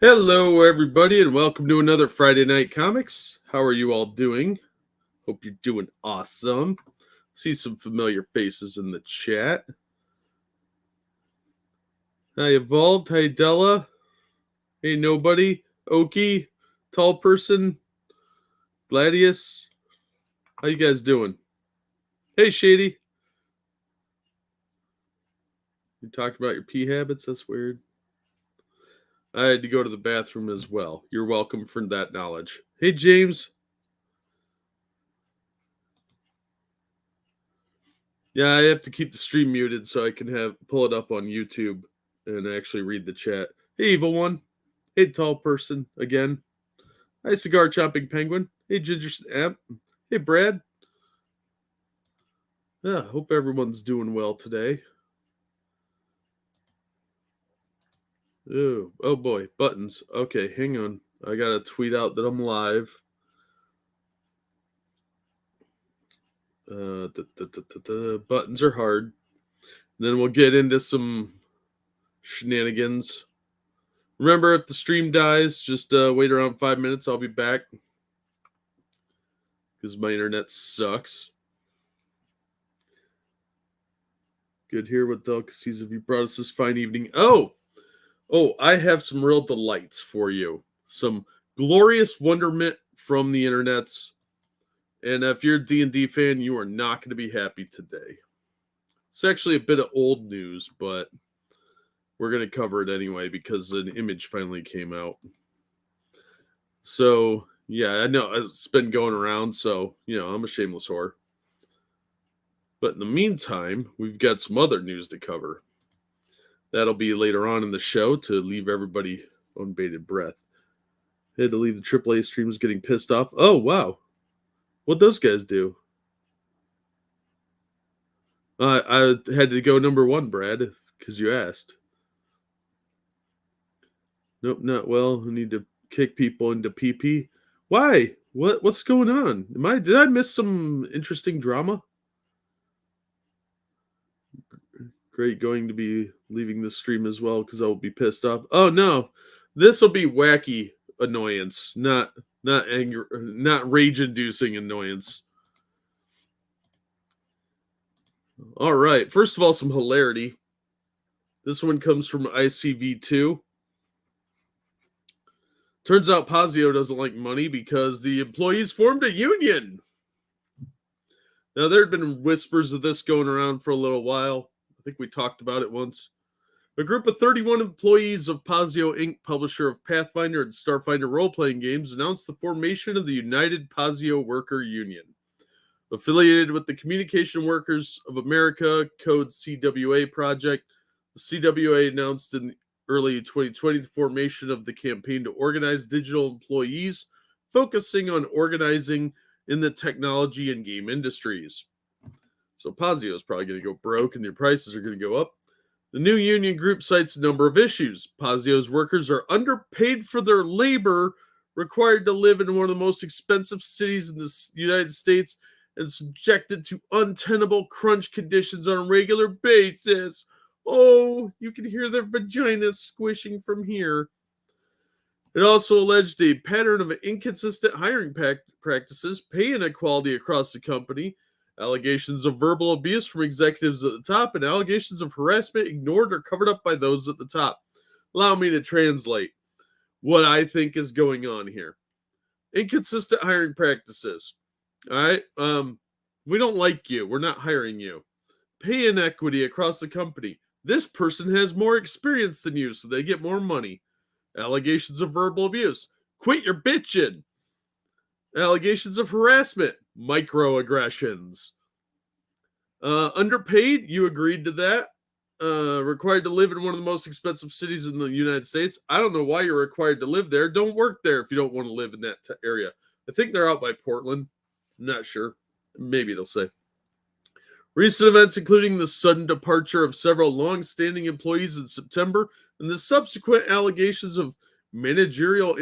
Hello, everybody, and welcome to another Friday Night Comics. How are you all doing? Hope you're doing awesome. See some familiar faces in the chat. Hi, Evolved. Hi, Della. Hey, Nobody. Oki. Tall Person. Gladius. How you guys doing? Hey, Shady. You talked about your pee habits? That's weird. I had to go to the bathroom as well. You're welcome for that knowledge. Hey, James. Yeah, I have to keep the stream muted so I can pull it up on YouTube and actually read the chat. Hey, Evil One. Hey, Tall Person again. Hi, Cigar Chopping Penguin. Hey, Ginger Snap. Hey, Brad. Yeah, hope everyone's doing well today. Oh boy, buttons. Okay, hang on. I gotta tweet out that I'm live. Buttons are hard. Then we'll get into some shenanigans. Remember, if the stream dies, just wait around 5 minutes. I'll be back because my internet sucks. Good here with delicacies. Have you brought us this fine evening? Oh, I have some real delights for you. Some glorious wonderment from the internets. And if you're a D&D fan, you are not going to be happy today. It's actually a bit of old news, but we're going to cover it anyway because an image finally came out. So, yeah, I know it's been going around, so, I'm a shameless whore. But in the meantime, we've got some other news to cover. That'll be later on in the show to leave everybody on bated breath. I had to leave the AAA streams getting pissed off. Oh, wow. What'd those guys do? I had to go number one, Brad, because you asked. Nope, not well. I need to kick people into PP. Why? What's going on? Did I miss some interesting drama? Great, going to be leaving the stream as well because I will be pissed off. Oh no, this will be wacky annoyance, not anger, not rage-inducing annoyance. All right, first of all, some hilarity. This one comes from ICV2. Turns out Pazio doesn't like money because the employees formed a union. Now, there had been whispers of this going around for a little while. I think we talked about it once. A group of 31 employees of Pazio Inc., publisher of Pathfinder and Starfinder role-playing games, announced the formation of the United Pazio Worker Union. Affiliated with the Communication Workers of America Code CWA project, the CWA announced in early 2020 the formation of the campaign to organize digital employees, focusing on organizing in the technology and game industries. So Pazio is probably going to go broke and their prices are going to go up. The new union group cites a number of issues. Pazio's workers are underpaid for their labor, required to live in one of the most expensive cities in the United States, and subjected to untenable crunch conditions on a regular basis. Oh, you can hear their vaginas squishing from here. It also alleged a pattern of inconsistent hiring practices, pay inequality across the company, allegations of verbal abuse from executives at the top, and allegations of harassment ignored or covered up by those at the top. Allow me to translate what I think is going on here. Inconsistent hiring practices. All right. We don't like you. We're not hiring you. Pay inequity across the company. This person has more experience than you, so they get more money. Allegations of verbal abuse. Quit your bitching. Allegations of harassment. Microaggressions. Underpaid. You agreed to that. Required to live in one of the most expensive cities in the United States. I don't know why you're required to live there. Don't work there if you don't want to live in that area. I think they're out by Portland. I'm not sure. Maybe it'll say. Recent events, including the sudden departure of several long-standing employees in September and the subsequent allegations of managerial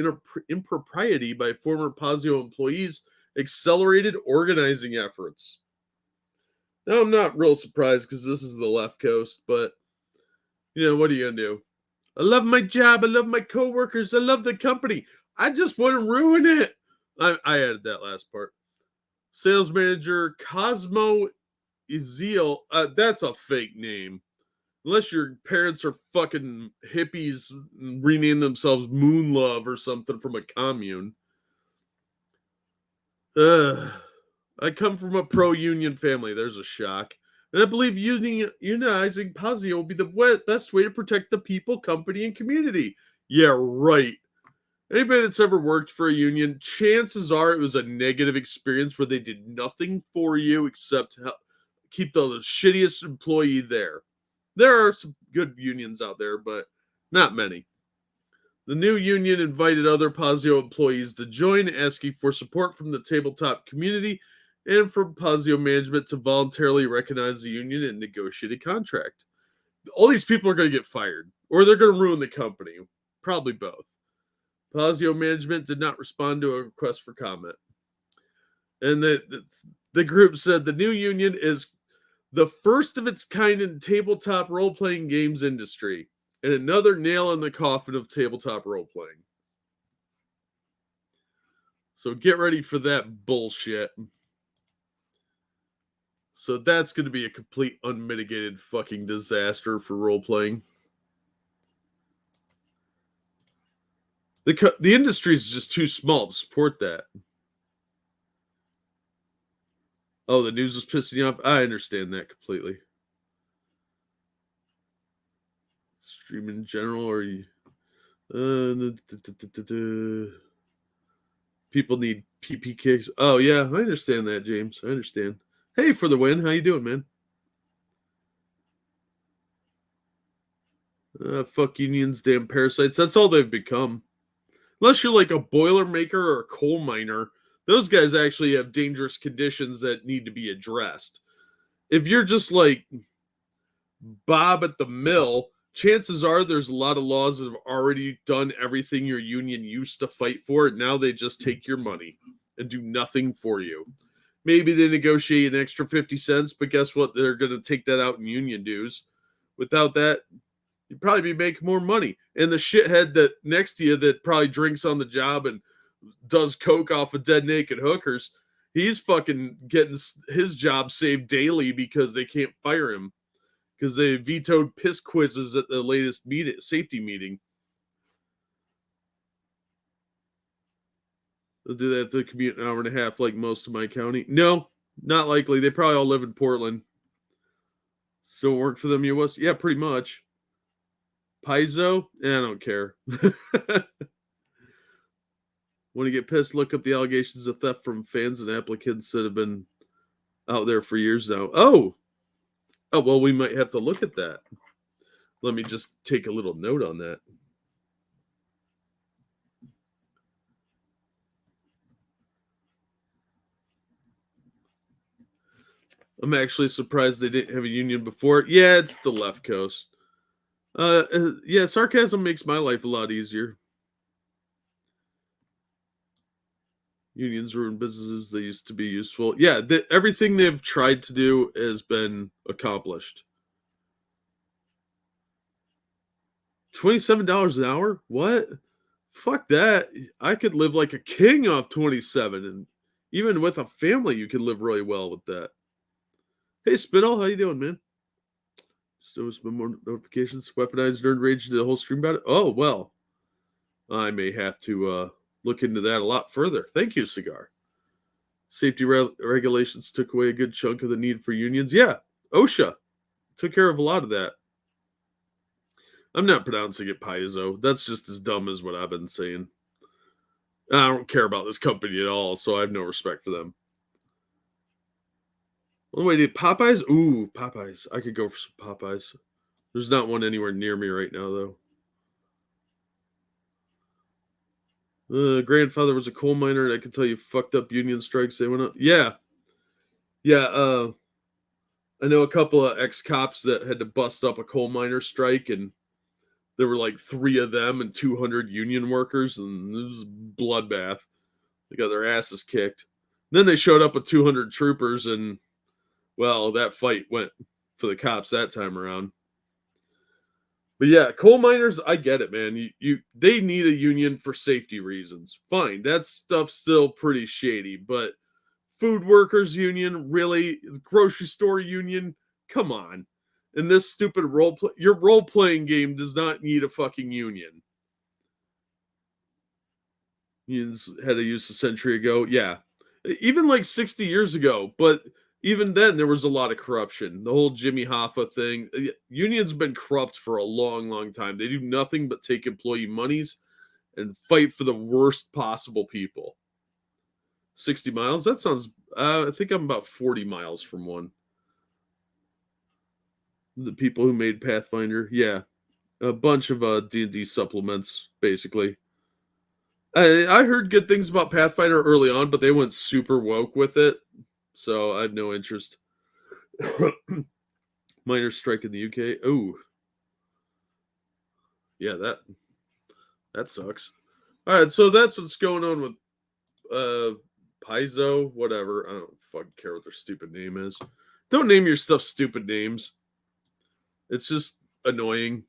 impropriety by former Pazio employees, accelerated organizing efforts. Now, I'm not real surprised because this is the left coast, but, what are you going to do? I love my job. I love my coworkers. I love the company. I just want to ruin it. I added that last part. Sales manager Cosmo Ezeal. That's a fake name. Unless your parents are fucking hippies, rename themselves Moon Love or something from a commune. I come from a pro-union family. There's a shock. And I believe unionizing Pazio will be the best way to protect the people, company, and community. Yeah, right. Anybody that's ever worked for a union, chances are it was a negative experience where they did nothing for you except help keep the shittiest employee there. There are some good unions out there, but not many. The new union invited other Pazio employees to join, asking for support from the tabletop community and from Pazio management to voluntarily recognize the union and negotiate a contract. All these people are going to get fired, or they're going to ruin the company. Probably both. Pazio management did not respond to a request for comment. And the group said the new union is the first of its kind in tabletop role-playing games industry, and another nail in the coffin of tabletop role-playing. So get ready for that bullshit. So that's going to be a complete unmitigated fucking disaster for role-playing. The industry is just too small to support that. Oh, the news is pissing you off? I understand that completely. Stream in general, or you... people need PPKs. Oh, yeah, I understand that, James. I understand. Hey, for the win. How you doing, man? Fuck unions, damn parasites. That's all they've become. Unless you're like a boiler maker or a coal miner, those guys actually have dangerous conditions that need to be addressed. If you're just like Bob at the mill, chances are there's a lot of laws that have already done everything your union used to fight for. Now they just take your money and do nothing for you. Maybe they negotiate an extra 50 cents, but guess what? They're going to take that out in union dues. Without that, you'd probably be making more money. And the shithead that next to you that probably drinks on the job and does coke off of dead naked hookers, he's fucking getting his job saved daily because they can't fire him because they vetoed piss quizzes at the latest safety meeting. They'll do that to commute an hour and a half like most of my county. No, not likely. They probably all live in Portland. Still work for them, US? Yeah, pretty much. Pazio? I don't care. When you get pissed, look up the allegations of theft from fans and applicants that have been out there for years now. Oh, well, we might have to look at that. Let me just take a little note on that. I'm actually surprised they didn't have a union before. Yeah, it's the left coast. Yeah, sarcasm makes my life a lot easier. Unions ruin businesses. They used to be useful. Yeah, everything they've tried to do has been accomplished. $27 an hour? What? Fuck that. I could live like a king off 27, and even with a family, you can live really well with that. Hey, Spittle, how you doing, man? Still some more notifications. Weaponized nerd rage to the whole stream about it. Oh, well. I may have to look into that a lot further. Thank you, Cigar. Safety regulations took away a good chunk of the need for unions. Yeah, OSHA took care of a lot of that. I'm not pronouncing it Pazio. That's just as dumb as what I've been saying. I don't care about this company at all, so I have no respect for them. Well, wait, Popeyes? Ooh, Popeyes. I could go for some Popeyes. There's not one anywhere near me right now, though. Grandfather was a coal miner, and I can tell you fucked up union strikes. They went up. Yeah. I know a couple of ex-cops that had to bust up a coal miner strike, and there were like 3 of them and 200 union workers, and it was a bloodbath. They got their asses kicked. Then they showed up with 200 troopers, and, well, that fight went for the cops that time around. But yeah, coal miners, I get it, man. They need a union for safety reasons. Fine, that stuff's still pretty shady. But food workers union, really? Grocery store union? Come on. And this stupid your role playing game does not need a fucking union. Unions had a use a century ago. Yeah. Even like 60 years ago. But even then, there was a lot of corruption. The whole Jimmy Hoffa thing. Unions been corrupt for a long, long time. They do nothing but take employee monies and fight for the worst possible people. 60 miles? That sounds... I think I'm about 40 miles from one. The people who made Pathfinder. Yeah. A bunch of D&D supplements, basically. I heard good things about Pathfinder early on, but they went super woke with it, so I have no interest. Miners' strike in the UK. Oh, yeah, that sucks. All right, so that's what's going on with Pazio, whatever. I don't fucking care what their stupid name is. Don't name your stuff stupid names. It's just annoying.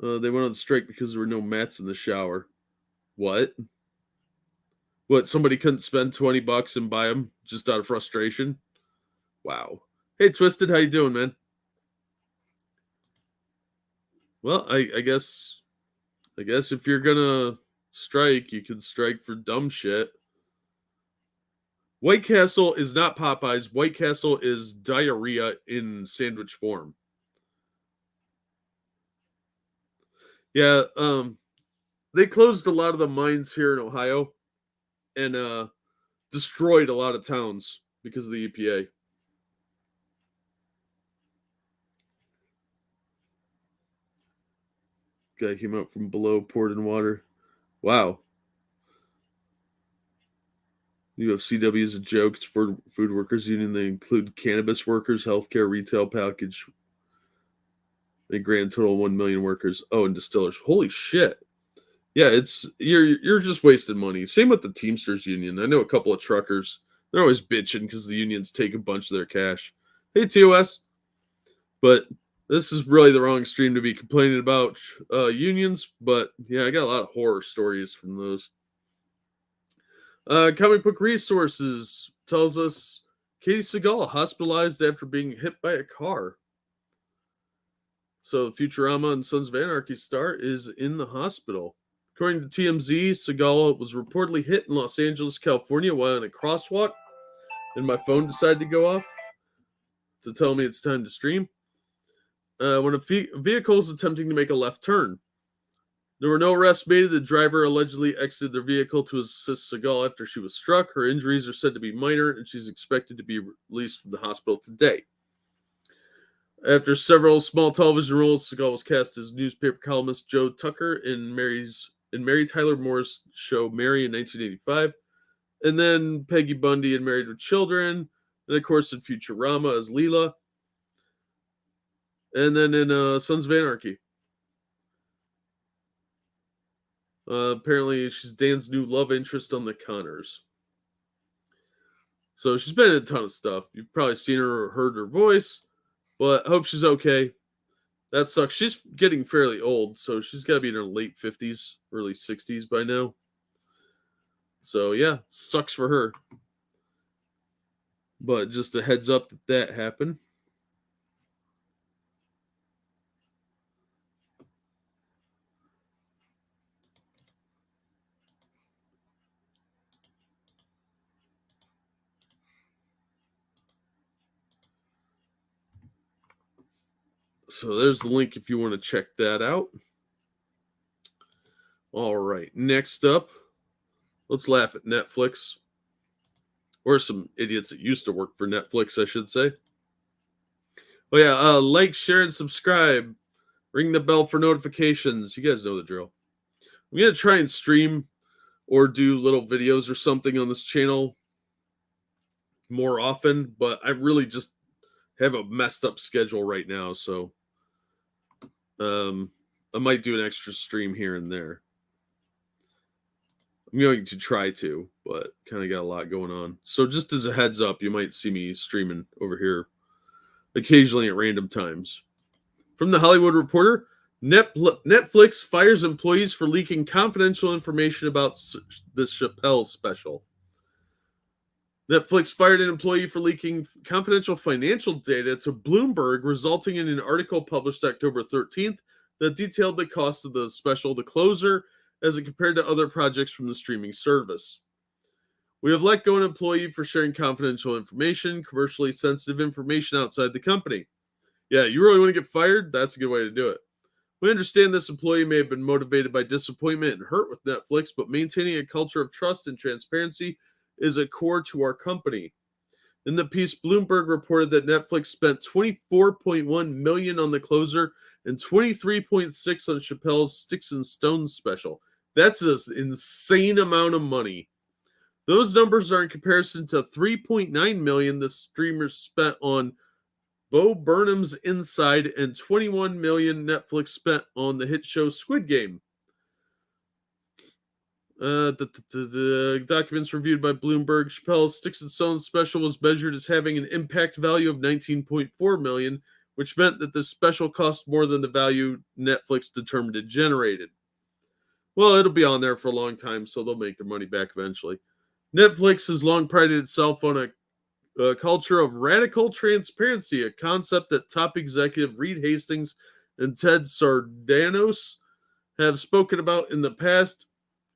They went on strike because there were no mats in the shower. What? What, somebody couldn't spend $20 and buy them just out of frustration? Wow. Hey, Twisted, how you doing, man? Well, I guess if you're gonna strike, you can strike for dumb shit. White Castle is not Popeyes. White Castle is diarrhea in sandwich form. Yeah, they closed a lot of the mines here in Ohio and destroyed a lot of towns because of the EPA. Guy came out from below, poured in water. Wow. UFCW is a joke. It's for food workers union. They include cannabis workers, healthcare, retail package. A grand total of 1 million workers. Oh, and distillers. Holy shit. Yeah, it's you're just wasting money. Same with the Teamsters union. I know a couple of truckers. They're always bitching because the unions take a bunch of their cash. Hey, TOS. But this is really the wrong stream to be complaining about unions. But yeah, I got a lot of horror stories from those. Comic Book Resources tells us Katey Sagal hospitalized after being hit by a car. So Futurama and Sons of Anarchy star is in the hospital. According to TMZ, Seagal was reportedly hit in Los Angeles, California while in a crosswalk, and my phone decided to go off to tell me it's time to stream. When a vehicle is attempting to make a left turn. There were no arrests made. The driver allegedly exited their vehicle to assist Seagal after she was struck. Her injuries are said to be minor, and she's expected to be released from the hospital today. After several small television roles, Seagal was cast as newspaper columnist Joe Tucker in Mary Tyler Moore's show Mary in 1985, and then Peggy Bundy in Married with Children, and of course in Futurama as Leela, and then in Sons of Anarchy. Apparently, she's Dan's new love interest on the Connors. So she's been in a ton of stuff. You've probably seen her or heard her voice, but I hope she's okay. That sucks. She's getting fairly old, so she's got to be in her late 50s, early 60s by now. So yeah, sucks for her. But just a heads up that happened. So there's the link if you want to check that out. All right, next up, let's laugh at Netflix. Or some idiots that used to work for Netflix, I should say. Oh yeah, like, share, and subscribe. Ring the bell for notifications. You guys know the drill. I'm going to try and stream or do little videos or something on this channel more often, but I really just have a messed up schedule right now, so I might do an extra stream here and there. I'm going to try to, but kind of got a lot going on. So just as a heads up, you might see me streaming over here occasionally at random times. From the Hollywood Reporter, Netflix fires employees for leaking confidential information about the Chappelle special. Netflix fired an employee for leaking confidential financial data to Bloomberg, resulting in an article published October 13th that detailed the cost of the special, The Closer, as it compared to other projects from the streaming service. We have let go an employee for sharing confidential information, commercially sensitive information outside the company. Yeah, you really want to get fired? That's a good way to do it. We understand this employee may have been motivated by disappointment and hurt with Netflix, but maintaining a culture of trust and transparency is a core to our company. In the piece, Bloomberg reported that Netflix spent $24.1 million on The Closer and $23.6 on Chappelle's Sticks and Stones special. That's an insane amount of money. Those numbers are in comparison to $3.9 million the streamers spent on Bo Burnham's Inside and $21 million Netflix spent on the hit show Squid Game. The documents reviewed by Bloomberg, Chappelle's Sticks and Stones special was measured as having an impact value of $19.4 million, which meant that the special cost more than the value Netflix determined it generated. Well, it'll be on there for a long time, so they'll make their money back eventually. Netflix has long prided itself on a culture of radical transparency, a concept that top executive Reed Hastings and Ted Sarandos have spoken about in the past.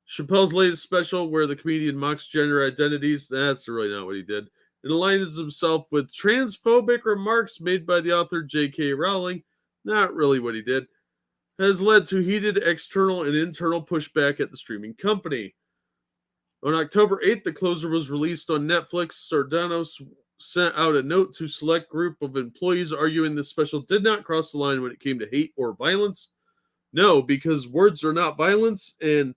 Chappelle's latest special, where the comedian mocks gender identities, that's really not what he did. It aligns himself with transphobic remarks made by the author J.K. Rowling, not really what he did, has led to heated external and internal pushback at the streaming company. On October 8th, The Closer was released on Netflix. Sarandos sent out a note to a select group of employees arguing the special did not cross the line when it came to hate or violence. No, because words are not violence, and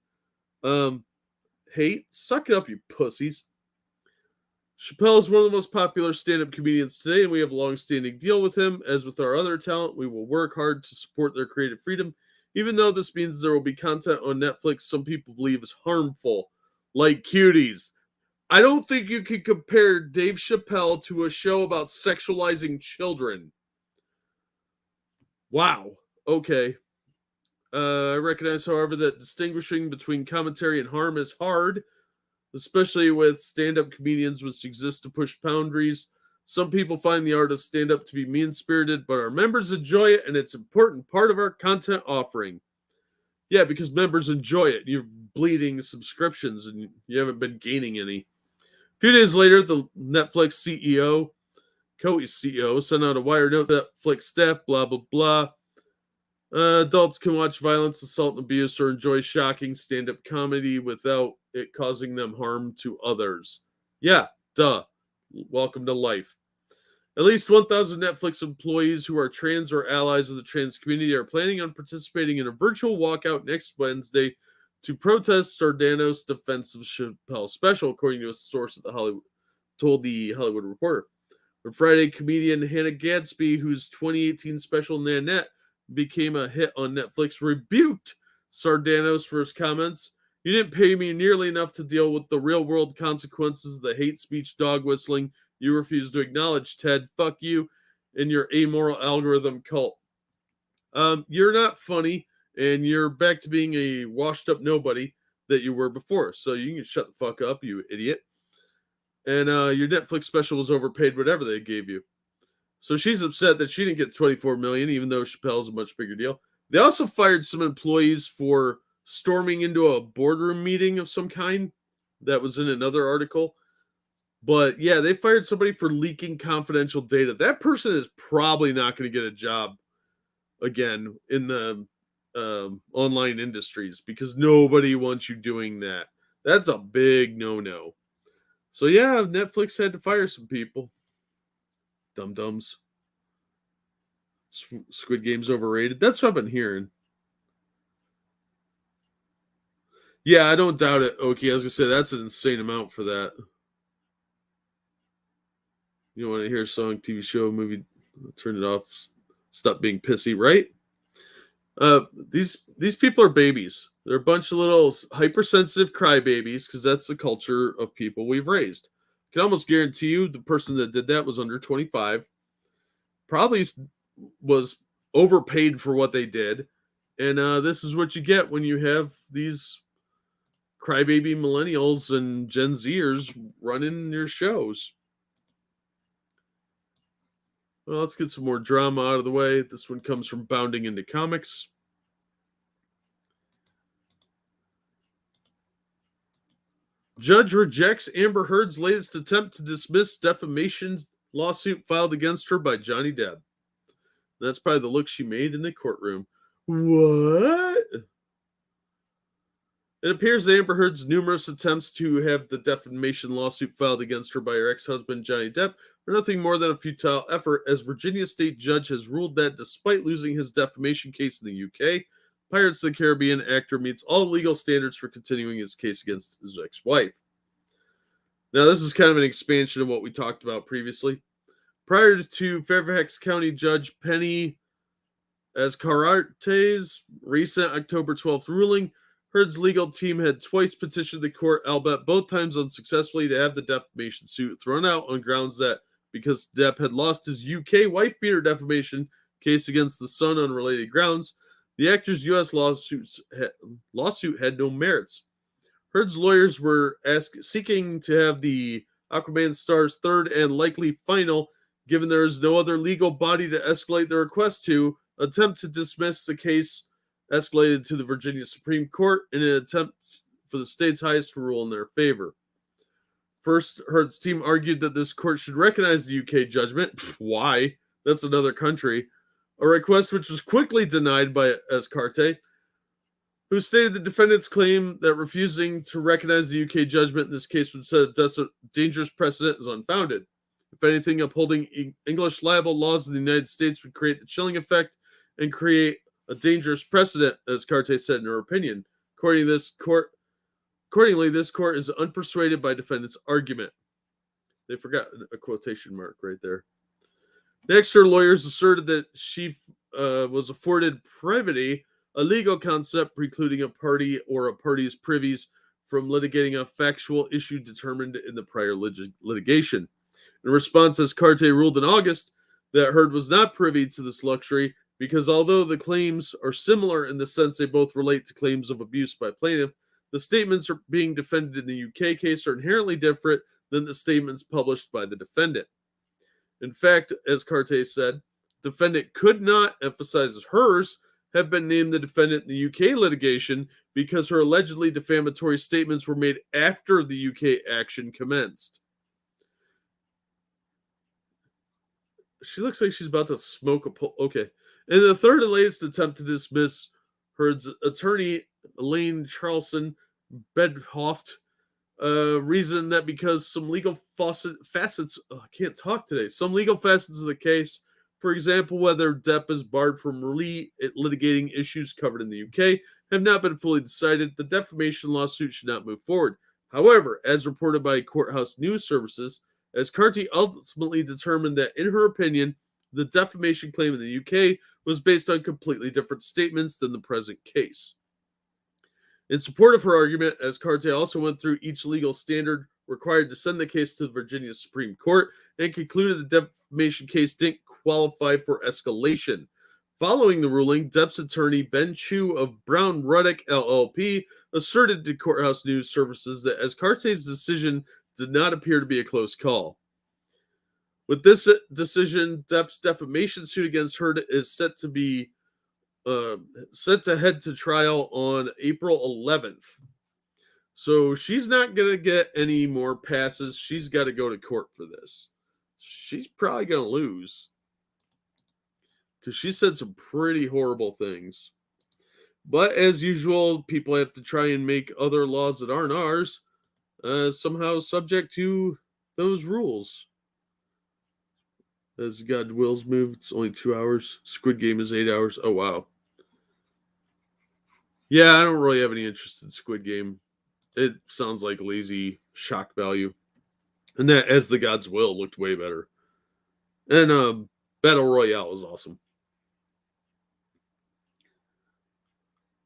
hate, suck it up, you pussies. Chappelle is one of the most popular stand-up comedians today, and we have a long-standing deal with him. As with our other talent, we will work hard to support their creative freedom, even though this means there will be content on Netflix some people believe is harmful, like Cuties. I don't think you can compare Dave Chappelle to a show about sexualizing children. Wow. Okay. I recognize, however, that distinguishing between commentary and harm is hard, especially with stand-up comedians which exist to push boundaries. Some people find the art of stand-up to be mean-spirited, but our members enjoy it, and it's an important part of our content offering. Yeah, because members enjoy it. You're bleeding subscriptions, and you haven't been gaining any. A few days later, the Netflix CEO, Katey's CEO, sent out a wire note to Netflix staff, blah, blah, blah. Adults can watch violence, assault, and abuse or enjoy shocking stand-up comedy without it causing them harm to others. Yeah, duh. Welcome to life. At least 1,000 Netflix employees who are trans or allies of the trans community are planning on participating in a virtual walkout next Wednesday to protest Sarandos' defense of Chappelle's special, according to a source at told the Hollywood Reporter. On Friday, comedian Hannah Gadsby, whose 2018 special Nanette became a hit on Netflix, rebuked Sarandos for his comments. You didn't pay me nearly enough to deal with the real-world consequences of the hate speech dog whistling you refuse to acknowledge, Ted. Fuck you and your amoral algorithm cult. You're not funny, and you're back to being a washed-up nobody that you were before. So you can shut the fuck up, you idiot. And your Netflix special was overpaid, whatever they gave you. So she's upset that she didn't get $24 million, even though Chappelle's a much bigger deal. They also fired some employees for storming into a boardroom meeting of some kind. That was in another article. But yeah, they fired somebody for leaking confidential data. That person is probably not going to get a job again in the online industries because nobody wants you doing that. That's a big no-no. So yeah, Netflix had to fire some people. Dum-dums. Squid Game's overrated. That's what I've been hearing. Yeah, I don't doubt it, Oki. I was going to say, that's an insane amount for that. You don't want to hear a song, TV show, movie, turn it off, stop being pissy, right? These people are babies. They're a bunch of little hypersensitive crybabies because that's the culture of people we've raised. I can almost guarantee you the person that did that was under 25. probably was overpaid for what they did. And this is what you get when you have these crybaby millennials and Gen Zers running your shows. Well, let's get some more drama out of the way. This one comes from Bounding Into Comics. Judge rejects Amber Heard's latest attempt to dismiss defamation lawsuit filed against her by Johnny Depp. That's probably the look she made in the courtroom. What? It appears that Amber Heard's numerous attempts to have the defamation lawsuit filed against her by her ex-husband Johnny Depp are nothing more than a futile effort, as Virginia state judge has ruled that despite losing his defamation case in the UK, Pirates of the Caribbean actor meets all legal standards for continuing his case against his ex-wife. Now, this is kind of an expansion of what we talked about previously. Prior to Fairfax County Judge Penny Azcarate's recent October 12th ruling, Heard's legal team had twice petitioned the court, albeit both times unsuccessfully, to have the defamation suit thrown out on grounds that because Depp had lost his UK wife-beater defamation case against the Sun on related grounds, the actor's U.S. lawsuit had no merits. Heard's lawyers were seeking to have the Aquaman star's third and likely final, given there is no other legal body to escalate the request to, attempt to dismiss the case escalated to the Virginia Supreme Court in an attempt for the state's highest to rule in their favor. First, Heard's team argued that this court should recognize the UK judgment. Why? That's another country. A request which was quickly denied by Azcarte, who stated the defendant's claim that refusing to recognize the UK judgment in this case would set a dangerous precedent is unfounded. If anything, upholding English libel laws in the United States would create the chilling effect and create a dangerous precedent, as Carte said in her opinion. Accordingly, this court is unpersuaded by defendant's argument. They forgot a quotation mark right there. Next, her lawyers asserted that she was afforded privity, a legal concept precluding a party or a party's privies from litigating a factual issue determined in the prior litigation. In response, as Carte ruled in August that Heard was not privy to this luxury, because although the claims are similar in the sense they both relate to claims of abuse by plaintiff, the statements are being defended in the UK case are inherently different than the statements published by the defendant. In fact, as Carte said, defendant could not, emphasizes hers, have been named the defendant in the UK litigation because her allegedly defamatory statements were made after the UK action commenced. She looks like she's about to smoke a okay. In the third and latest attempt to dismiss Heard's attorney, Elaine Charlson Bedhoft, reasoned that because some legal facets, I can't talk today, some legal facets of the case, for example, whether Depp is barred from litigating issues covered in the UK, have not been fully decided, the defamation lawsuit should not move forward. However, as reported by Courthouse News Services, as Carte ultimately determined that, in her opinion, the defamation claim in the UK was based on completely different statements than the present case. In support of her argument, as Carte also went through each legal standard required to send the case to the Virginia Supreme Court and concluded the defamation case didn't qualify for escalation. Following the ruling, Depp's attorney Ben Chu of Brown Ruddock LLP asserted to Courthouse News Services that as Carte's decision did not appear to be a close call. With this decision, Depp's defamation suit against Heard is set to head to trial on April 11th. So she's not going to get any more passes. She's got to go to court for this. She's probably going to lose, because she said some pretty horrible things. But as usual, people have to try and make other laws that aren't ours somehow subject to those rules. As God wills move, it's only 2 hours. Squid Game is 8 hours. Oh, wow. Yeah, I don't really have any interest in Squid Game. It sounds like lazy shock value. And that As the God's Will looked way better. And Battle Royale was awesome.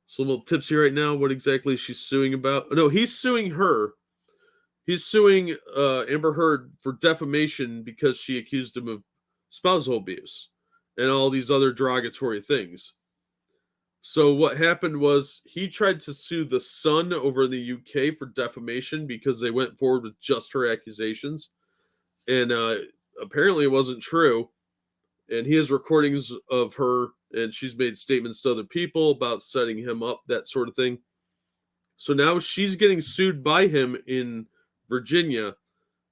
So little tips here right now. What exactly is she suing about? No, he's suing her. He's suing Amber Heard for defamation because she accused him of spousal abuse. and all these other derogatory things. So what happened was he tried to sue the Sun over in the UK for defamation because they went forward with just her accusations. And apparently it wasn't true. And he has recordings of her, and she's made statements to other people about setting him up, that sort of thing. So now she's getting sued by him in Virginia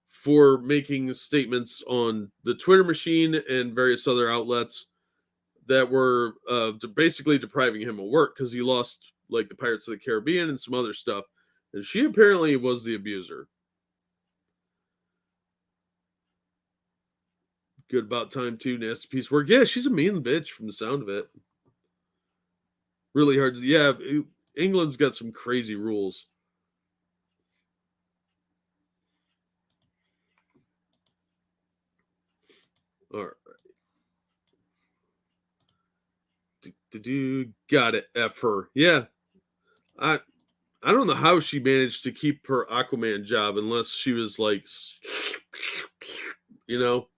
for making statements on the Twitter machine and various other outlets that were basically depriving him of work because he lost like the Pirates of the Caribbean and some other stuff. And she apparently was the abuser. Good About Time too, nasty piece of work. Yeah, she's a mean bitch from the sound of it. Really hard to, yeah, England's got some crazy rules. All right. Got it. F her. Yeah. I don't know how she managed to keep her Aquaman job unless she was like, you know,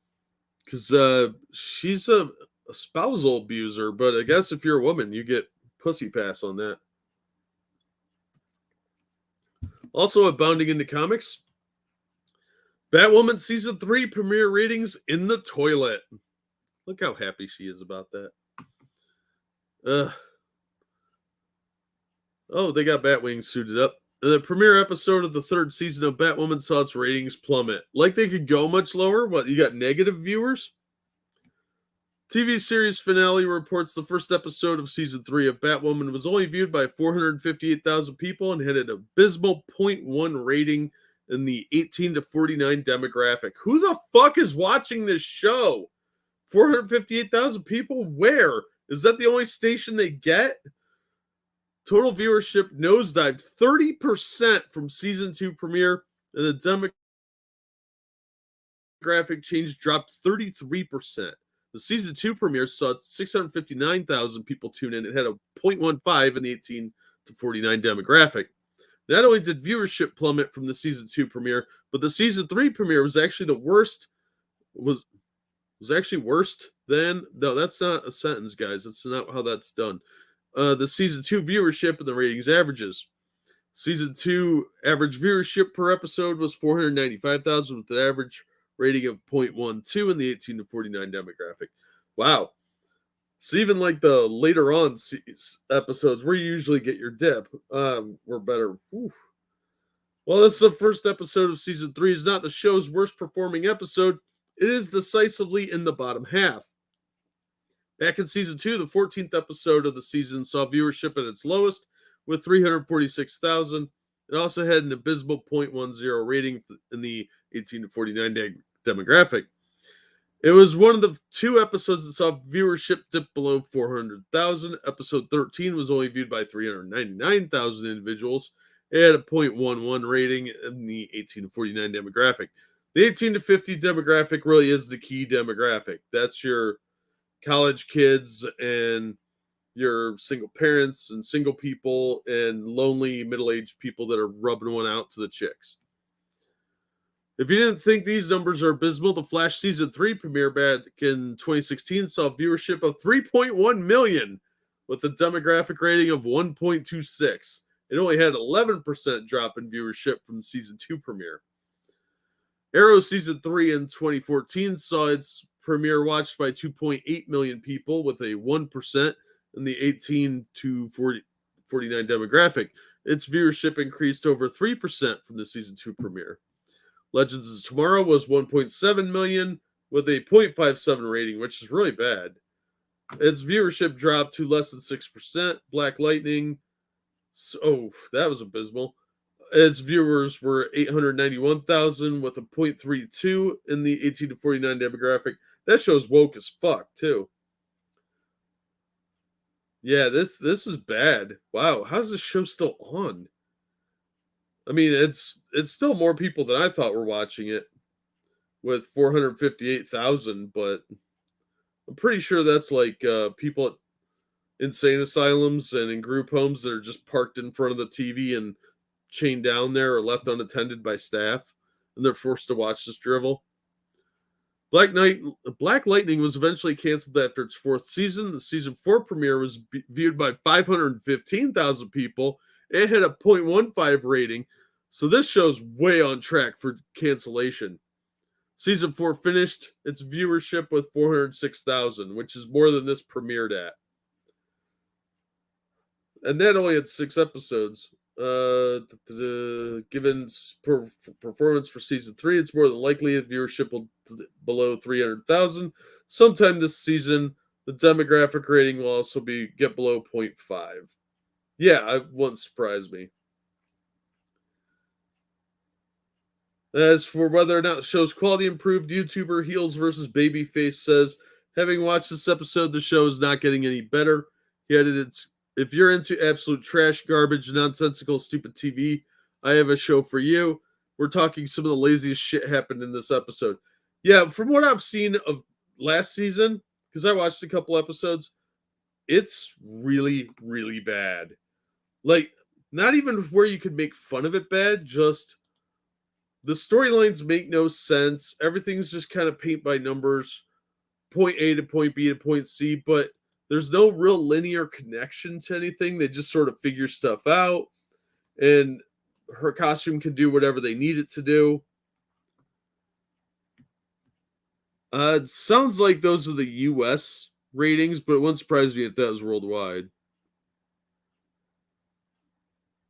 because she's a spousal abuser. But I guess if you're a woman, you get pussy pass on that. Also, abounding into comics, Batwoman Season 3 premiere ratings in the toilet. Look how happy she is about that. Oh, they got Batwing suited up. The premiere episode of the third season of Batwoman saw its ratings plummet. Like they could go much lower? What, you got negative viewers? TV series finale reports the first episode of season 3 of Batwoman was only viewed by 458,000 people and had an abysmal 0.1 rating in the 18 to 49 demographic. Who the fuck is watching this show? 458,000 people? Where? Is that the only station they get? Total viewership nosedived 30% from season 2 premiere, and the demographic change dropped 33%. The season 2 premiere saw 659,000 people tune in. It had a 0.15 in the 18 to 49 demographic. Not only did viewership plummet from the season 2 premiere, but the season 3 premiere was actually the worst. Was actually worse than. No, that's not a sentence, guys. That's not how that's done. The season 2 viewership and the ratings averages. Season 2 average viewership per episode was 495,000 with an average rating of 0.12 in the 18 to 49 demographic. Wow. So even like the later on episodes where you usually get your dip, were better. Whew. Well, this is the first episode of season 3. It's not the show's worst performing episode. It is decisively in the bottom half. Back in season 2, the 14th episode of the season saw viewership at its lowest with 346,000. It also had an abysmal 0.10 rating in the 18 to 49 demographic. It was one of the 2 episodes that saw viewership dip below 400,000. Episode 13 was only viewed by 399,000 individuals. It had a 0.11 rating in the 18 to 49 demographic. The 18 to 50 demographic really is the key demographic. That's your college kids and your single parents and single people and lonely middle-aged people that are rubbing one out to the chicks. If you didn't think these numbers are abysmal, the Flash Season 3 premiere back in 2016 saw viewership of 3.1 million with a demographic rating of 1.26. It only had 11% drop in viewership from the Season 2 premiere. Arrow Season 3 in 2014 saw its premiere watched by 2.8 million people with a 1% in the 18 to 49 demographic. Its viewership increased over 3% from the Season 2 premiere. Legends of Tomorrow was 1.7 million with a 0.57 rating, which is really bad. Its viewership dropped to less than 6%. Black Lightning, that was abysmal. Its viewers were 891,000 with a 0.32 in the 18 to 49 demographic. That show's woke as fuck, too. Yeah, this is bad. Wow, how's this show still on? I mean, it's still more people than I thought were watching it with 458,000, but I'm pretty sure that's like people at insane asylums and in group homes that are just parked in front of the TV and chained down there or left unattended by staff, and they're forced to watch this drivel. Black Lightning was eventually canceled after its 4th season. The season 4 premiere was viewed by 515,000 people. It had a 0.15 rating, so this show's way on track for cancellation. Season 4 finished its viewership with 406,000, which is more than this premiered at. And that only had 6 episodes. Given performance for season 3, it's more than likely the viewership will below 300,000. Sometime this season, the demographic rating will also get below 0.5. Yeah, it wouldn't surprise me. As for whether or not the show's quality improved, YouTuber Heels vs. Babyface says, having watched this episode, the show is not getting any better. He added, if you're into absolute trash, garbage, nonsensical, stupid TV, I have a show for you. We're talking some of the laziest shit happened in this episode. Yeah, from what I've seen of last season, because I watched a couple episodes, it's really, really bad. Like, not even where you could make fun of it bad, just the storylines make no sense. Everything's just kind of paint by numbers, point A to point B to point C, but there's no real linear connection to anything. They just sort of figure stuff out, and her costume can do whatever they need it to do. It sounds like those are the US ratings, but it wouldn't surprise me if that was worldwide.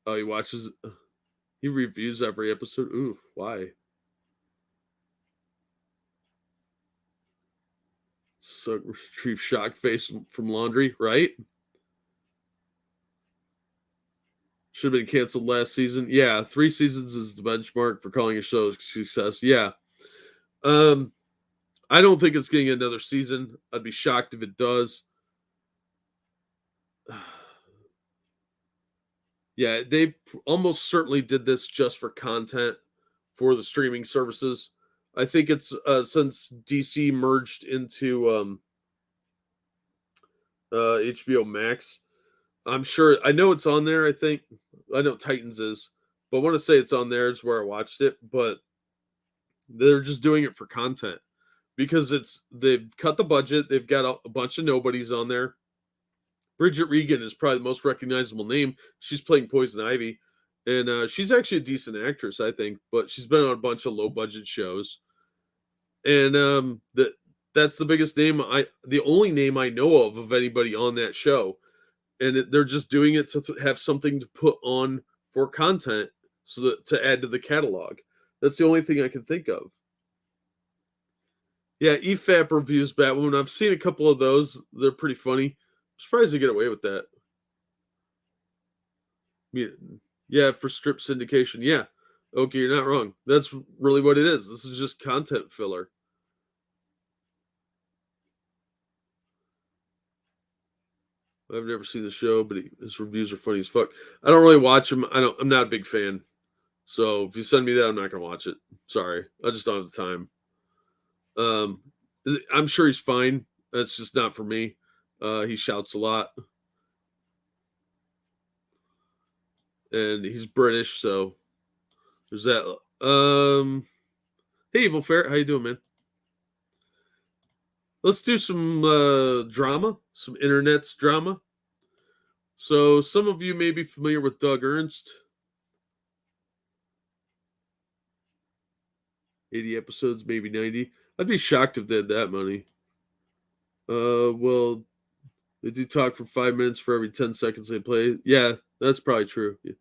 Oh, he reviews every episode. Ooh, why? So retrieve shock face from laundry, right? Should have been canceled last season. Yeah, 3 seasons is the benchmark for calling a show a success. Yeah. I don't think it's getting another season. I'd be shocked if it does. Yeah, they almost certainly did this just for content for the streaming services. I think it's since DC merged into HBO Max. I'm sure. I know it's on there. I know Titans is, but I want to say it's on there. It's where I watched it, but they're just doing it for content because they've cut the budget. They've got a bunch of nobodies on there. Bridget Regan is probably the most recognizable name. She's playing Poison Ivy, and she's actually a decent actress, I think. But she's been on a bunch of low budget shows, and that's the biggest name the only name I know of anybody on that show. And they're just doing it to have something to put on for content, so that to add to the catalog. That's the only thing I can think of. Yeah, EFAP reviews Batwoman. I've seen a couple of those. They're pretty funny. I'm surprised they get away with that. Yeah, for strip syndication. Yeah. Okay, you're not wrong. That's really what it is. This is just content filler. I've never seen the show, but his reviews are funny as fuck. I don't really watch him. I'm not a big fan. So if you send me that, I'm not gonna watch it. Sorry, I just don't have the time. I'm sure he's fine. That's just not for me. He shouts a lot, and he's British, so there's that. Hey, Evil Ferret, how you doing, man? Let's do some drama, some internet's drama. So some of you may be familiar with Doug Ernst. 80 episodes, maybe 90. I'd be shocked if they had that many. Well, they do talk for 5 minutes for every 10 seconds they play. Yeah, that's probably true. Yeah.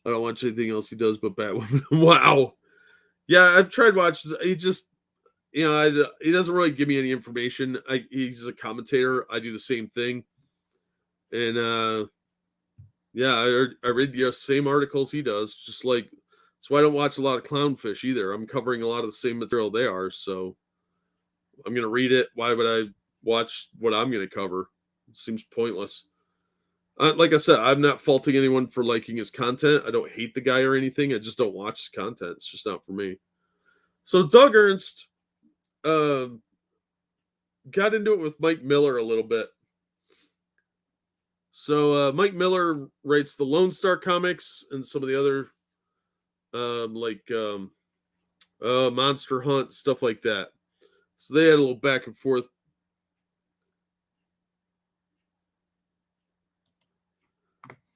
I don't watch anything else he does but Batwoman. Wow. Yeah, I've tried watching. He just, he doesn't really give me any information. He's a commentator. I do the same thing. And yeah, I read the same articles he does. Just like, that's why I don't watch a lot of Clownfish either. I'm covering a lot of the same material they are. So I'm going to read it. Why would I watch what I'm going to cover? It seems pointless. Like I said, I'm not faulting anyone for liking his content. I don't hate the guy or anything. I just don't watch his content. It's just not for me. So Doug Ernst got into it with Mike Miller a little bit. So Mike Miller writes the Lone Star comics and some of the other Monster Hunt, stuff like that. So they had a little back and forth.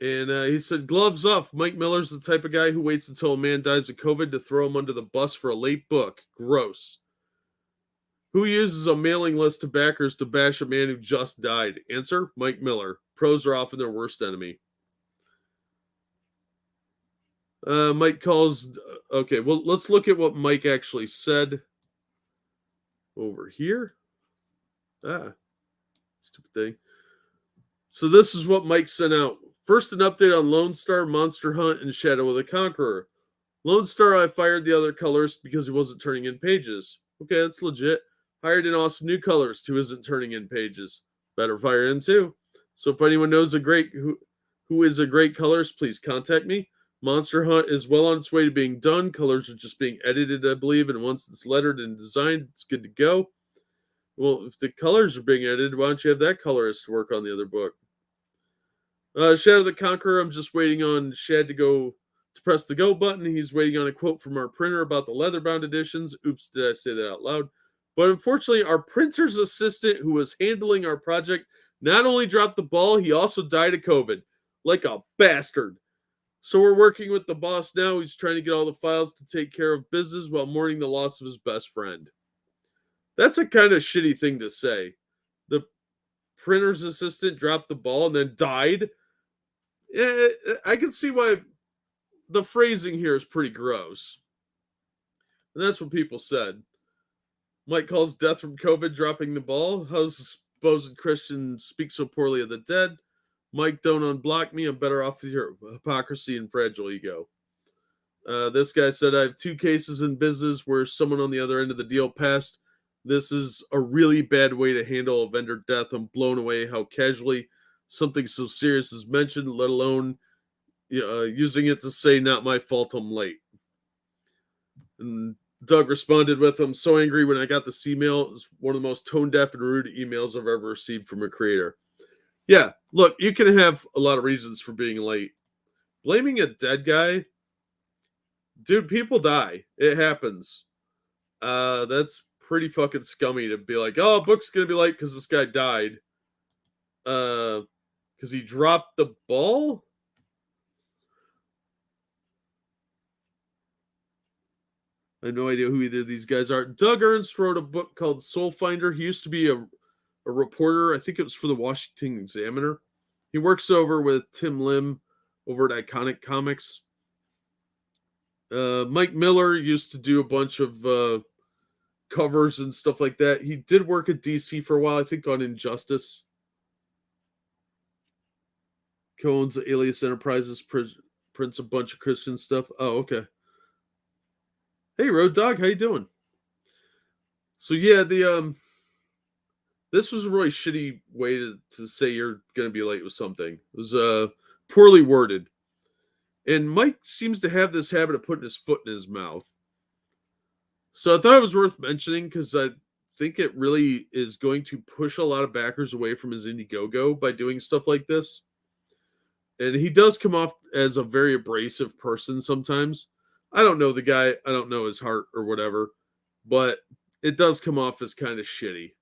And he said, gloves off. Mike Miller's the type of guy who waits until a man dies of COVID to throw him under the bus for a late book. Gross. Who uses a mailing list to backers to bash a man who just died? Answer, Mike Miller. Pros are often their worst enemy. Mike calls... Okay, well, let's look at what Mike actually said over here. Stupid thing. So this is what Mike sent out. First, an update on Lone Star, Monster Hunt, and Shadow of the Conqueror. Lone Star, I fired the other colorist because he wasn't turning in pages. Okay, that's legit. Hired an awesome new colorist who isn't turning in pages. Better fire him too. So if anyone knows who is a great colorist, please contact me. Monster Hunt is well on its way to being done. Colors are just being edited, I believe, and once it's lettered and designed, it's good to go. Well, if the colors are being edited, why don't you have that colorist work on the other book? Shadow of the Conqueror, I'm just waiting on Shad to press the go button. He's waiting on a quote from our printer about the leather-bound editions. Oops, did I say that out loud? But unfortunately, our printer's assistant who was handling our project not only dropped the ball, he also died of COVID. Like a bastard. So we're working with the boss now. He's trying to get all the files to take care of business while mourning the loss of his best friend. That's a kind of shitty thing to say. The printer's assistant dropped the ball and then died. Yeah, I can see why the phrasing here is pretty gross. And that's what people said. Mike calls death from COVID dropping the ball. How's the supposed Christian speak so poorly of the dead? Mike, don't unblock me. I'm better off with your hypocrisy and fragile ego. This guy said, I have 2 cases in business where someone on the other end of the deal passed. This is a really bad way to handle a vendor death. I'm blown away how casually something so serious is mentioned, let alone using it to say, not my fault, I'm late. And Doug responded with, I'm so angry when I got this email. It's one of the most tone-deaf and rude emails I've ever received from a creator. Yeah, look, you can have a lot of reasons for being late. Blaming a dead guy, dude, people die. It happens. That's pretty fucking scummy to be like, oh, a book's going to be late because this guy died. Because he dropped the ball? I have no idea who either of these guys are. Doug Ernst wrote a book called Soul Finder. He used to be a reporter. I think it was for the Washington Examiner. He works over with Tim Lim over at Iconic Comics. Mike Miller used to do a bunch of covers and stuff like that. He did work at DC for a while, I think on Injustice. Co-owns Alias Enterprises, prints a bunch of Christian stuff. Oh, okay. Hey, Road Dog, how you doing? So yeah, this was a really shitty way to say you're going to be late with something. It was poorly worded. And Mike seems to have this habit of putting his foot in his mouth. So I thought it was worth mentioning because I think it really is going to push a lot of backers away from his Indiegogo by doing stuff like this. And he does come off as a very abrasive person sometimes. I don't know the guy. I don't know his heart or whatever. But it does come off as kind of shitty.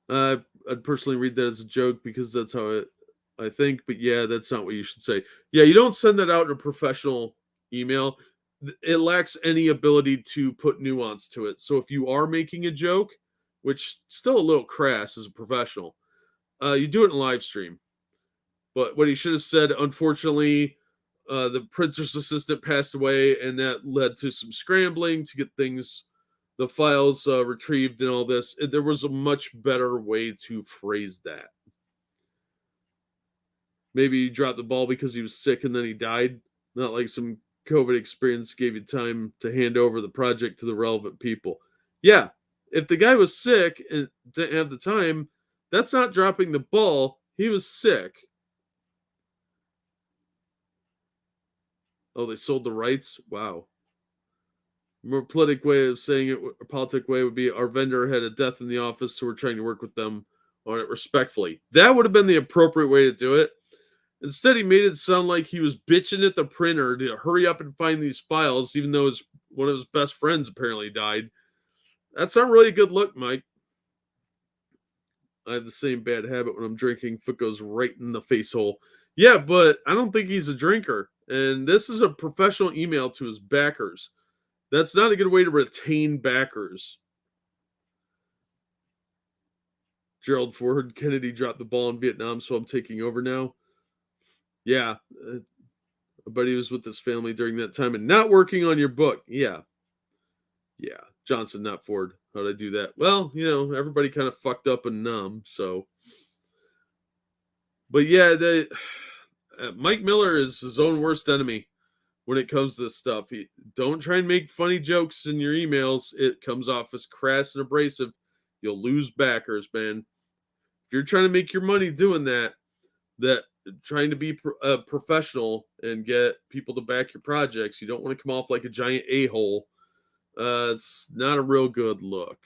I'd personally read that as a joke because that's how I think. But yeah, that's not what you should say. Yeah, you don't send that out in a professional email. It lacks any ability to put nuance to it. So if you are making a joke, which still a little crass as a professional, you do it in live stream. But what he should have said, unfortunately, the printer's assistant passed away, and that led to some scrambling to get the files retrieved and all this. There was a much better way to phrase that. Maybe he dropped the ball because he was sick and then he died. Not like some COVID experience gave you time to hand over the project to the relevant people. Yeah, if the guy was sick and didn't have the time, that's not dropping the ball. He was sick. Oh, they sold the rights? Wow. A more politic way of saying it, a politic way would be our vendor had a death in the office, so we're trying to work with them on it respectfully. That would have been the appropriate way to do it. Instead, he made it sound like he was bitching at the printer to hurry up and find these files, even though one of his best friends apparently died. That's not really a good look, Mike. I have the same bad habit when I'm drinking. Foot goes right in the face hole. Yeah, but I don't think he's a drinker. And this is a professional email to his backers. That's not a good way to retain backers. Gerald Ford, Kennedy dropped the ball in Vietnam, so I'm taking over now. Yeah, but he was with his family during that time and not working on your book. Yeah. Johnson, not Ford. How'd I do that? Well, everybody kind of fucked up and numb. So, but yeah, Mike Miller is his own worst enemy when it comes to this stuff. Don't try and make funny jokes in your emails. It comes off as crass and abrasive. You'll lose backers, man. If you're trying to make your money doing that trying to be professional and get people to back your projects, you don't want to come off like a giant a-hole. It's not a real good look.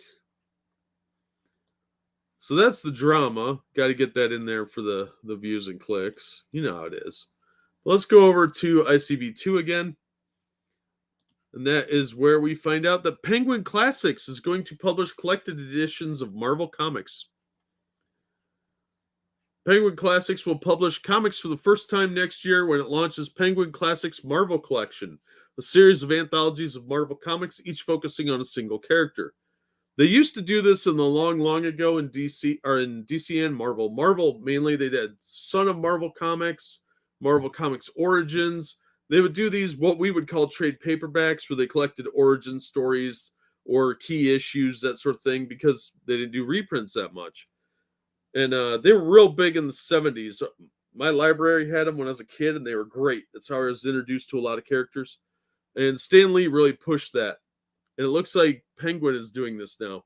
So that's the drama. Got to get that in there for the views and clicks. You know how it is. Let's go over to ICV2 again. And that is where we find out that Penguin Classics is going to publish collected editions of Marvel Comics. Penguin Classics will publish comics for the first time next year when it launches Penguin Classics Marvel Collection, a series of anthologies of Marvel comics, each focusing on a single character. They used to do this in the long ago in DC and Marvel. Marvel, mainly, they did Son of Marvel Comics, Marvel Comics Origins. They would do these, what we would call trade paperbacks, where they collected origin stories or key issues, that sort of thing, because they didn't do reprints that much. And they were real big in the 70s. My library had them when I was a kid, and they were great. That's how I was introduced to a lot of characters. And Stan Lee really pushed that. And it looks like Penguin is doing this now.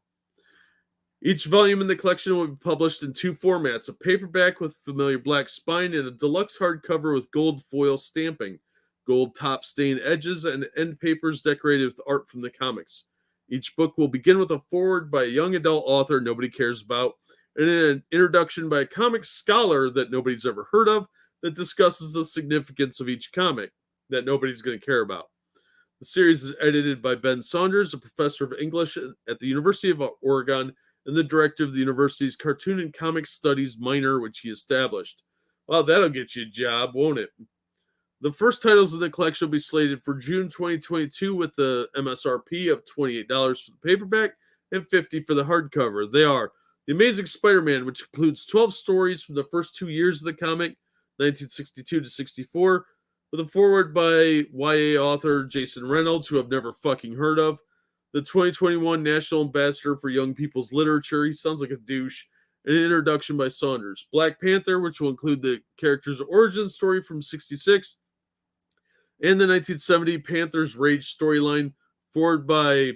Each volume in the collection will be published in two formats: a paperback with familiar black spine and a deluxe hardcover with gold foil stamping, gold top stain edges, and end papers decorated with art from the comics. Each book will begin with a foreword by a young adult author nobody cares about, and an introduction by a comics scholar that nobody's ever heard of that discusses the significance of each comic that nobody's going to care about. The series is edited by Ben Saunders, a professor of English at the University of Oregon and the director of the university's Cartoon and Comics Studies minor, which he established. Well, that'll get you a job, won't it? The first titles of the collection will be slated for June 2022 with the MSRP of $28 for the paperback and $50 for the hardcover. They are The Amazing Spider-Man, which includes 12 stories from the first 2 years of the comic, 1962 to 64, with a foreword by YA author Jason Reynolds, who I've never fucking heard of. The 2021 National Ambassador for Young People's Literature. He sounds like a douche. And an introduction by Saunders. Black Panther, which will include the character's origin story from 66 and the 1970 Panther's Rage storyline, forward by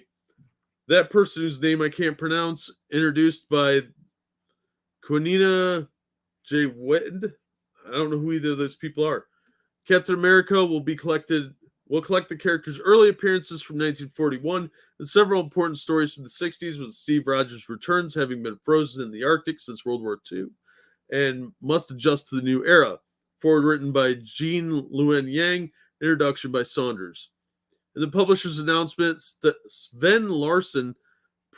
that person whose name I can't pronounce, introduced by Quinina J. Wind. I don't know who either of those people are. Captain America will collect the character's early appearances from 1941 and several important stories from the 60s, with Steve Rogers returns, having been frozen in the Arctic since World War II, and must adjust to the new era. Forward written by Jean Luen Yang, introduction by Saunders. In the publisher's announcement, Sven Larson,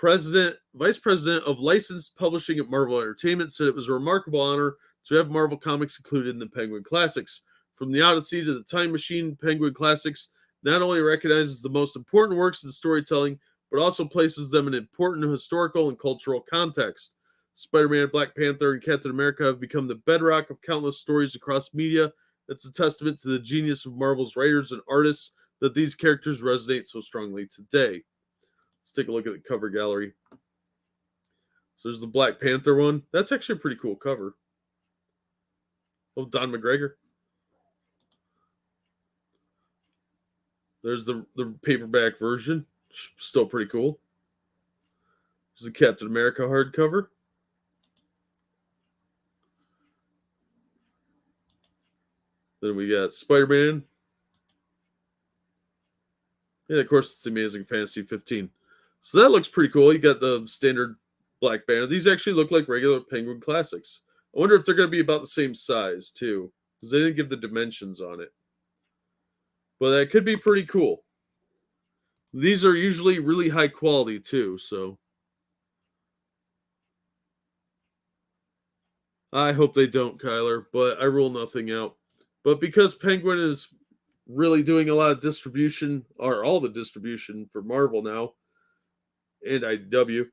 Vice President of Licensed Publishing at Marvel Entertainment, said it was a remarkable honor to have Marvel Comics included in the Penguin Classics. From the Odyssey to the Time Machine, Penguin Classics not only recognizes the most important works in storytelling, but also places them in important historical and cultural context. Spider-Man, Black Panther, and Captain America have become the bedrock of countless stories across media. It's a testament to the genius of Marvel's writers and artists that these characters resonate so strongly today. Let's take a look at the cover gallery. So there's the Black Panther one. That's actually a pretty cool cover. Oh, Don McGregor. There's the paperback version. Still pretty cool. There's the Captain America hardcover. Then we got Spider-Man. And of course, it's Amazing Fantasy 15. So that looks pretty cool. You got the standard black banner. These actually look like regular Penguin Classics. I wonder if they're going to be about the same size, too. because they didn't give the dimensions on it. But that could be pretty cool. These are usually really high quality too, so I hope they don't, Kyler, but I rule nothing out. But because Penguin is really doing a lot of distribution, or all the distribution for Marvel now, and IDW,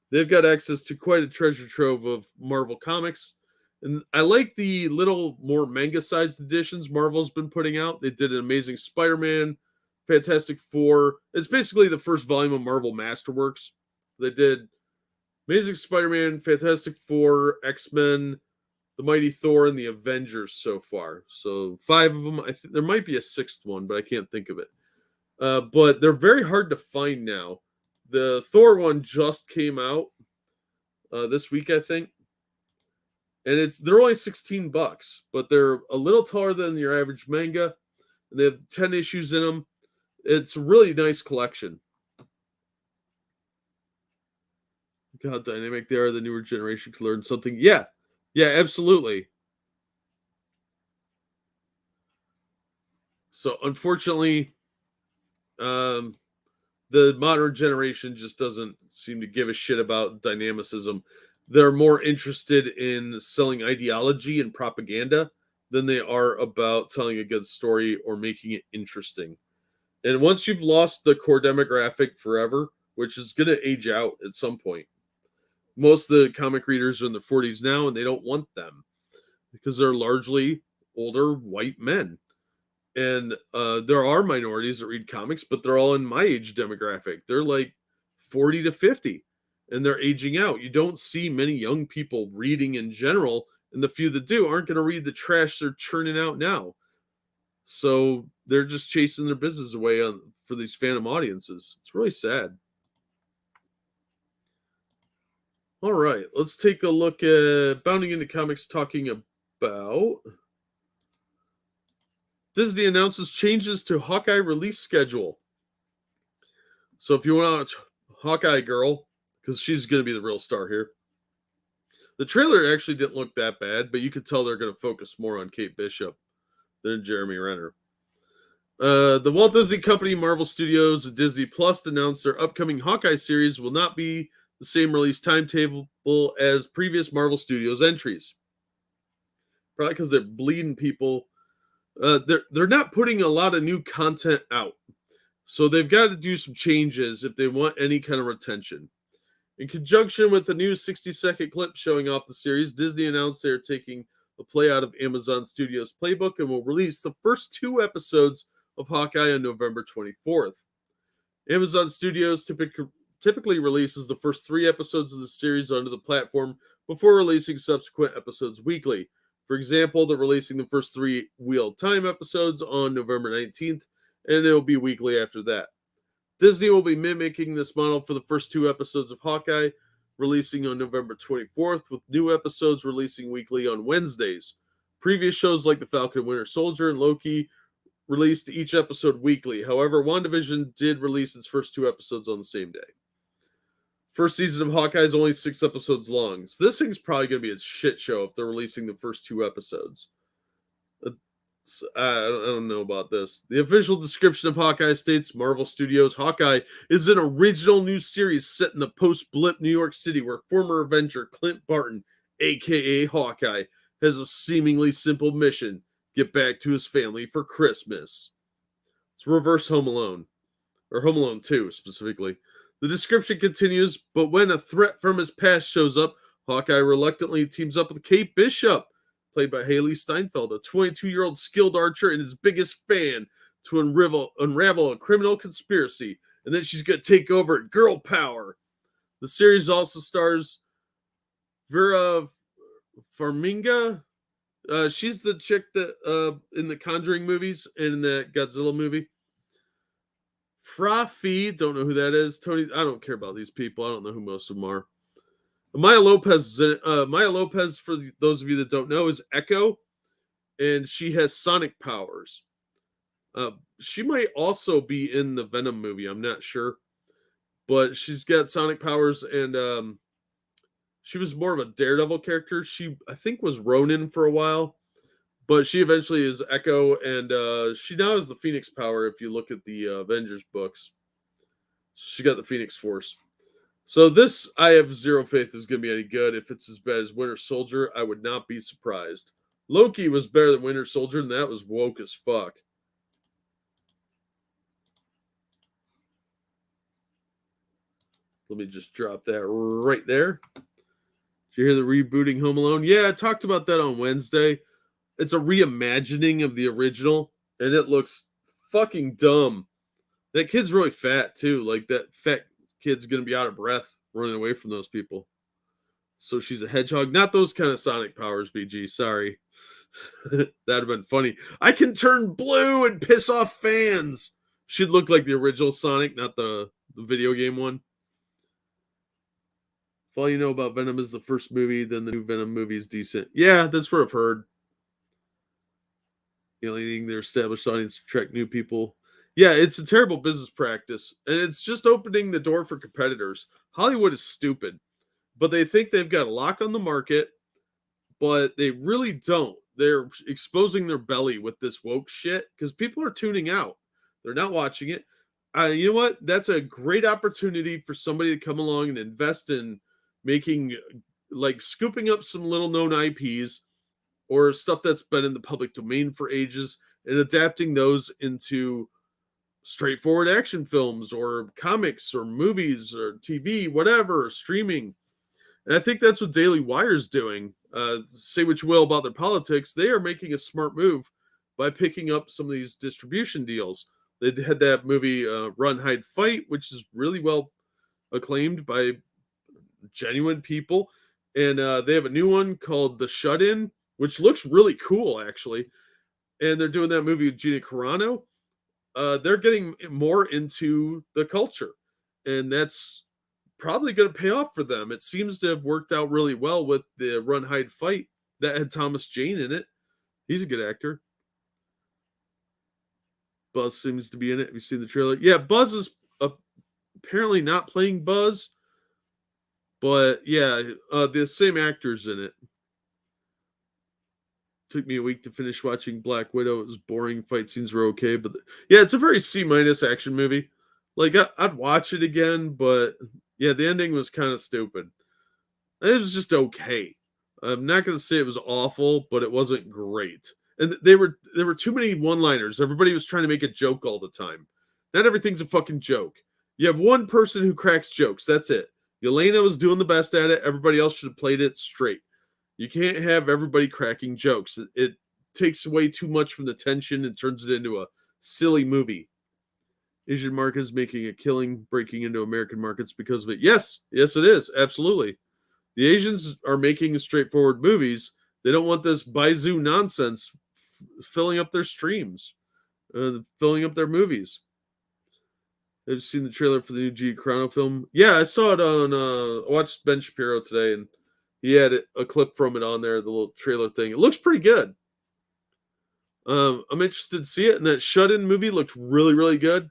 they've got access to quite a treasure trove of Marvel comics. And I like the little more manga-sized editions Marvel's been putting out. They did an Amazing Spider-Man, Fantastic Four. It's basically the first volume of Marvel Masterworks. They did Amazing Spider-Man, Fantastic Four, X-Men, the Mighty Thor, and the Avengers so far. So 5 of them. I think there might be a 6th one, but I can't think of it. But they're very hard to find now. The Thor one just came out this week, I think. And they're only $16, but they're a little taller than your average manga. And they have 10 issues in them. It's a really nice collection. Look how dynamic they are. The newer generation can learn something. Yeah, absolutely. So unfortunately, the modern generation just doesn't seem to give a shit about dynamicism. They're more interested in selling ideology and propaganda than they are about telling a good story or making it interesting. And once you've lost the core demographic forever, which is going to age out at some point, most of the comic readers are in their 40s now, and they don't want them because they're largely older white men. And there are minorities that read comics, but they're all in my age demographic. They're like 40 to 50, and they're aging out. You don't see many young people reading in general, and the few that do aren't going to read the trash they're churning out now. So they're just chasing their business away for these phantom audiences. It's really sad. All right, let's take a look at Bounding into Comics talking about Disney announces changes to Hawkeye release schedule. So if you want to watch Hawkeye Girl, because she's going to be the real star here, the trailer actually didn't look that bad, but you could tell they're going to focus more on Kate Bishop than Jeremy Renner. The Walt Disney Company, Marvel Studios, and Disney Plus announced their upcoming Hawkeye series will not be the same release timetable as previous Marvel Studios entries. Probably because they're bleeding people. They're not putting a lot of new content out. So they've got to do some changes if they want any kind of retention. In conjunction with the new 60-second clip showing off the series, Disney announced they are taking a play out of Amazon Studios' playbook and will release the first 2 episodes of Hawkeye on November 24th. Amazon Studios typically releases the first 3 episodes of the series onto the platform before releasing subsequent episodes weekly. For example, they're releasing the first 3 Wheel Time episodes on November 19th, and it'll be weekly after that. Disney will be mimicking this model for the first 2 episodes of Hawkeye, releasing on November 24th, with new episodes releasing weekly on Wednesdays. Previous shows like The Falcon and Winter Soldier and Loki released each episode weekly. However, WandaVision did release its first 2 episodes on the same day. First season of Hawkeye is only 6 episodes long, so this thing's probably going to be a shit show if they're releasing the first 2 episodes. I don't know about this. The official description of Hawkeye states Marvel Studios' Hawkeye is an original new series set in the post-blip New York City where former Avenger Clint Barton, a.k.a. Hawkeye, has a seemingly simple mission: get back to his family for Christmas. It's reverse Home Alone, or Home Alone 2 specifically. The description continues, but when a threat from his past shows up, Hawkeye reluctantly teams up with Kate Bishop, played by Haley Steinfeld, a 22-year-old skilled archer and his biggest fan, to unravel a criminal conspiracy, and then she's going to take over at Girl Power. The series also stars Vera Farmiga. She's the chick that in the Conjuring movies and in the Godzilla movie. Fra-Fee, don't know who that is. Tony, I don't care about these people. I don't know who most of them are. Maya Lopez, for those of you that don't know, is Echo, and she has sonic powers. She might also be in the Venom movie. I'm not sure, but she's got sonic powers, and she was more of a Daredevil character. She, I think, was Ronin for a while, But she eventually is Echo, and she now has the Phoenix power if you look at the Avengers books. She got the Phoenix Force. So this, I have zero faith is going to be any good. If it's as bad as Winter Soldier, I would not be surprised. Loki was better than Winter Soldier, and that was woke as fuck. Let me just drop that right there. Did you hear the rebooting Home Alone? Yeah, I talked about that on Wednesday. It's a reimagining of the original, and it looks fucking dumb. That kid's really fat, too. Like, that fat kid's going to be out of breath running away from those people. So she's a hedgehog. Not those kind of sonic powers, BG. Sorry. That'd have been funny. I can turn blue and piss off fans. She'd look like the original Sonic, not the video game one. If all you know about Venom is the first movie, then the new Venom movie is decent. Yeah, that's what I've heard. Alienating their established audience to attract new people. Yeah, it's a terrible business practice, and it's just opening the door for competitors. Hollywood is stupid, but they think they've got a lock on the market, but they really don't. They're exposing their belly with this woke shit because people are tuning out. They're not watching it. You know what? That's a great opportunity for somebody to come along and invest in making, like, scooping up some little known IPs or stuff that's been in the public domain for ages and adapting those into straightforward action films or comics or movies or TV, whatever, or streaming. And I think that's what Daily Wire's doing. Say what you will about their politics, they are making a smart move by picking up some of these distribution deals. They had that movie Run, Hide, Fight, which is really well acclaimed by genuine people. And they have a new one called The Shut-In, which looks really cool, actually. And they're doing that movie with Gina Carano. They're getting more into the culture. And that's probably going to pay off for them. It seems to have worked out really well with the Run, Hide, Fight that had Thomas Jane in it. He's a good actor. Buzz seems to be in it. Have you seen the trailer? Yeah, Buzz is apparently not playing Buzz, but yeah, the same actor's in it. Took me a week to finish watching Black Widow. It was boring. Fight scenes were okay, but yeah, it's a very C- action movie. Like, I'd watch it again, but yeah, the ending was kind of stupid. It was just okay. I'm not going to say it was awful, but it wasn't great. And there were too many one-liners. Everybody was trying to make a joke all the time. Not everything's a fucking joke. You have one person who cracks jokes. That's it. Yelena was doing the best at it. Everybody else should have played it straight. You can't have everybody cracking jokes. It takes away too much from the tension and turns it into a silly movie. Asian market is making a killing breaking into American markets because of it. Yes, it is. Absolutely. The Asians are making straightforward movies. They don't want this Pazio nonsense filling up their streams, filling up their movies. I've seen the trailer for the new G. Carano film. Yeah, I saw it on, I watched Ben Shapiro today, and he had a clip from it on there, the little trailer thing. It looks pretty good. I'm interested to see it, and that Shut-In movie looked really, really good.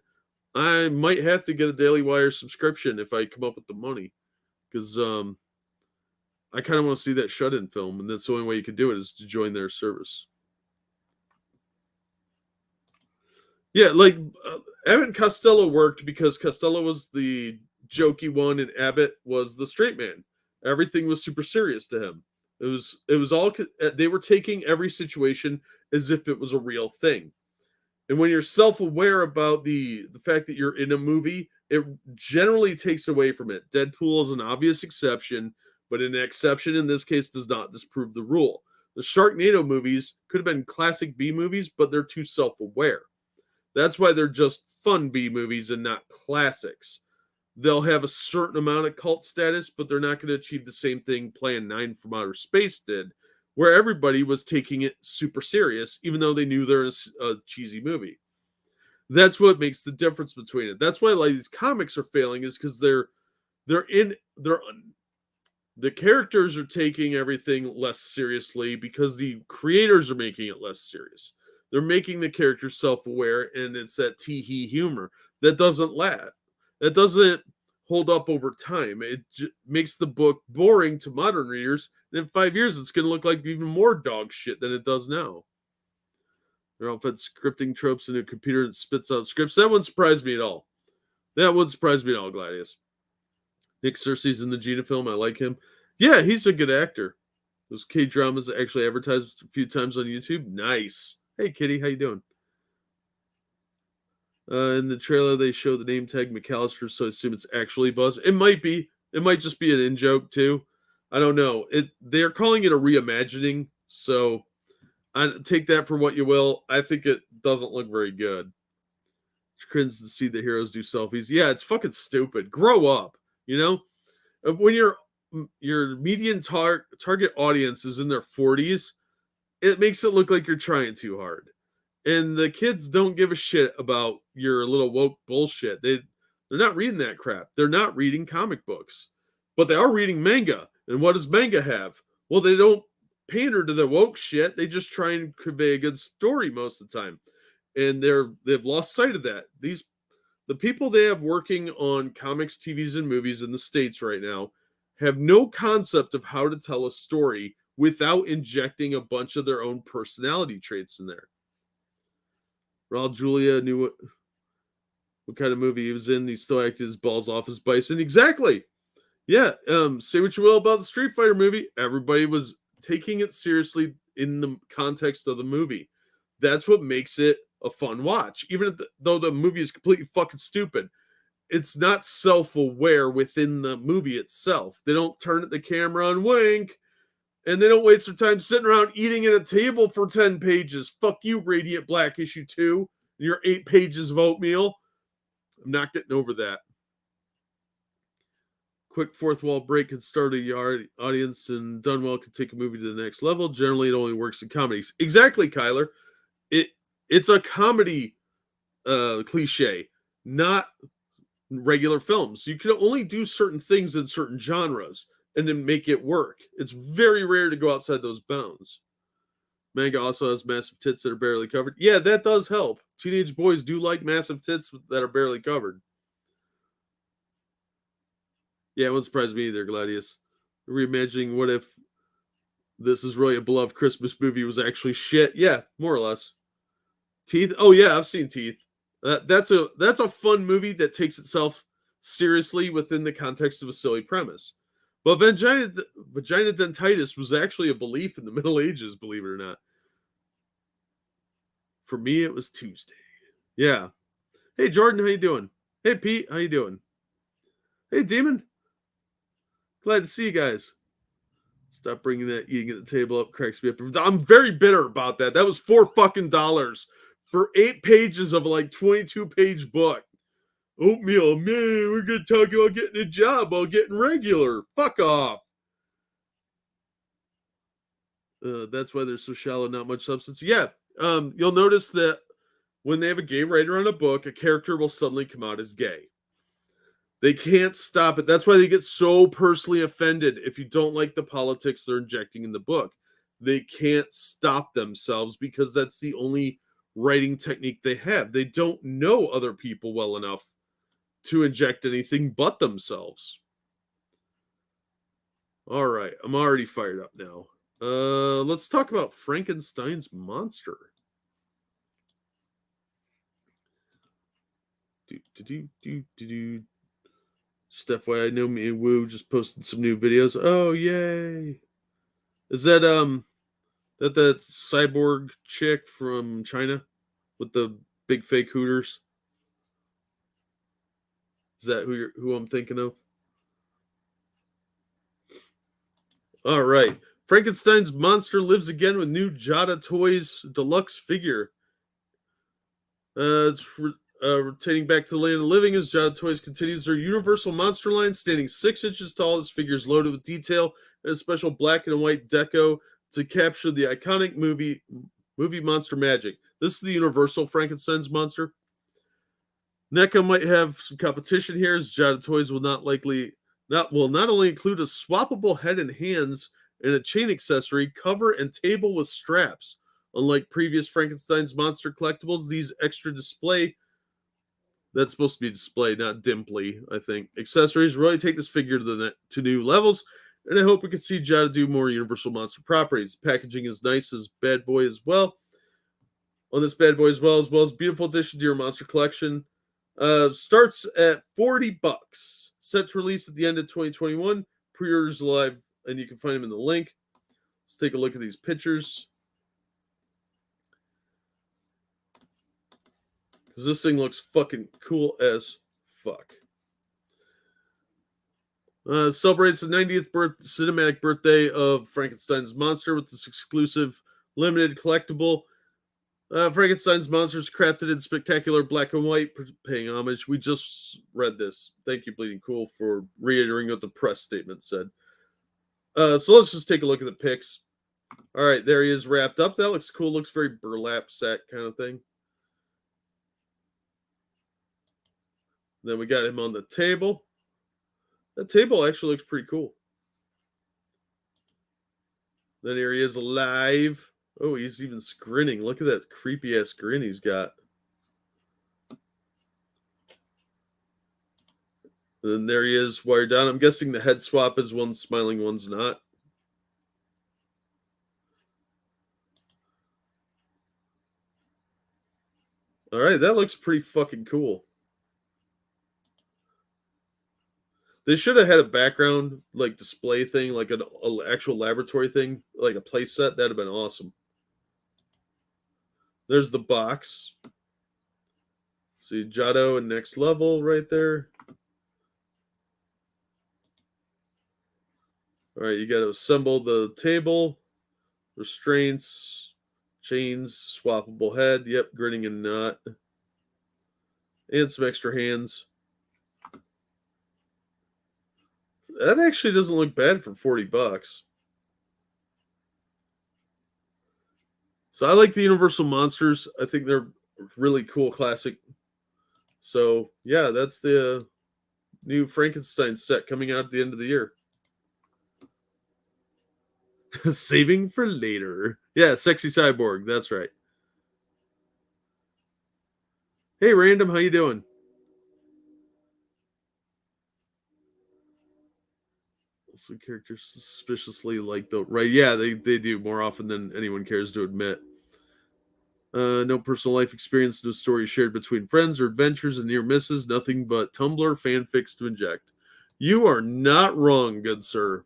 I might have to get a Daily Wire subscription if I come up with the money, because I kind of want to see that Shut-In film, and that's the only way you can do it is to join their service. Yeah, like Abbott and Costello worked because Costello was the jokey one, and Abbott was the straight man. Everything was super serious to him. It was all, they were taking every situation as if it was a real thing. And when you're self-aware about the fact that you're in a movie, it generally takes away from it. Deadpool is an obvious exception, but an exception in this case does not disprove the rule. The Sharknado movies could have been classic B movies, but they're too self-aware. That's why they're just fun B movies and not classics. They'll have a certain amount of cult status, but they're not going to achieve the same thing Plan 9 from Outer Space did, where everybody was taking it super serious, even though they knew they're a cheesy movie. That's what makes the difference between it. That's why like these comics are failing, is because the characters are taking everything less seriously because the creators are making it less serious. They're making the characters self-aware, and it's that tee-hee humor that doesn't last. That doesn't hold up over time. It makes the book boring to modern readers, and in 5 years, it's going to look like even more dog shit than it does now. They're all fed scripting tropes into a computer and spits out scripts. That wouldn't surprise me at all. That wouldn't surprise me at all, Gladius. Nick Cersei's in the Gina film. I like him. Yeah, he's a good actor. Those K-dramas actually advertised a few times on YouTube. Nice. Hey, Kitty, how you doing? In the trailer, they show the name tag McAllister, so I assume it's actually Buzz. It might be. It might just be an in-joke, too. I don't know. They're calling it a reimagining, so I take that for what you will. I think it doesn't look very good. It's cringe to see the heroes do selfies. Yeah, it's fucking stupid. Grow up, you know? When your median target audience is in their 40s, it makes it look like you're trying too hard. And the kids don't give a shit about your little woke bullshit. They're not reading that crap. They're not reading comic books. But they are reading manga. And what does manga have? Well, they don't pander to the woke shit. They just try and convey a good story most of the time. And they've lost sight of that. The people they have working on comics, TVs, and movies in the States right now have no concept of how to tell a story without injecting a bunch of their own personality traits in there. Raul Julia knew what kind of movie he was in. He still acted his balls off as Bison. Exactly. Yeah. Say what you will about the Street Fighter movie. Everybody was taking it seriously in the context of the movie. That's what makes it a fun watch. Even though the movie is completely fucking stupid, it's not self-aware within the movie itself. They don't turn at the camera and wink. And they don't waste their time sitting around eating at a table for 10 pages. Fuck you, Radiant Black issue 2. And your 8 pages of oatmeal. I'm not getting over that. Quick fourth wall break can start a audience, and done well can take a movie to the next level. Generally, it only works in comedies. Exactly, Kyler. It's a comedy cliche, not regular films. You can only do certain things in certain genres and then make it work. It's very rare to go outside those bounds. Manga also has massive tits that are barely covered. Yeah, that does help. Teenage boys do like massive tits that are barely covered. Yeah, it wouldn't surprise me either, Gladius. Reimagining what if this is really a beloved Christmas movie was actually shit. Yeah, more or less. Teeth? Oh yeah, I've seen Teeth. That's a fun movie that takes itself seriously within the context of a silly premise. But vagina dentitis was actually a belief in the Middle Ages, believe it or not. For me, it was Tuesday. Yeah. Hey, Jordan, how you doing? Hey, Pete, how you doing? Hey, Demon. Glad to see you guys. Stop bringing that eating at the table up. Cracks me up. I'm very bitter about that. That was $4 fucking for 8 pages of a 22-page book. Oatmeal, man, we're going to talk about getting a job while getting regular. Fuck off. That's why they're so shallow, not much substance. Yeah, you'll notice that when they have a gay writer on a book, a character will suddenly come out as gay. They can't stop it. That's why they get so personally offended if you don't like the politics they're injecting in the book. They can't stop themselves because that's the only writing technique they have. They don't know other people well enough to inject anything but themselves. All right, I'm already fired up now. Let's talk about Frankenstein's monster. Just FYI, I know me and Woo just posted some new videos. Oh yay! Is that that cyborg chick from China with the big fake hooters? Is that who I'm thinking of? All right. Frankenstein's monster lives again with new Jada Toys deluxe figure. It's rotating back to the land of living as Jada Toys continues their Universal Monster line, standing 6 inches tall. This figure is loaded with detail and a special black and white deco to capture the iconic movie monster magic. This is the Universal Frankenstein's monster. NECA might have some competition here, as Jada Toys will not only include a swappable head and hands and a chain accessory, cover, and table with straps. Unlike previous Frankenstein's monster collectibles, these extra display, that's supposed to be display, not dimply, I think, accessories really take this figure to new levels, and I hope we can see Jada do more Universal Monster properties. The packaging is nice as Bad Boy as well. on this bad boy as well as beautiful addition to your monster collection. Starts at $40. Set to release at the end of 2021. Pre-orders live, and you can find them in the link. Let's take a look at these pictures. Because this thing looks fucking cool as fuck. Celebrates the 90th cinematic birthday of Frankenstein's monster with this exclusive limited collectible. Frankenstein's monster is crafted in spectacular black and white, paying homage. We just read this. Thank you, Bleeding Cool, for reiterating what the press statement said. So let's just take a look at the pics. All right, there he is wrapped up. That looks cool. Looks very burlap sack kind of thing. Then we got him on the table. That table actually looks pretty cool. Then here he is alive. Oh, he's even grinning. Look at that creepy ass grin he's got. And then there he is wired down. I'm guessing the head swap is one's smiling, one's not. All right, that looks pretty fucking cool. They should have had a background like display thing, like an actual laboratory thing, like a play set. That'd have been awesome. There's the box. See Jada and Next Level right there. All right, you got to assemble the table, restraints, chains, swappable head. Yep, grinning and not. And some extra hands. That actually doesn't look bad for $40. So I like the Universal Monsters. I think they're really cool, classic. So yeah, that's the new Frankenstein set coming out at the end of the year. Saving for later. Yeah, sexy cyborg. That's right. Hey, Random, how you doing? Some characters suspiciously like the right. Yeah, they do more often than anyone cares to admit. No personal life experience, no story shared between friends or adventures and near misses, nothing but Tumblr fanfics to inject. You are not wrong, good sir.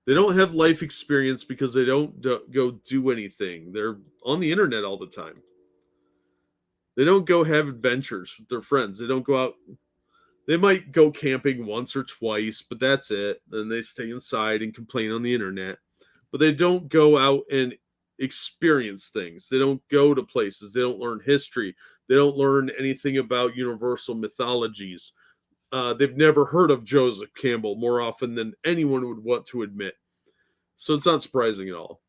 They don't have life experience because they don't go do anything. They're on the internet all the time. They don't go have adventures with their friends. They don't go out. They might go camping once or twice, but that's it. Then they stay inside and complain on the internet. But they don't go out and experience things. They don't go to places. They don't learn history. They don't learn anything about universal mythologies. They've never heard of Joseph Campbell more often than anyone would want to admit. So it's not surprising at all.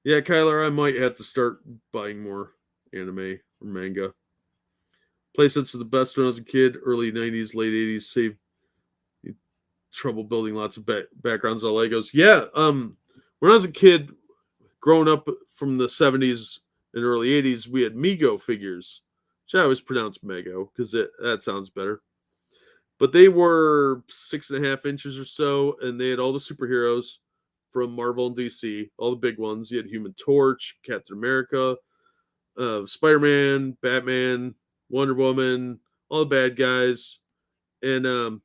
Yeah, Kyler, I might have to start buying more anime or manga. Playsets are the best when I was a kid. Early 90s, late 80s. Saved trouble building lots of backgrounds on Legos. Yeah, when I was a kid, growing up from the 70s and early 80s, we had Mego figures, which I always pronounce Mego because that sounds better. But they were 6.5 inches or so, and they had all the superheroes from Marvel and DC, all the big ones. You had Human Torch, Captain America, Spider-Man, Batman, Wonder Woman, all the bad guys. And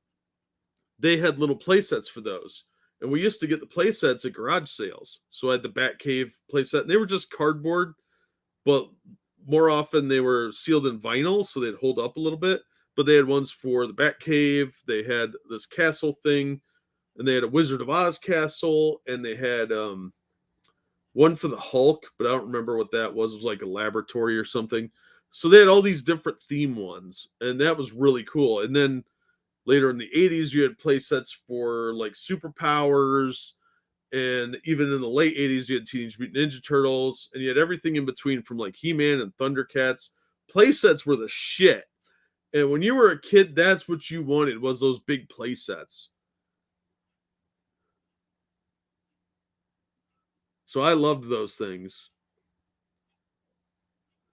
they had little play sets for those. And we used to get the play sets at garage sales. So I had the Batcave play set, and they were just cardboard, but more often they were sealed in vinyl, so they'd hold up a little bit. But they had ones for the Batcave. They had this castle thing, and they had a Wizard of Oz castle, and they had one for the Hulk, but I don't remember what that was. It was like a laboratory or something. So they had all these different theme ones, and that was really cool. And then later in the 80s, you had play sets for like superpowers, and even in the late 80s, you had Teenage Mutant Ninja Turtles, and you had everything in between from like He-Man and Thundercats. Play sets were the shit. And when you were a kid, that's what you wanted, was those big play sets. So I loved those things.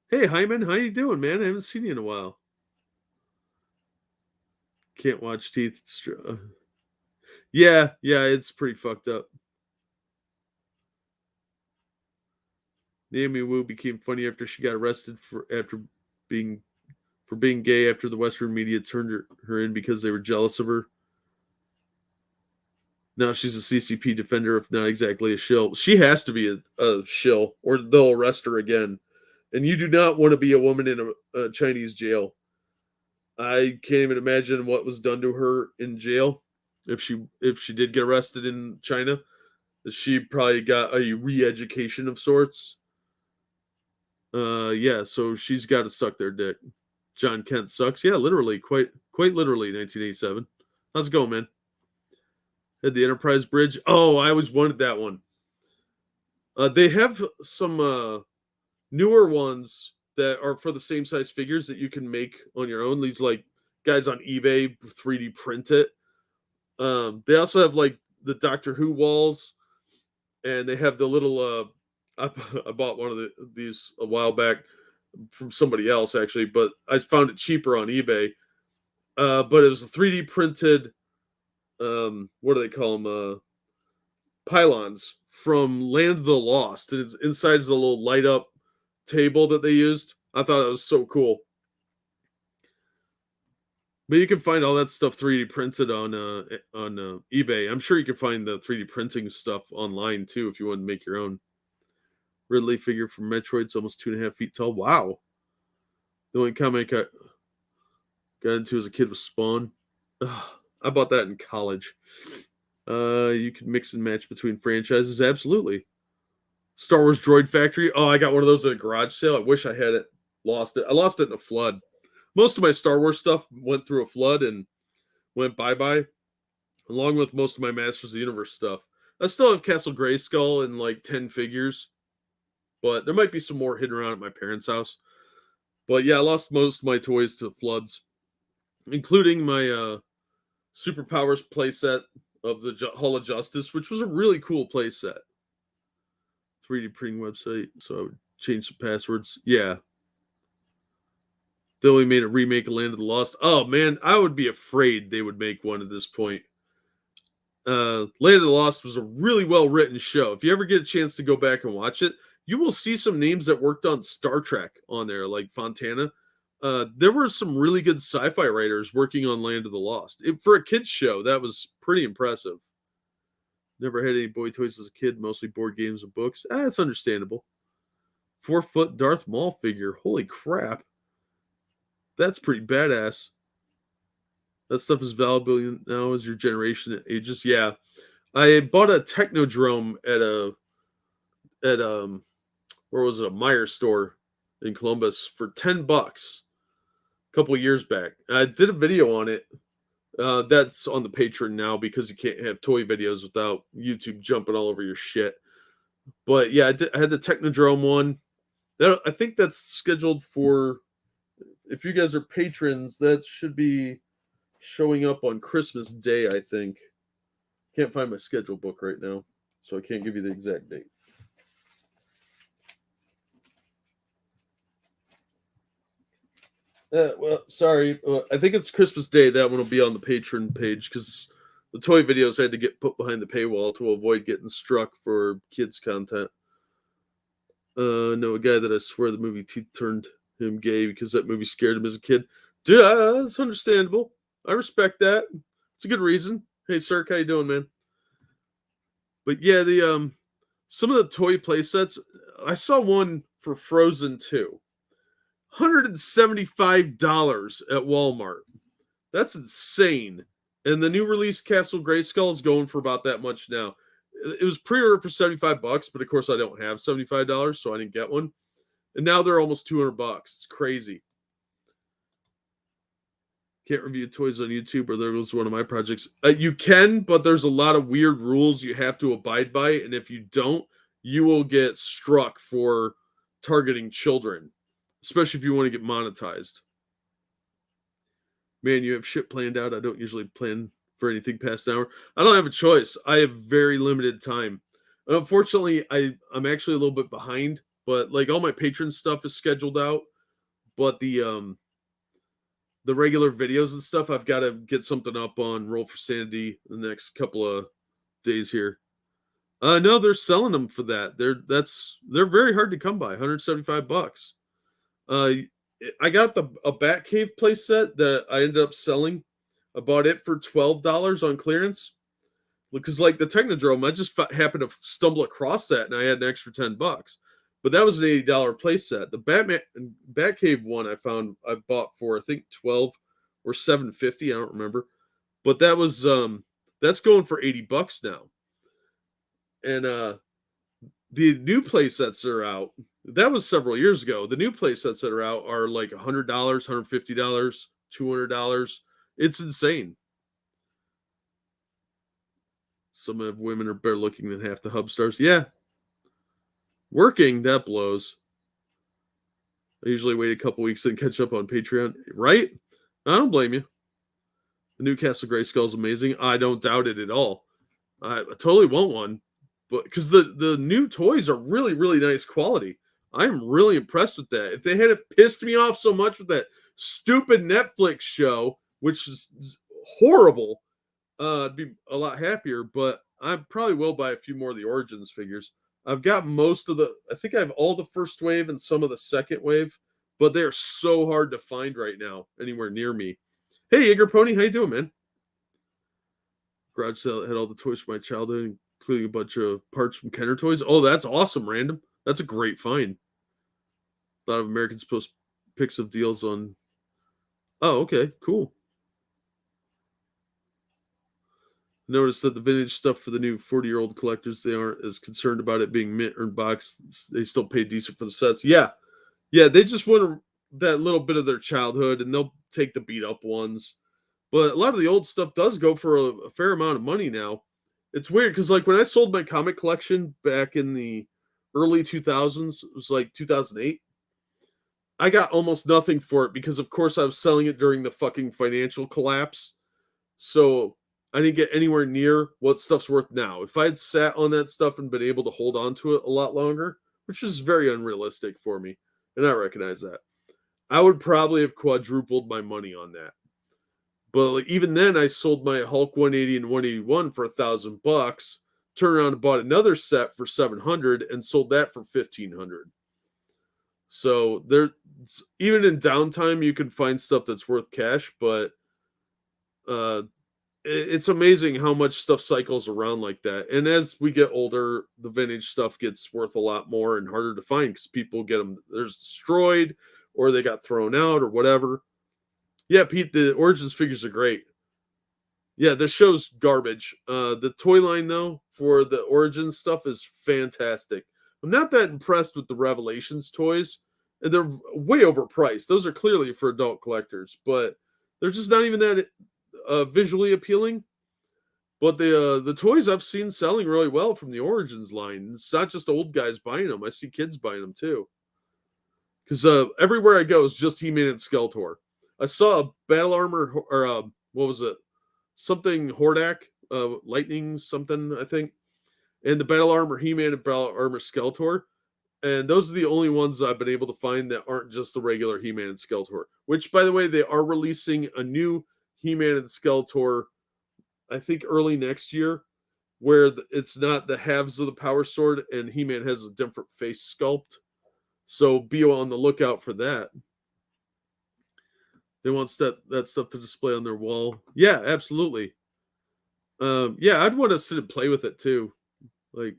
Hey, Hyman, how you doing, man? I haven't seen you in a while. Can't watch teeth. Yeah, it's pretty fucked up. Naomi Wu became funny after she got arrested for being gay after the Western media turned her in because they were jealous of her. Now she's a CCP defender, if not exactly a shill. She has to be a shill, or they'll arrest her again. And you do not want to be a woman in a Chinese jail. I can't even imagine what was done to her in jail if she did get arrested in China. She probably got a re-education of sorts. Yeah, so she's got to suck their dick. John Kent sucks. Yeah, literally, quite literally, 1987. How's it going, man? Had the Enterprise Bridge. Oh, I always wanted that one. They have some newer ones that are for the same size figures that you can make on your own. These like guys on eBay 3D print it. They also have like the Doctor Who walls, and they have the little. I bought one of these a while back from somebody else actually, but I found it cheaper on eBay. But it was a 3D printed. What do they call them? Pylons from Land of the Lost, and it's inside is a little light up table that they used. I thought that was so cool. But you can find all that stuff 3D printed on eBay. I'm sure you can find the 3D printing stuff online too if you want to make your own. Ridley figure from Metroid's almost 2.5 feet tall. Wow. The only comic I got into as a kid was Spawn. I bought that in college. You can mix and match between franchises. Absolutely. Star Wars Droid Factory. Oh, I got one of those at a garage sale. I wish I had it. Lost it. I lost it in a flood. Most of my Star Wars stuff went through a flood and went bye-bye, along with most of my Masters of the Universe stuff. I still have Castle Grayskull and like 10 figures, but there might be some more hidden around at my parents' house. But yeah, I lost most of my toys to floods, including my Superpowers playset of the Hall of Justice, which was a really cool playset. 3D printing website, so I would change some passwords. Yeah. They only made a remake of Land of the Lost. Oh man, I would be afraid they would make one at this point. Land of the Lost was a really well written show. If you ever get a chance to go back and watch it, you will see some names that worked on Star Trek on there, like Fontana. There were some really good sci-fi writers working on Land of the Lost. For a kids show, that was pretty impressive. Never had any boy toys as a kid, mostly board games and books. That's understandable. 4-foot Darth Maul figure. Holy crap. That's pretty badass. That stuff is valuable now as your generation ages. Yeah. I bought a Technodrome at where was it? A Meyer store in Columbus for $10 a couple of years back. I did a video on it. That's on the Patreon now because you can't have toy videos without YouTube jumping all over your shit. But yeah, I had the Technodrome one. I think that's scheduled for, if you guys are patrons, that should be showing up on Christmas Day, I think. Can't find my schedule book right now, so I can't give you the exact date. Well, sorry. I think it's Christmas Day. That one will be on the Patreon page because the toy videos had to get put behind the paywall to avoid getting struck for kids content. Know a guy that I swear the movie Teeth turned him gay because that movie scared him as a kid. Dude, that's understandable. I respect that. It's a good reason. Hey, Sirk, how you doing, man? But yeah, the some of the toy play sets, I saw one for Frozen 2. $175 at Walmart. That's insane. And the new release Castle Grayskull is going for about that much now. It was pre-ordered for $75, but of course I don't have $75, so I didn't get one. And now they're almost $200. It's crazy. Can't review toys on YouTube, or there was one of my projects. You can, but there's a lot of weird rules you have to abide by, and if you don't, you will get struck for targeting children, especially if you want to get monetized. Man, you have shit planned out. I don't usually plan for anything past an hour. I don't have a choice. I have very limited time. Unfortunately, I'm actually a little bit behind, but like all my patron stuff is scheduled out. But the the regular videos and stuff, I've got to get something up on Roll for Sanity in the next couple of days here. No, they're selling them for that. They're very hard to come by. $175. I got a Batcave playset that I ended up selling. I bought it for $12 on clearance because, like the Technodrome, I just happened to stumble across that and I had an extra $10. But that was an $80 playset. The Batcave one I bought for I think 12 or $750. I don't remember, but that was that's going for $80 now. And the new playsets that are out, that was several years ago. The new playsets that are out are like $100, $150, $200. It's insane. Some of women are better looking than half the hub stars. Yeah. Working, that blows. I usually wait a couple weeks and catch up on Patreon. Right? I don't blame you. The Newcastle Grayskull is amazing. I don't doubt it at all. I totally want one. But because the new toys are really, really nice quality. I'm really impressed with that. If they hadn't pissed me off so much with that stupid Neflix show, which is horrible, I'd be a lot happier. But I probably will buy a few more of the Origins figures. I've got most of I think I have all the first wave and some of the second wave, but they're so hard to find right now anywhere near me. Hey, Igor Pony, how you doing, man? Garage sale had all the toys from my childhood, including a bunch of parts from Kenner Toys. Oh, that's awesome, Random. That's a great find. A lot of Americans post pics of deals on. Oh, okay, cool. Notice that the vintage stuff for the new 40-year-old collectors, they aren't as concerned about it being mint or in box. They still pay decent for the sets. Yeah, they just want that little bit of their childhood, and they'll take the beat-up ones. But a lot of the old stuff does go for a fair amount of money now. It's weird, because like when I sold my comic collection back in the early 2000s, it was like 2008, I got almost nothing for it because, of course, I was selling it during the fucking financial collapse. So I didn't get anywhere near what stuff's worth now. If I had sat on that stuff and been able to hold on to it a lot longer, which is very unrealistic for me, and I recognize that, I would probably have quadrupled my money on that. But like, even then, I sold my Hulk 180 and 181 for $1,000, turned around and bought another set for $700 and sold that for $1,500. So there, even in downtime, you can find stuff that's worth cash, but it's amazing how much stuff cycles around like that. And as we get older, the vintage stuff gets worth a lot more and harder to find because people get them, there's destroyed or they got thrown out or whatever. Yeah, Pete, the Origins figures are great. Yeah, the show's garbage. The toy line, though, for the Origins stuff is fantastic. I'm not that impressed with the Revelations toys. And they're way overpriced. Those are clearly for adult collectors, but they're just not even that visually appealing. But the toys I've seen selling really well from the Origins line. It's not just old guys buying them. I see kids buying them too. Because everywhere I go is just He-Man and Skeletor. I saw a battle armor, or what was it? Something Hordak, Lightning something, I think. And the battle armor He-Man and battle armor Skeletor. And those are the only ones I've been able to find that aren't just the regular He-Man and Skeletor. Which, by the way, they are releasing a new He-Man and Skeletor, I think early next year, where it's not the halves of the Power Sword and He-Man has a different face sculpt. So be on the lookout for that. They want that stuff to display on their wall. Yeah, absolutely. Yeah, I'd want to sit and play with it too. Like,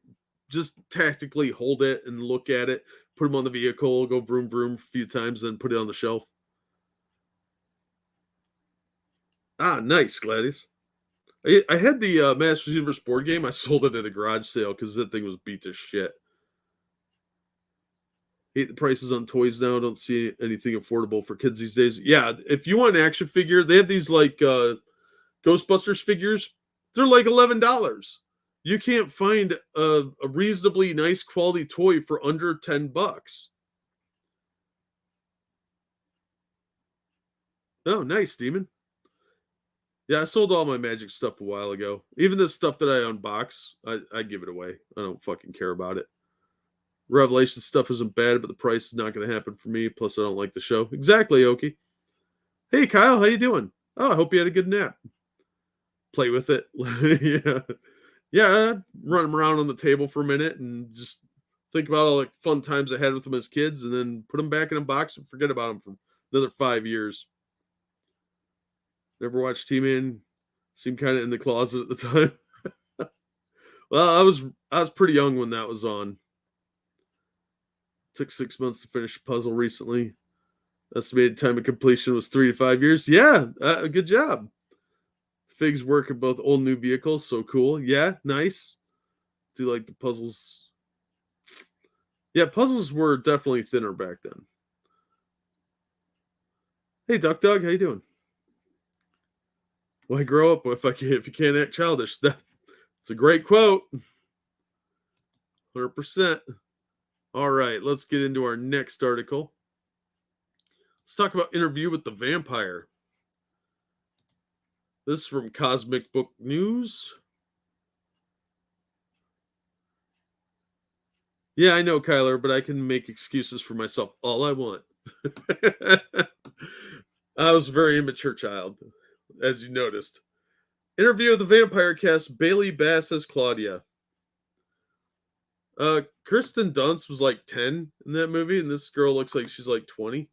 just tactically hold it and look at it, put them on the vehicle, go vroom vroom a few times, then put it on the shelf. Ah, nice, Gladys. I had the Masters Universe board game. I sold it at a garage sale because that thing was beat to shit. Hate the prices on toys now. Don't see anything affordable for kids these days. Yeah, if you want an action figure, they have these like Ghostbusters figures. They're like $11. You can't find a reasonably nice quality toy for under $10. Oh, nice, Demon. Yeah, I sold all my Magic stuff a while ago. Even the stuff that I unbox, I give it away. I don't fucking care about it. Revelation stuff isn't bad, but the price is not going to happen for me. Plus, I don't like the show. Exactly, Oki. Hey, Kyle, how you doing? Oh, I hope you had a good nap. Play with it. Yeah. Yeah, run him around on the table for a minute and just think about all the fun times I had with them as kids and then put them back in a box and forget about them for another 5 years. Never watched T-Man. Seemed kind of in the closet at the time. Well, I was pretty young when that was on. Took 6 months to finish a puzzle recently. Estimated time of completion was 3 to 5 years. Yeah, good job. Figs work in both old and new vehicles, so cool. Yeah, nice. Do like the puzzles. Yeah, puzzles were definitely thinner back then. Hey, Duck Dog, how you doing? Why grow up if you can't act childish? That's a great quote. 100%. All right, let's get into our next article. Let's talk about Interview with the Vampire. This is from Cosmic Book News. Yeah, I know, Kyler, but I can make excuses for myself all I want. I was a very immature child, as you noticed. Interview with the Vampire cast Bailey Bass as Claudia. Kirsten Dunst was like 10 in that movie, and this girl looks like she's like 20.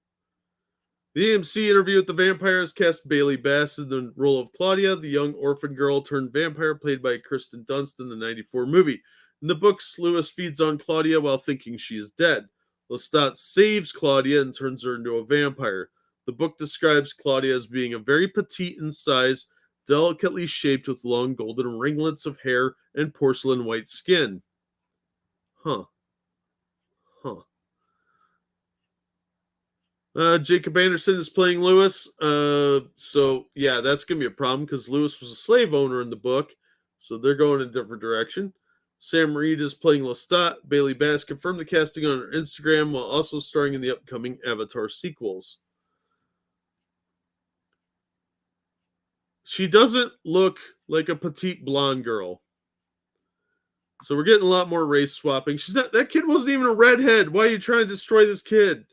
The AMC Interview with the Vampires cast Bailey Bass in the role of Claudia, the young orphan girl turned vampire played by Kirsten Dunst in the 94 movie. In the books, Lewis feeds on Claudia while thinking she is dead. Lestat saves Claudia and turns her into a vampire. The book describes Claudia as being a very petite in size, delicately shaped with long golden ringlets of hair and porcelain white skin. Huh. Jacob Anderson is playing Lewis. So yeah, that's gonna be a problem because Lewis was a slave owner in the book, so they're going in a different direction. Sam Reed is playing Lestat. Bailey Bass confirmed the casting on her Instagram while also starring in the upcoming Avatar sequels. She doesn't look like a petite blonde girl. So we're getting a lot more race swapping. She's not, that kid wasn't even a redhead. Why are you trying to destroy this kid?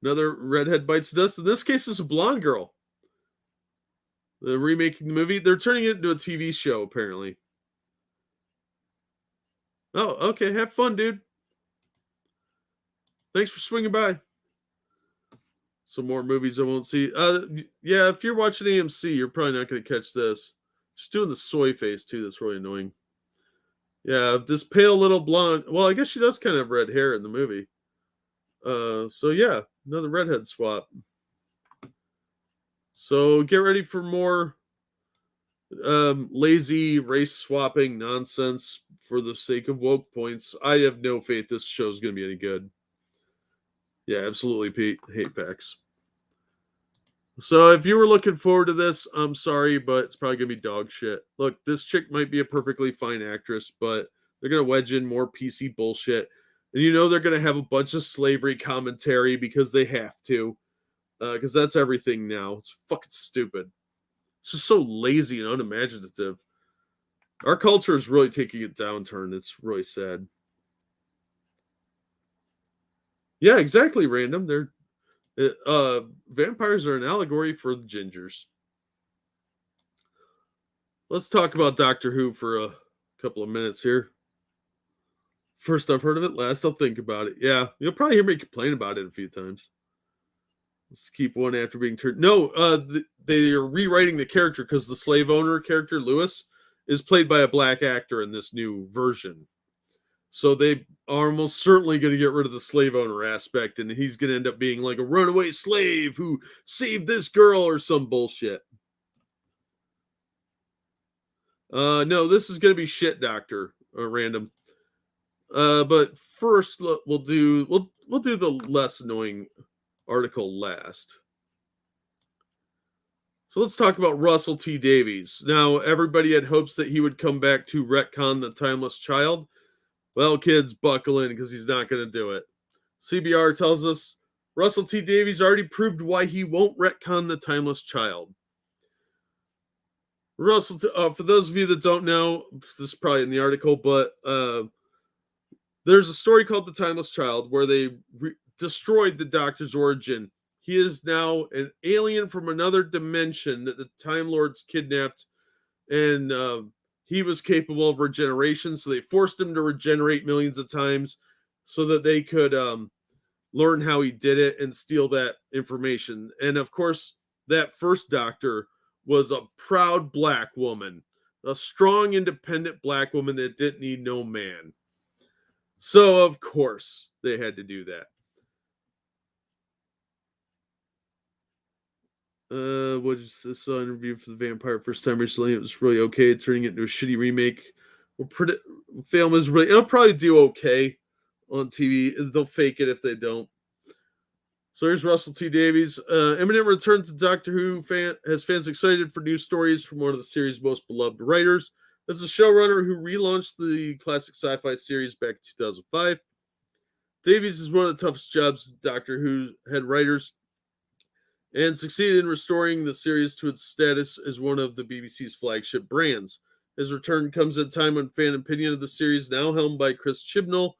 Another redhead bites dust. In this case, it's a blonde girl. They're remaking the movie. They're turning it into a TV show, apparently. Oh, okay. Have fun, dude. Thanks for swinging by. Some more movies I won't see. Yeah, if you're watching AMC, you're probably not going to catch this. She's doing the soy face, too. That's really annoying. Yeah, this pale little blonde. Well, I guess she does kind of have red hair in the movie. So yeah, another redhead swap. So get ready for more lazy race swapping nonsense for the sake of woke points. I have no faith this show is going to be any good. Yeah, absolutely, Pete. Hate facts. So if you were looking forward to this, I'm sorry, but it's probably going to be dog shit. Look, this chick might be a perfectly fine actress, but they're going to wedge in more PC bullshit. And you know they're going to have a bunch of slavery commentary because they have to. Because that's everything now. It's fucking stupid. It's just so lazy and unimaginative. Our culture is really taking a downturn. It's really sad. Yeah, exactly, Random. They're vampires are an allegory for the gingers. Let's talk about Doctor Who for a couple of minutes here. First I've heard of it, last I'll think about it. Yeah, you'll probably hear me complain about it a few times. Let's keep one after being turned. No, they are rewriting the character because the slave owner character, Lewis, is played by a black actor in this new version. So they are almost certainly going to get rid of the slave owner aspect, and he's going to end up being like a runaway slave who saved this girl or some bullshit. No, this is going to be shit, Doctor, Random. But first, we'll do the less annoying article last. So let's talk about Russell T. Davies. Now, everybody had hopes that he would come back to retcon the Timeless Child. Well, kids, buckle in because he's not going to do it. CBR tells us Russell T. Davies already proved why he won't retcon the Timeless Child. Russell, for those of you that don't know, this is probably in the article, but there's a story called The Timeless Child where they destroyed the Doctor's origin he is now an alien from another dimension that the Time Lords kidnapped, and he was capable of regeneration, so they forced him to regenerate millions of times so that they could learn how he did it and steal that information. And of course, that first Doctor was a proud black woman, a strong, independent black woman that didn't need no man. So, of course, they had to do that. What is this interview for the Vampire first time recently? It was really okay. Turning it into a shitty remake. Film is really, it'll probably do okay on TV. They'll fake it if they don't. So here's Russell T. Davies. Imminent return to Doctor Who has fans excited for new stories from one of the series' most beloved writers. As a showrunner who relaunched the classic sci-fi series back in 2005, Davies is one of the toughest jobs Doctor Who head writers, and succeeded in restoring the series to its status as one of the BBC's flagship brands. His return comes at a time when fan opinion of the series, now helmed by Chris Chibnall,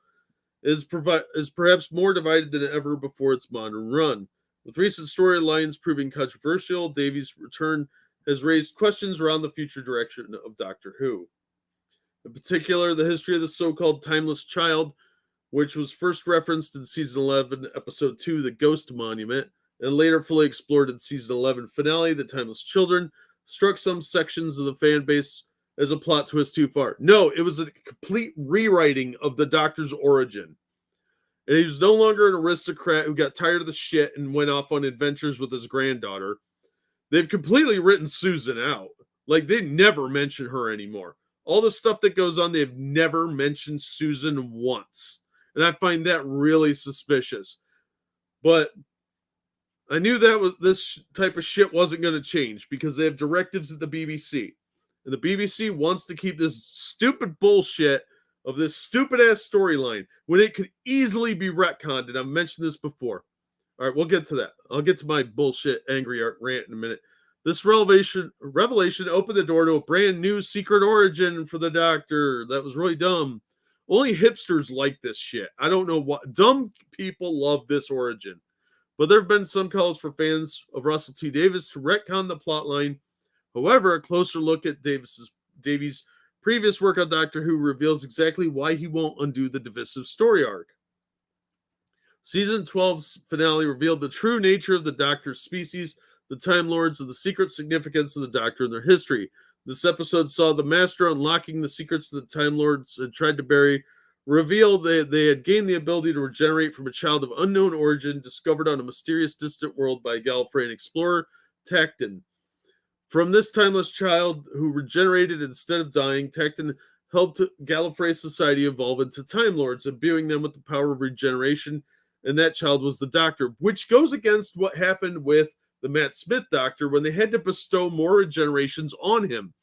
is perhaps more divided than ever before its modern run. With recent storylines proving controversial, Davies' return has raised questions around the future direction of Doctor Who. In particular, the history of the so-called timeless child, which was first referenced in Season 11, Episode 2, The Ghost Monument, and later fully explored in Season 11 finale, The Timeless Children, struck some sections of the fan base as a plot twist too far. No, it was a complete rewriting of the Doctor's origin. And he was no longer an aristocrat who got tired of the shit and went off on adventures with his granddaughter. They've completely written Susan out. Like, they never mention her anymore. All the stuff that goes on, they've never mentioned Susan once. And I find that really suspicious. But I knew that this type of shit wasn't going to change because they have directives at the BBC. And the BBC wants to keep this stupid bullshit of this stupid ass storyline when it could easily be retconned. And I've mentioned this before. All right, we'll get to that. I'll get to my bullshit angry rant in a minute. This revelation opened the door to a brand new secret origin for the Doctor. That was really dumb. Only hipsters like this shit. I don't know what. Dumb people love this origin. But there have been some calls for fans of Russell T. Davies to retcon the plotline. However, a closer look at Davies' previous work on Doctor Who reveals exactly why he won't undo the divisive story arc. Season 12's finale revealed the true nature of the Doctor's species, the Time Lords, and the secret significance of the Doctor and their history. This episode saw the Master unlocking the secrets that the Time Lords had tried to bury, revealed that they had gained the ability to regenerate from a child of unknown origin discovered on a mysterious distant world by Gallifreyan explorer Tacton. From this timeless child who regenerated instead of dying, Tacton helped Gallifrey society evolve into Time Lords, imbuing them with the power of regeneration, and that child was the Doctor, which goes against what happened with the Matt Smith Doctor when they had to bestow more regenerations on him.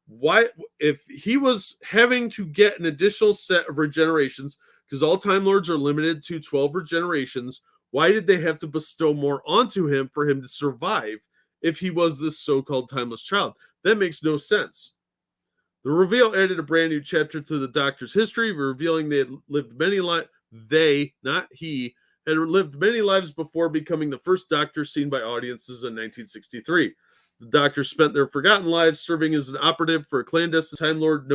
Why, if he was having to get an additional set of regenerations, because all Time Lords are limited to 12 regenerations, why did they have to bestow more onto him for him to survive if he was this so-called timeless child? That makes no sense. The reveal added a brand new chapter to the Doctor's history, revealing they had lived many lives. They, not he, had lived many lives before becoming the first Doctor seen by audiences in 1963. The Doctor spent their forgotten lives serving as an operative for a clandestine Time Lord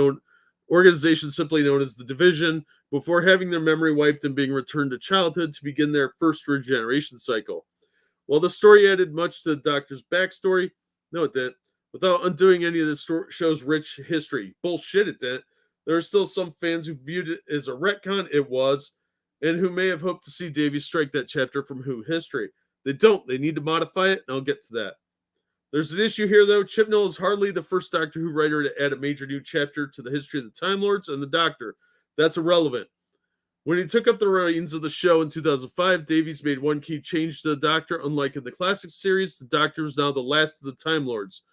organization simply known as the Division, before having their memory wiped and being returned to childhood to begin their first regeneration cycle. While the story added much to the Doctor's backstory, no, it didn't. Without undoing any of the show's rich history. Bullshit, it didn't. There are still some fans who viewed it as a retcon. It was, and who may have hoped to see Davies strike that chapter from Who history. They don't. They need to modify it, and I'll get to that. There's an issue here, though. Chibnall is hardly the first Doctor Who writer to add a major new chapter to the history of the Time Lords and the Doctor. That's irrelevant. When he took up the reins of the show in 2005, Davies made one key change to the Doctor. Unlike in the classic series, the Doctor was now the last of the Time Lords.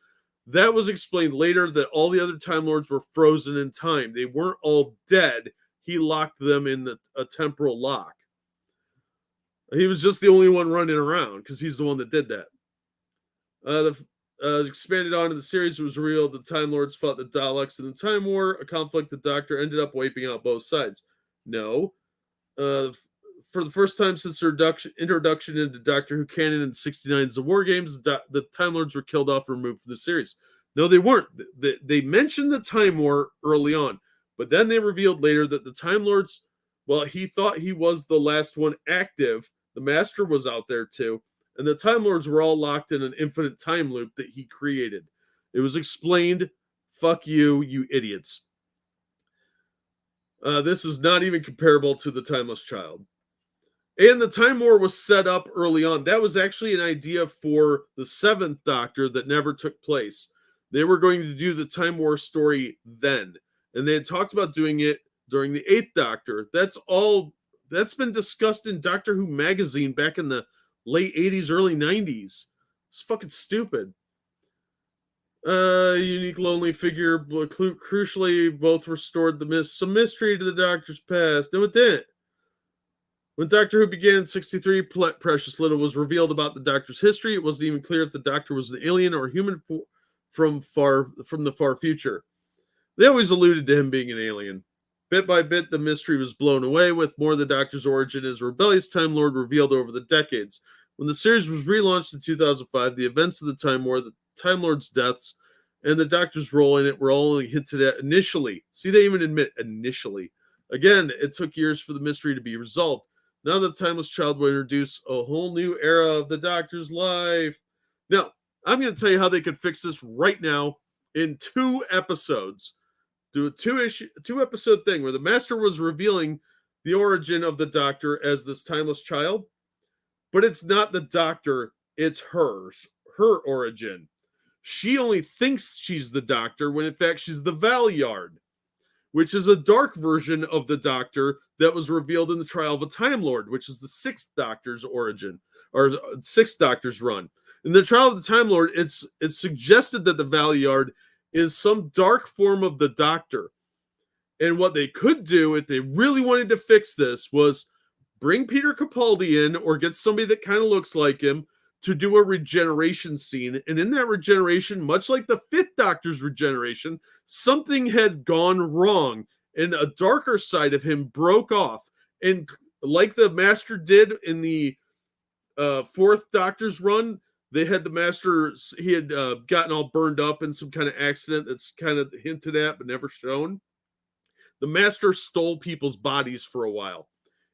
That was explained later that all the other Time Lords were frozen in time. They weren't all dead. He locked them in a temporal lock. He was just the only one running around because he's the one that did that. Expanded on in the series, it was revealed the Time Lords fought the Daleks in the Time War, a conflict the Doctor ended up wiping out both sides. No. for the first time since their introduction into Doctor Who canon in '69's The War Games, the Time Lords were killed off and removed from the series. No, they weren't. They mentioned the Time War early on, but then they revealed later that the Time Lords, well, he thought he was the last one active. The Master was out there too, and the Time Lords were all locked in an infinite time loop that he created. It was explained. Fuck you, you idiots. This is not even comparable to the Timeless Child. And the Time War was set up early on. That was actually an idea for the 7th Doctor that never took place. They were going to do the Time War story then. And they had talked about doing it during the 8th Doctor. That's been discussed in Doctor Who magazine back in the late 80s, early 90s. It's fucking stupid. Unique lonely figure, crucially both restored some mystery to the Doctor's past. No, it didn't. When Doctor Who began in '63, precious little was revealed about the Doctor's history. It wasn't even clear if the Doctor was an alien or a human from the far future. They always alluded to him being an alien. Bit by bit, the mystery was blown away, with more of the Doctor's origin as a rebellious Time Lord revealed over the decades. When the series was relaunched in 2005, the events of the Time War, the Time Lord's deaths, and the Doctor's role in it were only hinted at initially. See, they even admit initially. Again, it took years for the mystery to be resolved. Now the Timeless Child will introduce a whole new era of the Doctor's life. Now, I'm going to tell you how they could fix this right now in 2 episodes. Do a 2-episode thing where the Master was revealing the origin of the Doctor as this Timeless Child, but it's not the Doctor, it's her origin. She only thinks she's the Doctor when in fact she's the Valeyard, which is a dark version of the Doctor that was revealed in the Trial of a Time Lord, which is the 6th Doctor's origin, or 6th Doctor's run. In the Trial of the Time Lord, it's suggested that the Valeyard is some dark form of the Doctor. And what they could do, if they really wanted to fix this, was bring Peter Capaldi in, or get somebody that kind of looks like him, to do a regeneration scene. And in that regeneration, much like the 5th Doctor's regeneration, something had gone wrong and a darker side of him broke off. And like the Master did in the 4th Doctor's run, they had the Master, he had gotten all burned up in some kind of accident that's kind of hinted at but never shown. The Master stole people's bodies for a while.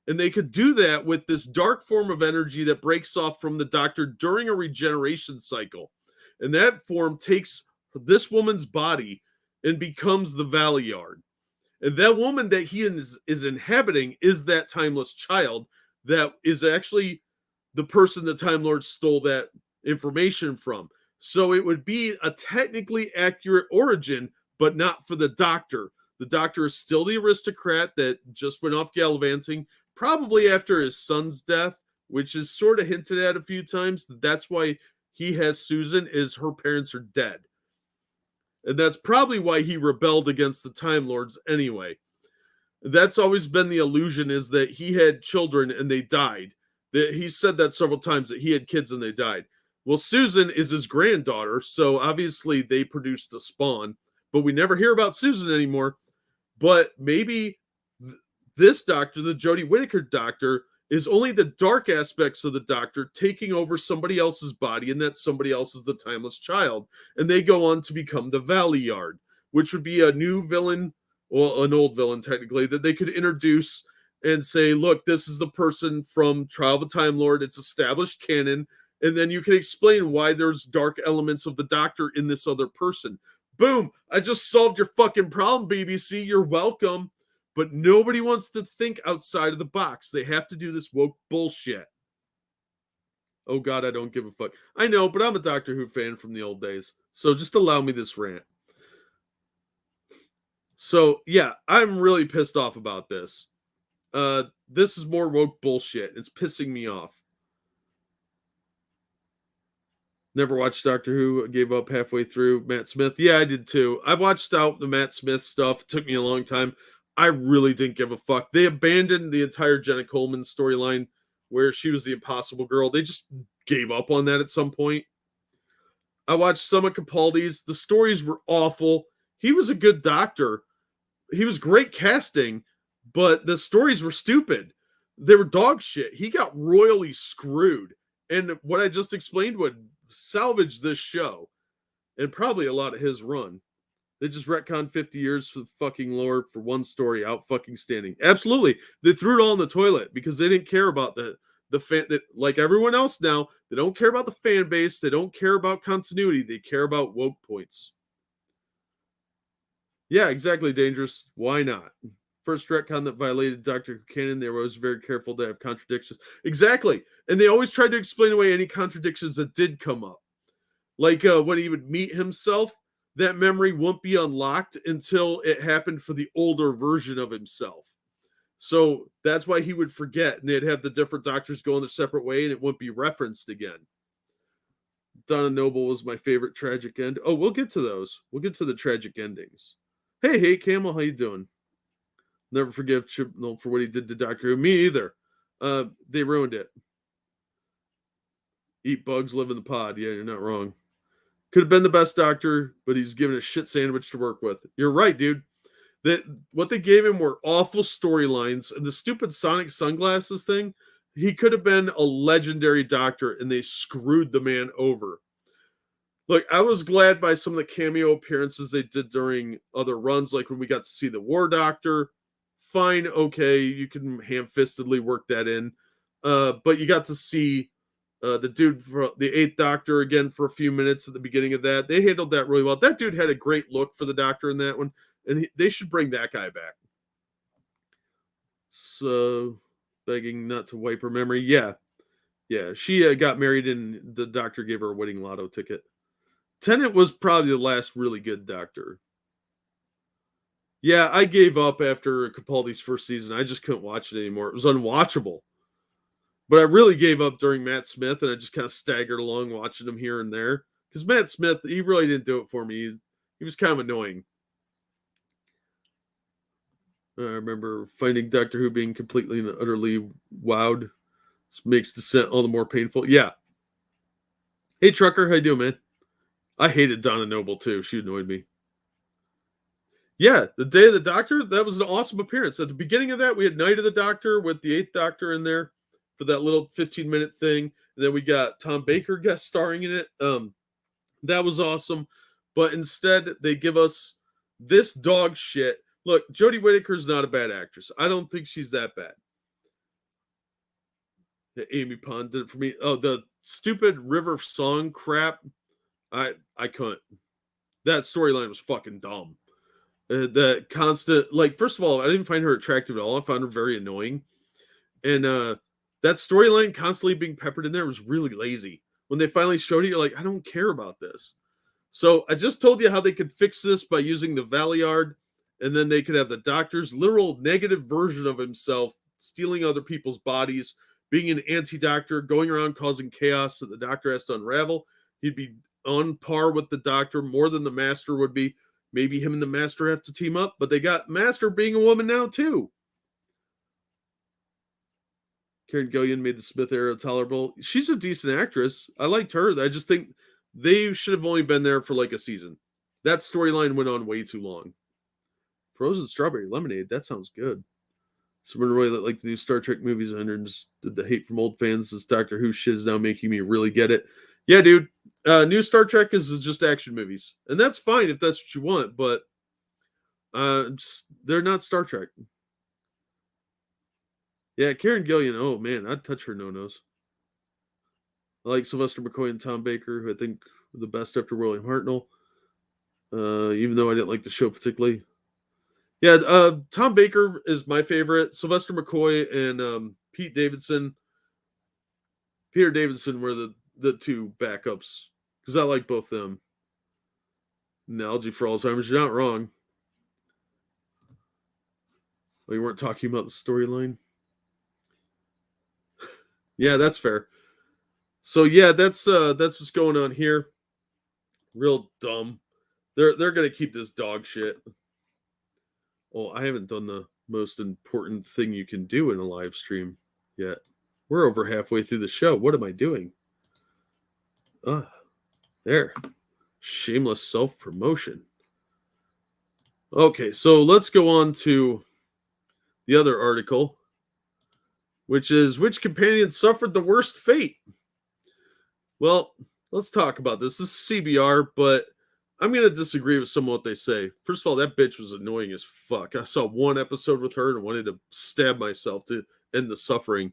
And they could do that with this dark form of energy that breaks off from the Doctor during a regeneration cycle. And that form takes this woman's body and becomes the Valeyard. And that woman that he is inhabiting is that Timeless Child that is actually the person the Time Lord stole that information from. So it would be a technically accurate origin, but not for the Doctor. The Doctor is still the aristocrat that just went off gallivanting, probably after his son's death, which is sort of hinted at a few times. That's why he has Susan, is her parents are dead. And that's probably why he rebelled against the Time Lords anyway. That's always been the illusion, is that he had children and they died. He said that several times, that he had kids and they died. Well, Susan is his granddaughter, so obviously they produced the spawn, but we never hear about Susan anymore. But maybe this Doctor, the Jodie Whittaker Doctor, is only the dark aspects of the Doctor taking over somebody else's body, and that somebody else is the Timeless Child. And they go on to become the Valeyard, which would be a new villain, well, an old villain technically, that they could introduce and say, look, this is the person from Trial of a Time Lord. It's established canon. And then you can explain why there's dark elements of the Doctor in this other person. Boom! I just solved your fucking problem, BBC. You're welcome. But nobody wants to think outside of the box. They have to do this woke bullshit. Oh, God, I don't give a fuck. I know, but I'm a Doctor Who fan from the old days. So just allow me this rant. So, yeah, I'm really pissed off about this. This is more woke bullshit. It's pissing me off. Never watched Doctor Who. Gave up halfway through. Matt Smith. Yeah, I did too. I watched out the Matt Smith stuff. It took me a long time. I really didn't give a fuck. They abandoned the entire Jenna Coleman storyline where she was the Impossible Girl. They just gave up on that at some point. I watched some of Capaldi's. The stories were awful. He was a good Doctor. He was great casting, but the stories were stupid. They were dog shit. He got royally screwed. And what I just explained would salvage this show and probably a lot of his run. They just retconned 50 years for the fucking lore for one story out fucking standing. Absolutely. They threw it all in the toilet because they didn't care about the fan that, like everyone else now, they don't care about the fan base. They don't care about continuity. They care about woke points. Yeah, exactly, Dangerous. Why not? First retcon that violated Dr. Caine, they were always very careful to have contradictions. Exactly. And they always tried to explain away any contradictions that did come up. Like when he would meet himself, that memory won't be unlocked until it happened for the older version of himself. So that's why he would forget, and they'd have the different doctors go in a separate way, and it wouldn't be referenced again. Donna Noble was my favorite tragic end. Oh, we'll get to those. We'll get to the tragic endings. Hey, Camel, how you doing? Never forgive Chibnall for what he did to Doctor Who. Me either. They ruined it. Eat bugs, live in the pod. Yeah, you're not wrong. Could have been the best doctor, but he's given a shit sandwich to work with. You're right, dude. What they gave him were awful storylines. And the stupid Sonic sunglasses thing, he could have been a legendary doctor, and they screwed the man over. Look, I was glad by some of the cameo appearances they did during other runs, like when we got to see the War Doctor. Fine, okay, you can ham-fistedly work that in. But you got to see the dude for the Eighth Doctor again for a few minutes at the beginning of that. They handled that really well. That dude had a great look for the Doctor in that one, and they should bring that guy back. So, begging not to wipe her memory. Yeah. She got married, and the Doctor gave her a wedding lotto ticket. Tennant was probably the last really good Doctor. Yeah, I gave up after Capaldi's first season. I just couldn't watch it anymore. It was unwatchable. But I really gave up during Matt Smith, and I just kind of staggered along watching him here and there. Because Matt Smith, he really didn't do it for me. He was kind of annoying. I remember finding Doctor Who being completely and utterly wowed. This makes Descent all the more painful. Yeah. Hey, Trucker, how you doing, man? I hated Donna Noble, too. She annoyed me. Yeah, the Day of the Doctor, that was an awesome appearance. At the beginning of that, we had Night of the Doctor with the Eighth Doctor in there for that little 15-minute thing. And then we got Tom Baker guest starring in it. That was awesome. But instead, they give us this dog shit. Look, Jodie Whittaker's not a bad actress. I don't think she's that bad. Amy Pond did it for me. Oh, the stupid River Song crap. I couldn't. That storyline was fucking dumb. The constant, like, first of all, I didn't find her attractive at all. I found her very annoying. And that storyline constantly being peppered in there was really lazy. When they finally showed it, you're like, I don't care about this. So I just told you how they could fix this by using the Valiard, and then they could have the Doctor's literal negative version of himself stealing other people's bodies, being an anti-Doctor, going around causing chaos that the Doctor has to unravel. He'd be on par with the Doctor more than the Master would be. Maybe him and the Master have to team up, but they got Master being a woman now, too. Karen Gillian made the Smith era tolerable. She's a decent actress. I liked her. I just think they should have only been there for like a season. That storyline went on way too long. Frozen Strawberry Lemonade. That sounds good. Someone really like the new Star Trek movies and did the hate from old fans. This Doctor Who shit is now making me really get it. Yeah, dude. New Star Trek is just action movies. And that's fine if that's what you want, but they're not Star Trek. Yeah, Karen Gillian. Oh, man, I'd touch her no-nos. I like Sylvester McCoy and Tom Baker, who I think were the best after William Hartnell. Even though I didn't like the show particularly. Yeah, Tom Baker is my favorite. Sylvester McCoy and Peter Davidson were the two backups because I like both them. Analogy for Alzheimer's, you're not wrong. Oh, you weren't talking about the storyline? Yeah, that's fair. So yeah, that's what's going on here. Real dumb. They're gonna keep this dog shit. Oh, I haven't done the most important thing you can do in a live stream yet. We're over halfway through the show. What am I doing? There. Shameless self-promotion. Okay, so let's go on to the other article. which is which companion suffered the worst fate? Well, let's talk about this. This is CBR, but I'm going to disagree with some of what they say. First of all, that bitch was annoying as fuck. I saw one episode with her and wanted to stab myself to end the suffering.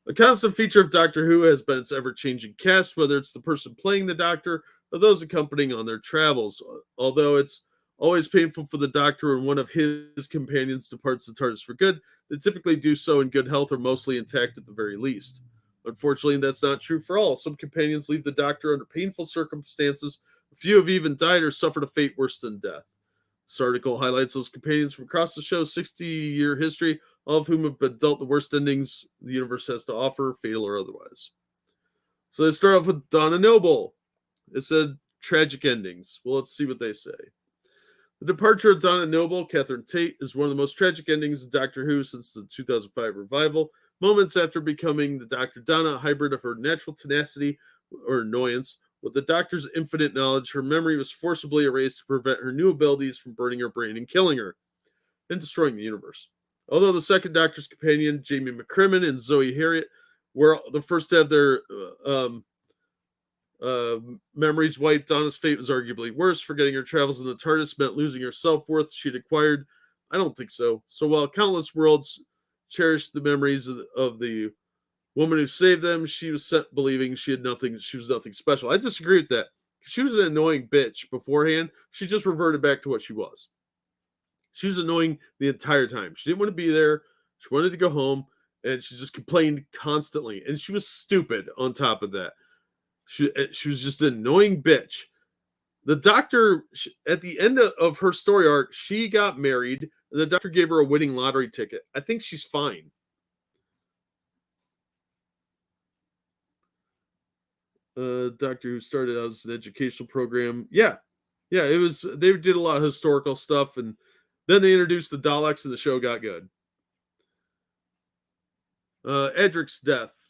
A constant feature of Doctor Who has been its ever-changing cast, whether it's the person playing the Doctor or those accompanying on their travels. Although it's always painful for the Doctor when one of his companions departs the TARDIS for good, they typically do so in good health or mostly intact at the very least. Unfortunately, that's not true for all. Some companions leave the Doctor under painful circumstances. A few have even died or suffered a fate worse than death. This article highlights those companions from across the show's 60-year history, all of whom have been dealt the worst endings the universe has to offer, fatal or otherwise. So they start off with Donna Noble. It said tragic endings. Well, let's see what they say. The departure of Donna Noble, Catherine Tate, is one of the most tragic endings in Doctor Who since the 2005 revival. Moments after becoming the Dr. Donna, a hybrid of her natural tenacity or annoyance with the Doctor's infinite knowledge, her memory was forcibly erased to prevent her new abilities from burning her brain and killing her, and destroying the universe. Although the second Doctor's companion, Jamie McCrimmon and Zoe Harriet, were the first to have their memories wiped, Donna's fate was arguably worse. Forgetting her travels in the TARDIS meant losing her self-worth she'd acquired. I don't think so. So while countless worlds cherished the memories of the woman who saved them, she was set believing she was nothing special. I disagree with that. She was an annoying bitch beforehand. She just reverted back to what she was. She was annoying the entire time. She didn't want to be there. She wanted to go home, and she just complained constantly. And she was stupid on top of that. She was just an annoying bitch. The Doctor, at the end of her story arc, she got married, and the Doctor gave her a winning lottery ticket. I think she's fine. Doctor Who started out as an educational program. Yeah, it was. They did a lot of historical stuff, and then they introduced the Daleks, and the show got good. Edric's death.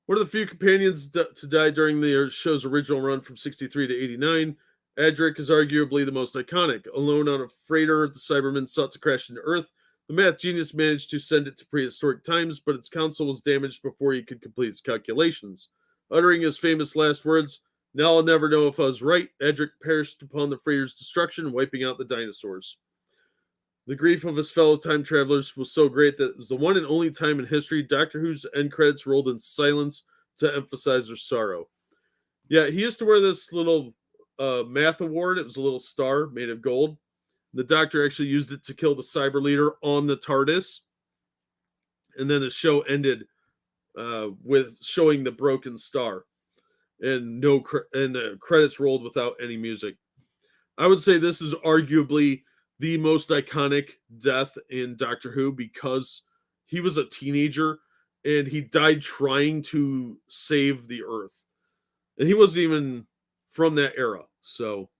One of the few companions to die during the show's original run from 63 to 89, Edric is arguably the most iconic. Alone on a freighter, the Cybermen sought to crash into Earth. The math genius managed to send it to prehistoric times, but its console was damaged before he could complete his calculations. Uttering his famous last words, "Now I'll never know if I was right," Edric perished upon the freighter's destruction, wiping out the dinosaurs. The grief of his fellow time travelers was so great that it was the one and only time in history Doctor Who's end credits rolled in silence to emphasize their sorrow. Yeah, he used to wear this little math award. It was a little star made of gold. The Doctor actually used it to kill the cyber leader on the TARDIS. And then the show ended with showing the broken star. And the credits rolled without any music. I would say this is arguably the most iconic death in Doctor Who because he was a teenager and he died trying to save the Earth. And he wasn't even from that era. So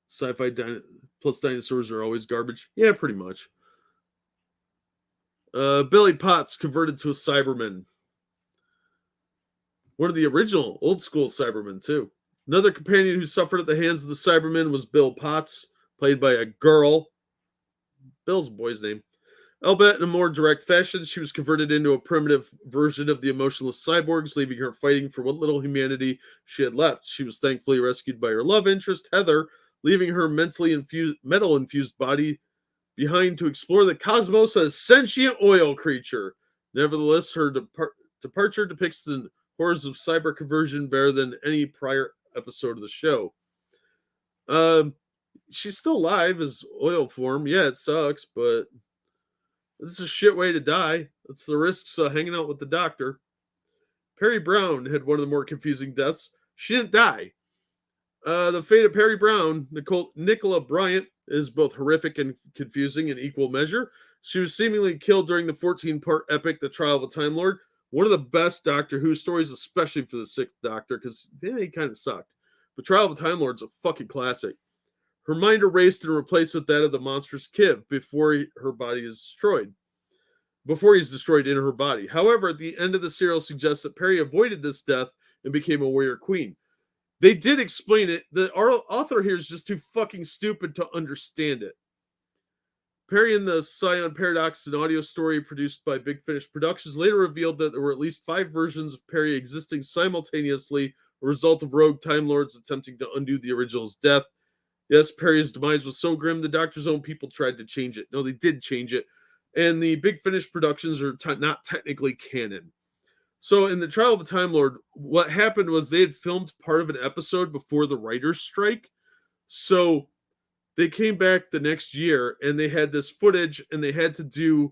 sci-fi plus dinosaurs are always garbage. Yeah, pretty much. Billy Potts converted to a Cyberman. One of the original old school Cybermen too. Another companion who suffered at the hands of the Cybermen was Bill Potts, played by a girl. Bill's a boy's name. Albeit in a more direct fashion, she was converted into a primitive version of the emotionless cyborgs, leaving her fighting for what little humanity she had left. She was thankfully rescued by her love interest, Heather, leaving her metal-infused body behind to explore the cosmos as a sentient oil creature. Nevertheless, her departure depicts the horrors of cyber conversion better than any prior episode of the show. She's still alive as oil form. Yeah, it sucks, but this is a shit way to die. That's the risks of hanging out with the Doctor. Perry Brown had one of the more confusing deaths. She didn't die. The fate of Perry Brown, Nicola Bryant, is both horrific and confusing in equal measure. She was seemingly killed during the 14-part epic, The Trial of a Time Lord. One of the best Doctor Who stories, especially for the Sixth Doctor, because they kind of sucked. But Trial of a Time Lord's a fucking classic. Her mind erased and replaced with that of the monstrous Kiv before her body is destroyed. Before he's destroyed in her body. However, at the end of the serial suggests that Perry avoided this death and became a warrior queen. They did explain it. The author here is just too fucking stupid to understand it. Perry and the Scion Paradox, an audio story produced by Big Finish Productions, later revealed that there were at least 5 versions of Perry existing simultaneously, a result of rogue Time Lords attempting to undo the original's death. Yes, Perry's demise was so grim, the Doctor's own people tried to change it. No, they did change it. And the Big Finish Productions are not technically canon. So in the Trial of a Time Lord, what happened was they had filmed part of an episode before the writer's strike. So they came back the next year and they had this footage and they had to do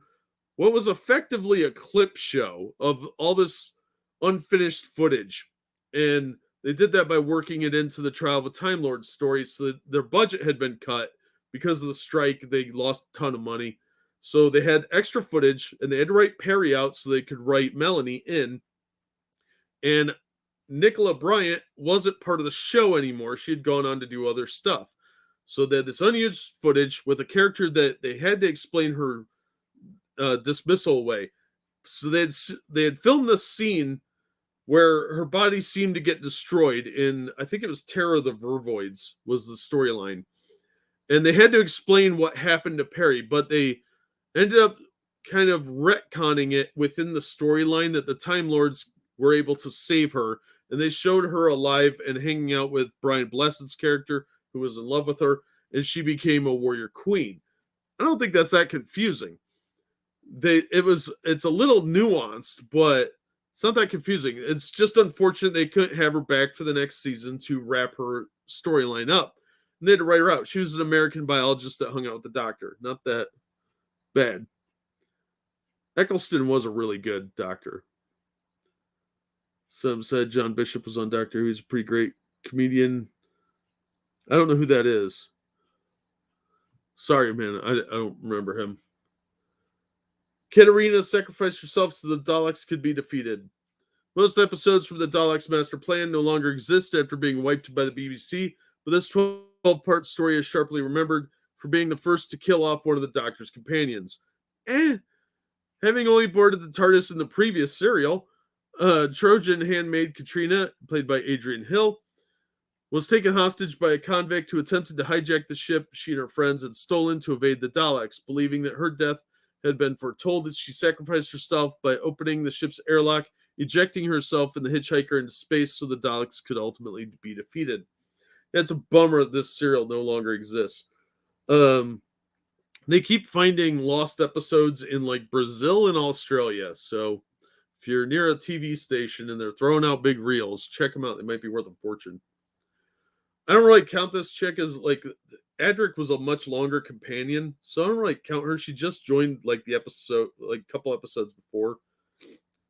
what was effectively a clip show of all this unfinished footage. And they did that by working it into the Trial of a Time Lord story. So that their budget had been cut because of the strike. They lost a ton of money. So they had extra footage and they had to write Perry out so they could write Melanie in. And Nicola Bryant wasn't part of the show anymore. She had gone on to do other stuff. So they had this unused footage with a character that they had to explain her dismissal away. So they had filmed this scene where her body seemed to get destroyed in, I think it was Terror of the Vervoids was the storyline. And they had to explain what happened to Perry, but they ended up kind of retconning it within the storyline that the Time Lords were able to save her. And they showed her alive and hanging out with Brian Blessed's character, who was in love with her, and she became a warrior queen. I don't think that's that confusing. It's a little nuanced, but it's not that confusing. It's just unfortunate they couldn't have her back for the next season to wrap her storyline up. And they had to write her out. She was an American biologist that hung out with the Doctor. Not that bad. Eccleston was a really good Doctor. Some said John Bishop was on Doctor Who. He's a pretty great comedian. I don't know who that is. Sorry, man. I don't remember him. Katarina sacrificed herself so the Daleks could be defeated. Most episodes from the Daleks' master plan no longer exist after being wiped by the BBC, but this 12-part story is sharply remembered for being the first to kill off one of the Doctor's companions. Having only boarded the TARDIS in the previous serial, Trojan handmaid Katrina, played by Adrian Hill, was taken hostage by a convict who attempted to hijack the ship she and her friends had stolen to evade the Daleks. Believing that her death had been foretold, that she sacrificed herself by opening the ship's airlock, ejecting herself and the hitchhiker into space so the Daleks could ultimately be defeated. It's a bummer that this serial no longer exists. They keep finding lost episodes in like Brazil and Australia. So if you're near a TV station and they're throwing out big reels, check them out. They might be worth a fortune. I don't really count this chick as like Adric was a much longer companion, so I don't really count her. She just joined like the episode, like a couple episodes before.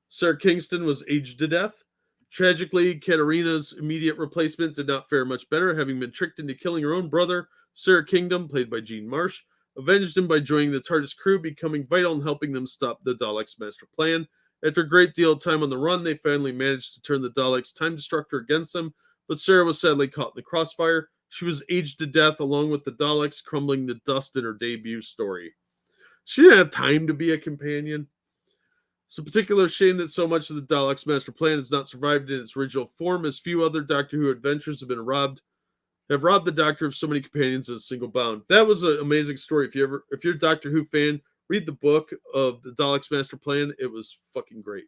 Sarah Kingston was aged to death. Tragically, Katarina's immediate replacement did not fare much better, having been tricked into killing her own brother. Sarah Kingdom, played by Jean Marsh, avenged him by joining the TARDIS crew, becoming vital in helping them stop the Daleks' master plan. After a great deal of time on the run, they finally managed to turn the Daleks' time destructor against them, but Sarah was sadly caught in the crossfire. She was aged to death along with the Daleks, crumbling to dust in her debut story. She didn't have time to be a companion. It's a particular shame that so much of the Daleks' master plan has not survived in its original form, as few other Doctor Who adventures have robbed the Doctor of so many companions in a single bound. That was an amazing story. If you're a Doctor Who fan, read the book of the Daleks' master plan. It was fucking great.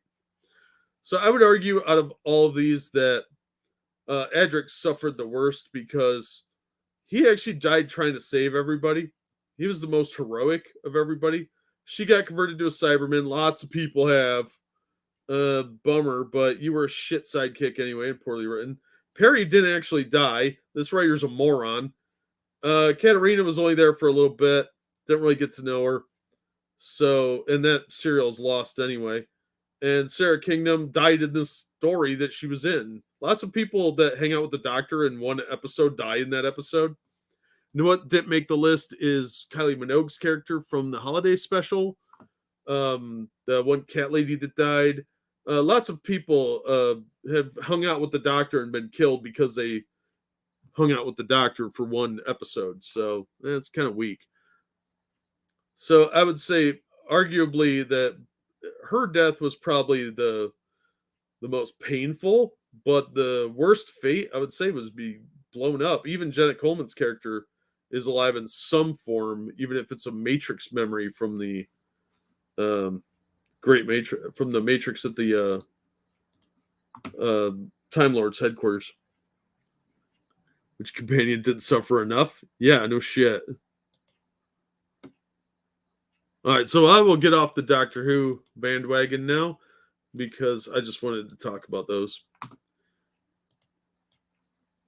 So I would argue out of all of these that Adric suffered the worst because he actually died trying to save everybody. He was the most heroic of everybody. She got converted to a Cyberman. Lots of people have. Bummer, but you were a shit sidekick anyway and poorly written. Perry didn't actually die. This writer's a moron. Katarina was only there for a little bit. Didn't really get to know her. So, and that serial's lost anyway. And Sarah Kingdom died in this story that she was in. Lots of people that hang out with the Doctor in one episode die in that episode. You know what didn't make the list is Kylie Minogue's character from the holiday special. The one cat lady that died. Lots of people have hung out with the Doctor and been killed because they hung out with the Doctor for one episode. So it's kind of weak. So I would say arguably that her death was probably the most painful, but the worst fate I would say was be blown up. Even Janet Coleman's character is alive in some form, even if it's a Matrix memory from the Great Matrix, from the Matrix at the Time Lord's headquarters. Which companion didn't suffer enough? Yeah, no shit. All right, so I will get off the Doctor Who bandwagon now because I just wanted to talk about those.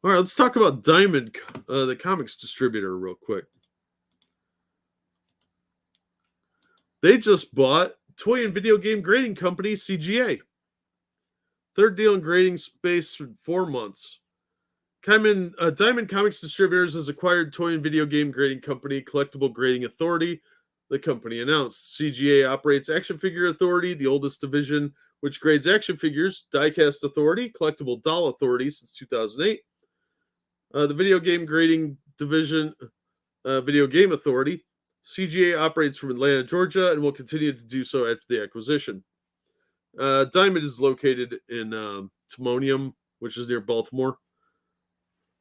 All right, let's talk about Diamond, the comics distributor, real quick. They just bought toy and video game grading company CGA. Third deal in grading space for 4 months. Diamond Comics Distributors has acquired toy and video game grading company Collectible Grading Authority. The company announced CGA operates Action Figure Authority, the oldest division which grades action figures, Diecast Authority, Collectible Doll Authority since 2008. The video game grading division, Video Game Authority. CGA operates from Atlanta, Georgia, and will continue to do so after the acquisition. Diamond is located in Timonium, which is near Baltimore.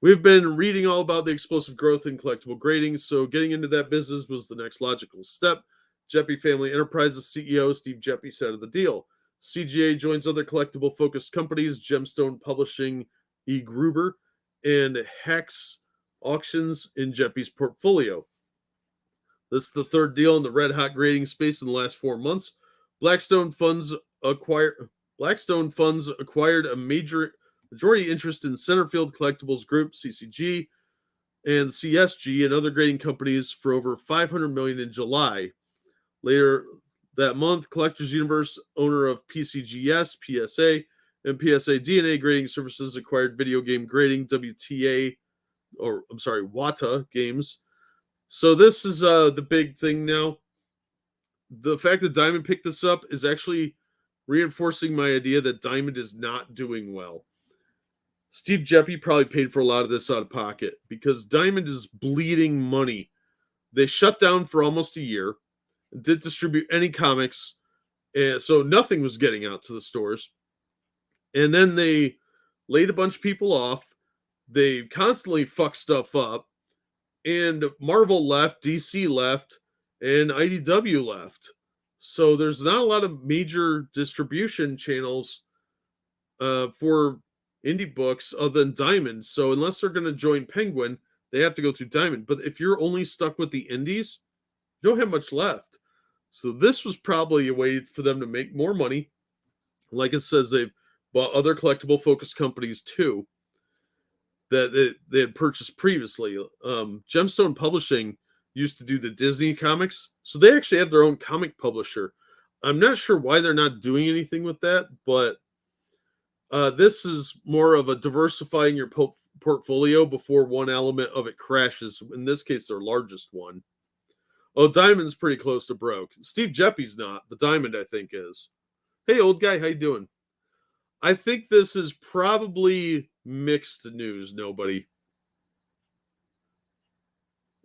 We've been reading all about the explosive growth in collectible grading, so getting into that business was the next logical step. Geppi Family Enterprises CEO Steve Geppi said of the deal. CGA joins other collectible-focused companies, Gemstone Publishing, E. Gruber, and Hex Auctions in Geppi's portfolio. This is the third deal in the red-hot grading space in the last 4 months. Blackstone Funds acquired a majority interest in Centerfield Collectibles Group, CCG, and CSG, and other grading companies for over $500 million in July. Later that month, Collectors Universe, owner of PCGS, PSA, and PSA DNA Grading Services, acquired video game grading WATA Games. So this is the big thing now. The fact that Diamond picked this up is actually reinforcing my idea that Diamond is not doing well. Steve Geppi probably paid for a lot of this out of pocket because Diamond is bleeding money. They shut down for almost a year, didn't distribute any comics, and so nothing was getting out to the stores. And then they laid a bunch of people off. They constantly fuck stuff up. And Marvel left, DC left, and IDW left. So there's not a lot of major distribution channels for indie books other than Diamond. So unless they're going to join Penguin, they have to go through Diamond. But if you're only stuck with the indies, you don't have much left. So this was probably a way for them to make more money. Like it says, they've bought other collectible focused companies too that they had purchased previously. Gemstone Publishing used to do the Disney comics, so they actually have their own comic publisher. I'm not sure why they're not doing anything with that, but this is more of a diversifying your portfolio before one element of it crashes. In this case, their largest one. Oh, Diamond's pretty close to broke. Steve Geppi's not, but Diamond, I think, is. Hey, old guy, how you doing? I think this is probably mixed news, nobody.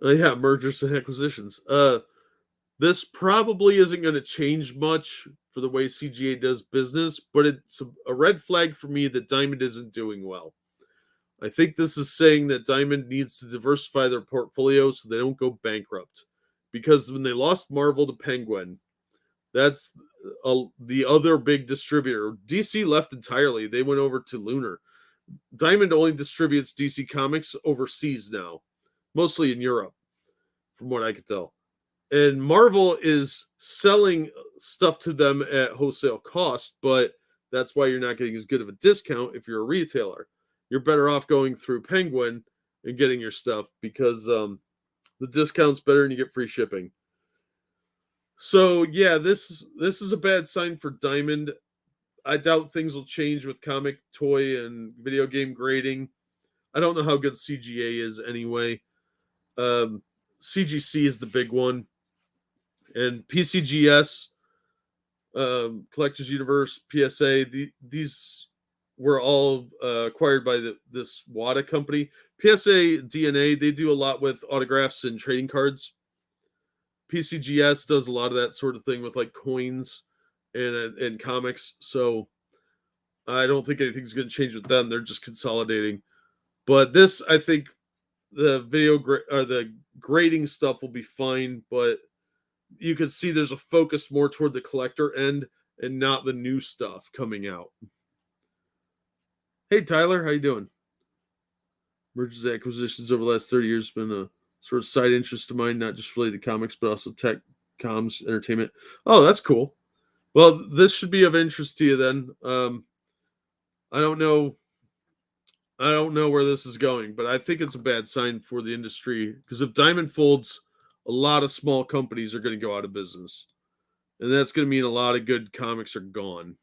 Yeah, mergers and acquisitions. This probably isn't going to change much for the way CGA does business, but it's a red flag for me that Diamond isn't doing well. I think this is saying that Diamond needs to diversify their portfolio so they don't go bankrupt. Because when they lost Marvel to Penguin, that's the other big distributor. DC left entirely. They went over to Lunar. Diamond only distributes DC Comics overseas now, mostly in Europe, from what I could tell. And Marvel is selling stuff to them at wholesale cost, but that's why you're not getting as good of a discount if you're a retailer. You're better off going through Penguin and getting your stuff because the discount's better and you get free shipping. So yeah, this is a bad sign for Diamond. I doubt things will change with comic, toy, and video game grading. I don't know how good CGA is anyway. CGC is the big one. And PCGS, Collectors Universe, PSA, these were all acquired by this WATA company. PSA DNA, they do a lot with autographs and trading cards. PCGS does a lot of that sort of thing with like coins and comics. So I don't think anything's going to change with them. They're just consolidating. But this, I think, the or the grading stuff will be fine, but you can see there's a focus more toward the collector end and not the new stuff coming out. Hey Tyler, how you doing? Mergers and acquisitions over the last 30 years has been a sort of side interest of mine, not just related to comics, but also tech, comms, entertainment. Oh, that's cool. Well, this should be of interest to you then. I don't know where this is going, but I think it's a bad sign for the industry because if Diamond folds, a lot of small companies are going to go out of business. And that's going to mean a lot of good comics are gone.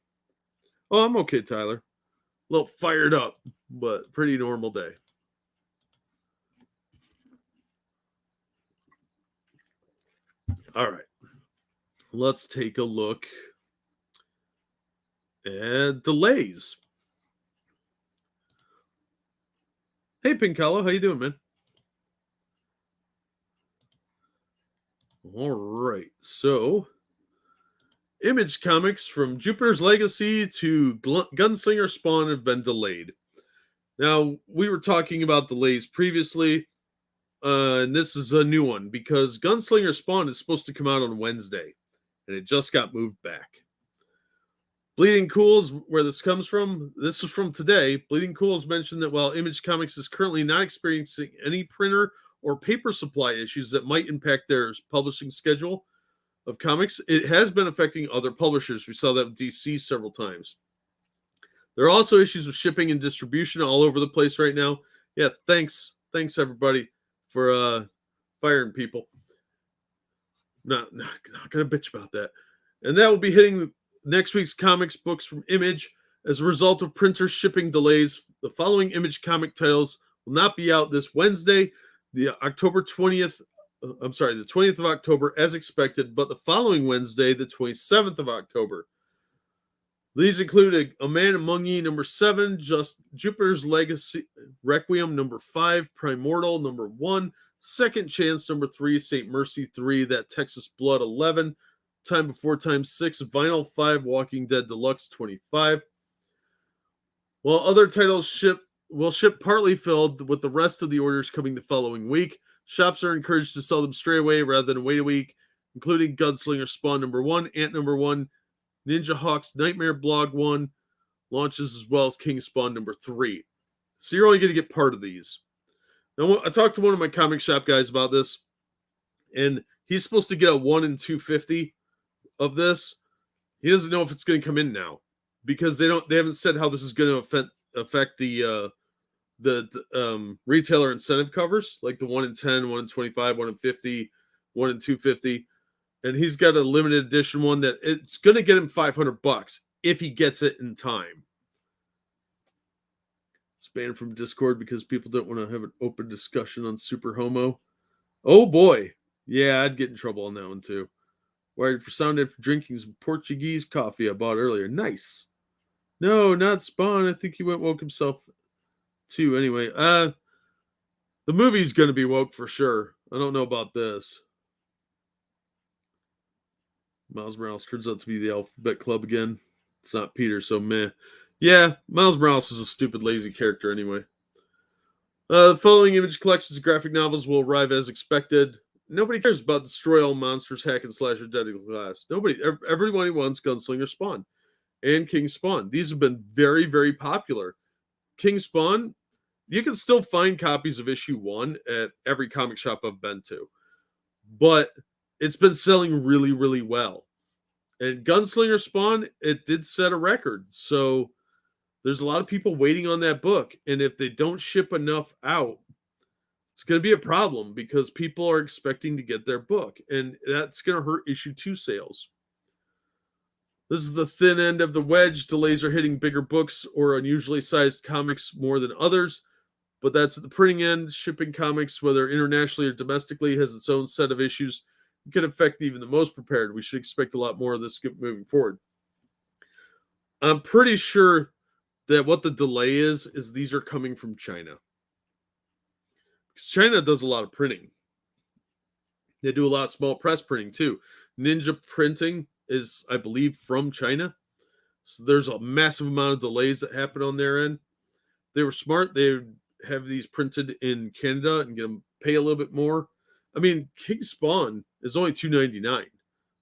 Oh, I'm okay, Tyler. A little fired up, but pretty normal day. All right. Let's take a look at delays. Hey, Pincalo, how you doing, man? All right. So, Image comics from Jupiter's Legacy to Gunslinger Spawn have been delayed. Now, we were talking about delays previously, and this is a new one because Gunslinger Spawn is supposed to come out on Wednesday, and it just got moved back. Bleeding Cool is where this comes from. This is from today. Bleeding Cool has mentioned that while Image Comics is currently not experiencing any printer or paper supply issues that might impact their publishing schedule of comics, it has been affecting other publishers. We saw that with DC several times. There are also issues with shipping and distribution all over the place right now. Yeah, thanks everybody for firing people. Not gonna bitch about that. And that will be hitting next week's comics books from Image as a result of printer shipping delays. The following Image comic titles will not be out this Wednesday, the 20th of October as expected, but the following Wednesday, the 27th of October. These include A Man Among Ye, number 7, Just Jupiter's Legacy, Requiem, number 5, Primordial, number 1, Second Chance, number 3, St. Mercy 3, That Texas Blood, 11, Time Before Time 6, Vinyl 5, Walking Dead Deluxe 25. While other titles will ship partly filled, with the rest of the orders coming the following week. Shops are encouraged to sell them straight away rather than wait a week, including Gunslinger Spawn number 1, Ant number 1, Ninja Hawk's Nightmare Blog 1 launches, as well as King Spawn number 3. So you're only going to get part of these. Now, I talked to one of my comic shop guys about this, and he's supposed to get a 1 in 250 of this. He doesn't know if it's going to come in now because they haven't said how this is going to affect the retailer incentive covers, like the 1 in 10, 1 in 25, 1 in 50, 1 in 250. And he's got a limited edition one that it's going to get him $500 if he gets it in time. It's banned from Discord because people don't want to have an open discussion on Super Homo. Oh boy. Yeah, I'd get in trouble on that one too. Wired for sound after drinking some Portuguese coffee I bought earlier. Nice. No, not Spawn. I think he woke himself too. Anyway, the movie's going to be woke for sure. I don't know about this. Miles Morales turns out to be the Alphabet Club again. It's not Peter, so meh. Yeah, Miles Morales is a stupid, lazy character anyway. The following Image collections of graphic novels will arrive as expected. Nobody cares about Destroy All Monsters, Hack and Slash, or Deadly Class. Everybody wants Gunslinger Spawn and King Spawn. These have been very, very popular. King Spawn, you can still find copies of issue 1 at every comic shop I've been to. But it's been selling really, really well. And Gunslinger Spawn, it did set a record. So there's a lot of people waiting on that book. And if they don't ship enough out, it's going to be a problem because people are expecting to get their book. And that's going to hurt issue 2 sales. This is the thin end of the wedge. Delays are hitting bigger books or unusually sized comics more than others. But that's at the printing end. Shipping comics, whether internationally or domestically, has its own set of issues. It can affect even the most prepared. We should expect a lot more of this moving forward. I'm pretty sure that what the delay is these are coming from China. Because China does a lot of printing. They do a lot of small press printing too. Ninja Printing is, I believe, from China. So there's a massive amount of delays that happen on their end. They were smart. They have these printed in Canada and get them pay a little bit more. I mean, King Spawn is only $2.99,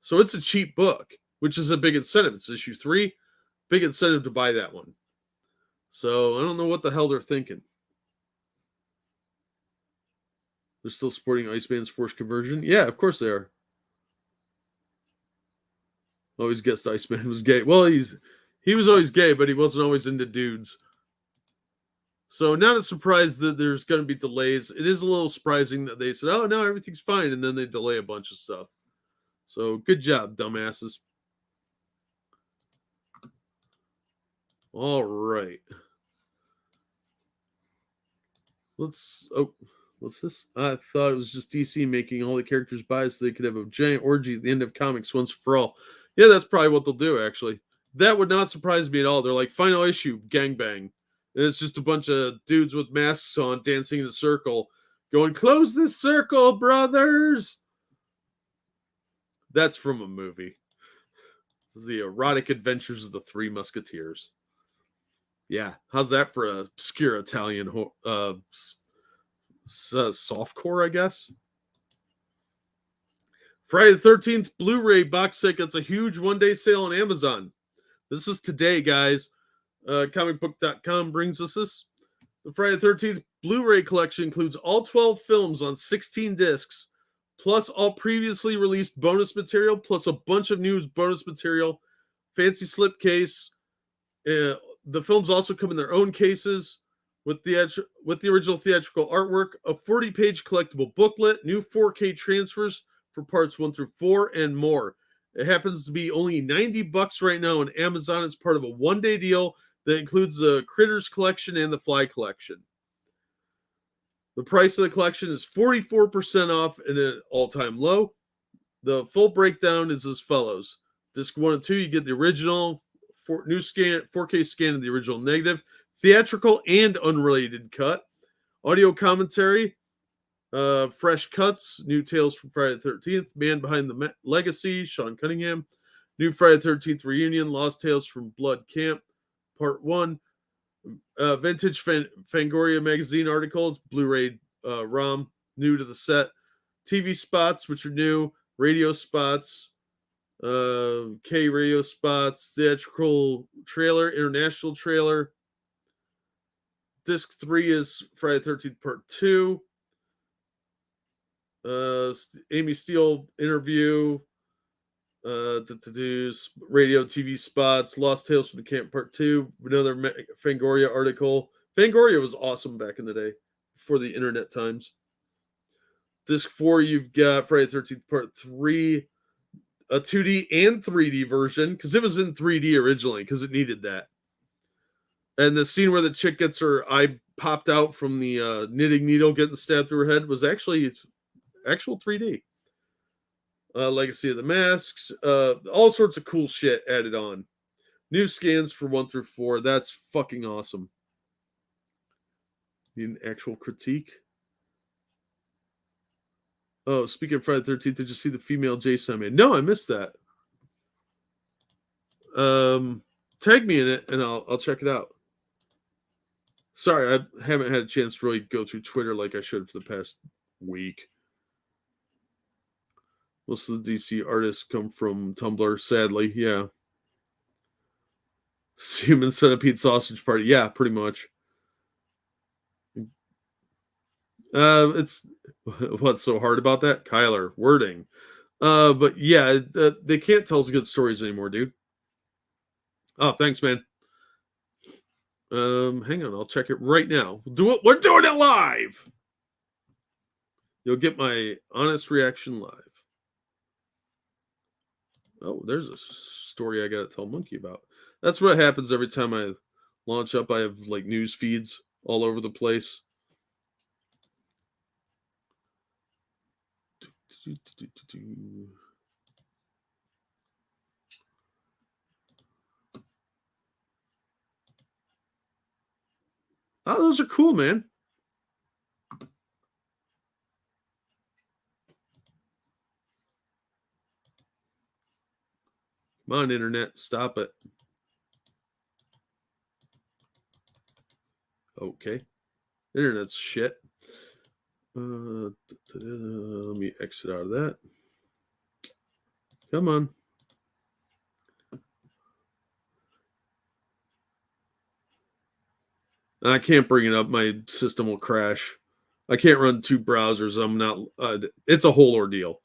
so it's a cheap book, which is a big incentive. It's issue 3, big incentive to buy that one. So I don't know what the hell they're thinking. They're still supporting Iceman's forced conversion. Yeah, of course they are. Always guessed Iceman was gay. Well, he was always gay, but he wasn't always into dudes. So not a surprise that there's going to be delays. It is a little surprising that they said, "Oh no, everything's fine," and then they delay a bunch of stuff. So good job, dumbasses. All right. What's this? I thought it was just DC making all the characters buy so they could have a giant orgy at the end of comics once for all. Yeah, that's probably what they'll do, actually. That would not surprise me at all. They're like, final issue, gangbang. And it's just a bunch of dudes with masks on dancing in a circle, going, close this circle, brothers. That's from a movie. This is the erotic adventures of the Three Musketeers. Yeah, how's that for a obscure Italian softcore, I guess? Friday the 13th Blu-ray box set gets a huge one-day sale on Amazon. This is today, guys. Comicbook.com brings us this. The Friday the 13th Blu-ray collection includes all 12 films on 16 discs, plus all previously released bonus material, plus a bunch of new bonus material, fancy slipcase. The films also come in their own cases with the original theatrical artwork, a 40-page collectible booklet, new 4K transfers for parts 1 through 4, and more. It happens to be only $90 right now on Amazon. It's part of a one-day deal that includes the Critters collection and the Fly collection. The price of the collection is 44% off and at an all-time low. The full breakdown is as follows. Disc 1 and 2, you get the original new scan, 4K scan of the original negative, theatrical and unrelated cut, audio commentary, fresh cuts, new tales from Friday the 13th, Man Behind the Legacy, Sean Cunningham, new Friday the 13th reunion, Lost Tales from Blood Camp, Part 1, vintage Fangoria magazine articles, Blu-ray ROM, new to the set, TV spots, which are new, radio spots, K radio spots, theatrical trailer, international trailer. Disc 3 is Friday the 13th Part 2. Amy Steele interview, radio TV spots, Lost Tales from the Camp Part 2, another Fangoria article. Fangoria was awesome back in the day, before the internet times. Disc 4, you've got Friday the 13th Part 3, a 2D and 3D version, because it was in 3D originally, because it needed that. And the scene where the chick gets her eye popped out from the knitting needle getting stabbed through her head was actually actual 3D. Legacy of the Masks, all sorts of cool shit added on. New scans for 1 through 4. That's fucking awesome. Need an actual critique. Oh, speaking of Friday the 13th, did you see the female Jason I made? No, I missed that. Tag me in it and I'll check it out. Sorry, I haven't had a chance to really go through Twitter like I should for the past week. Most of the DC artists come from Tumblr, sadly. Yeah. Human Centipede Sausage Party. Yeah, pretty much. It's what's so hard about that? Kyler, wording. But yeah, they can't tell us good stories anymore, dude. Oh, thanks, man. Hang on, I'll check it right now. We're doing it live. You'll get my honest reaction live. Oh, there's a story I gotta tell Monkey about. That's what happens every time I launch up. I have like news feeds all over the place. Oh, those are cool, man. Come on, internet, stop it. Okay. Internet's shit. Let me exit out of that. Come on. I can't bring it up. My system will crash. I can't run two browsers. I'm not. It's a whole ordeal.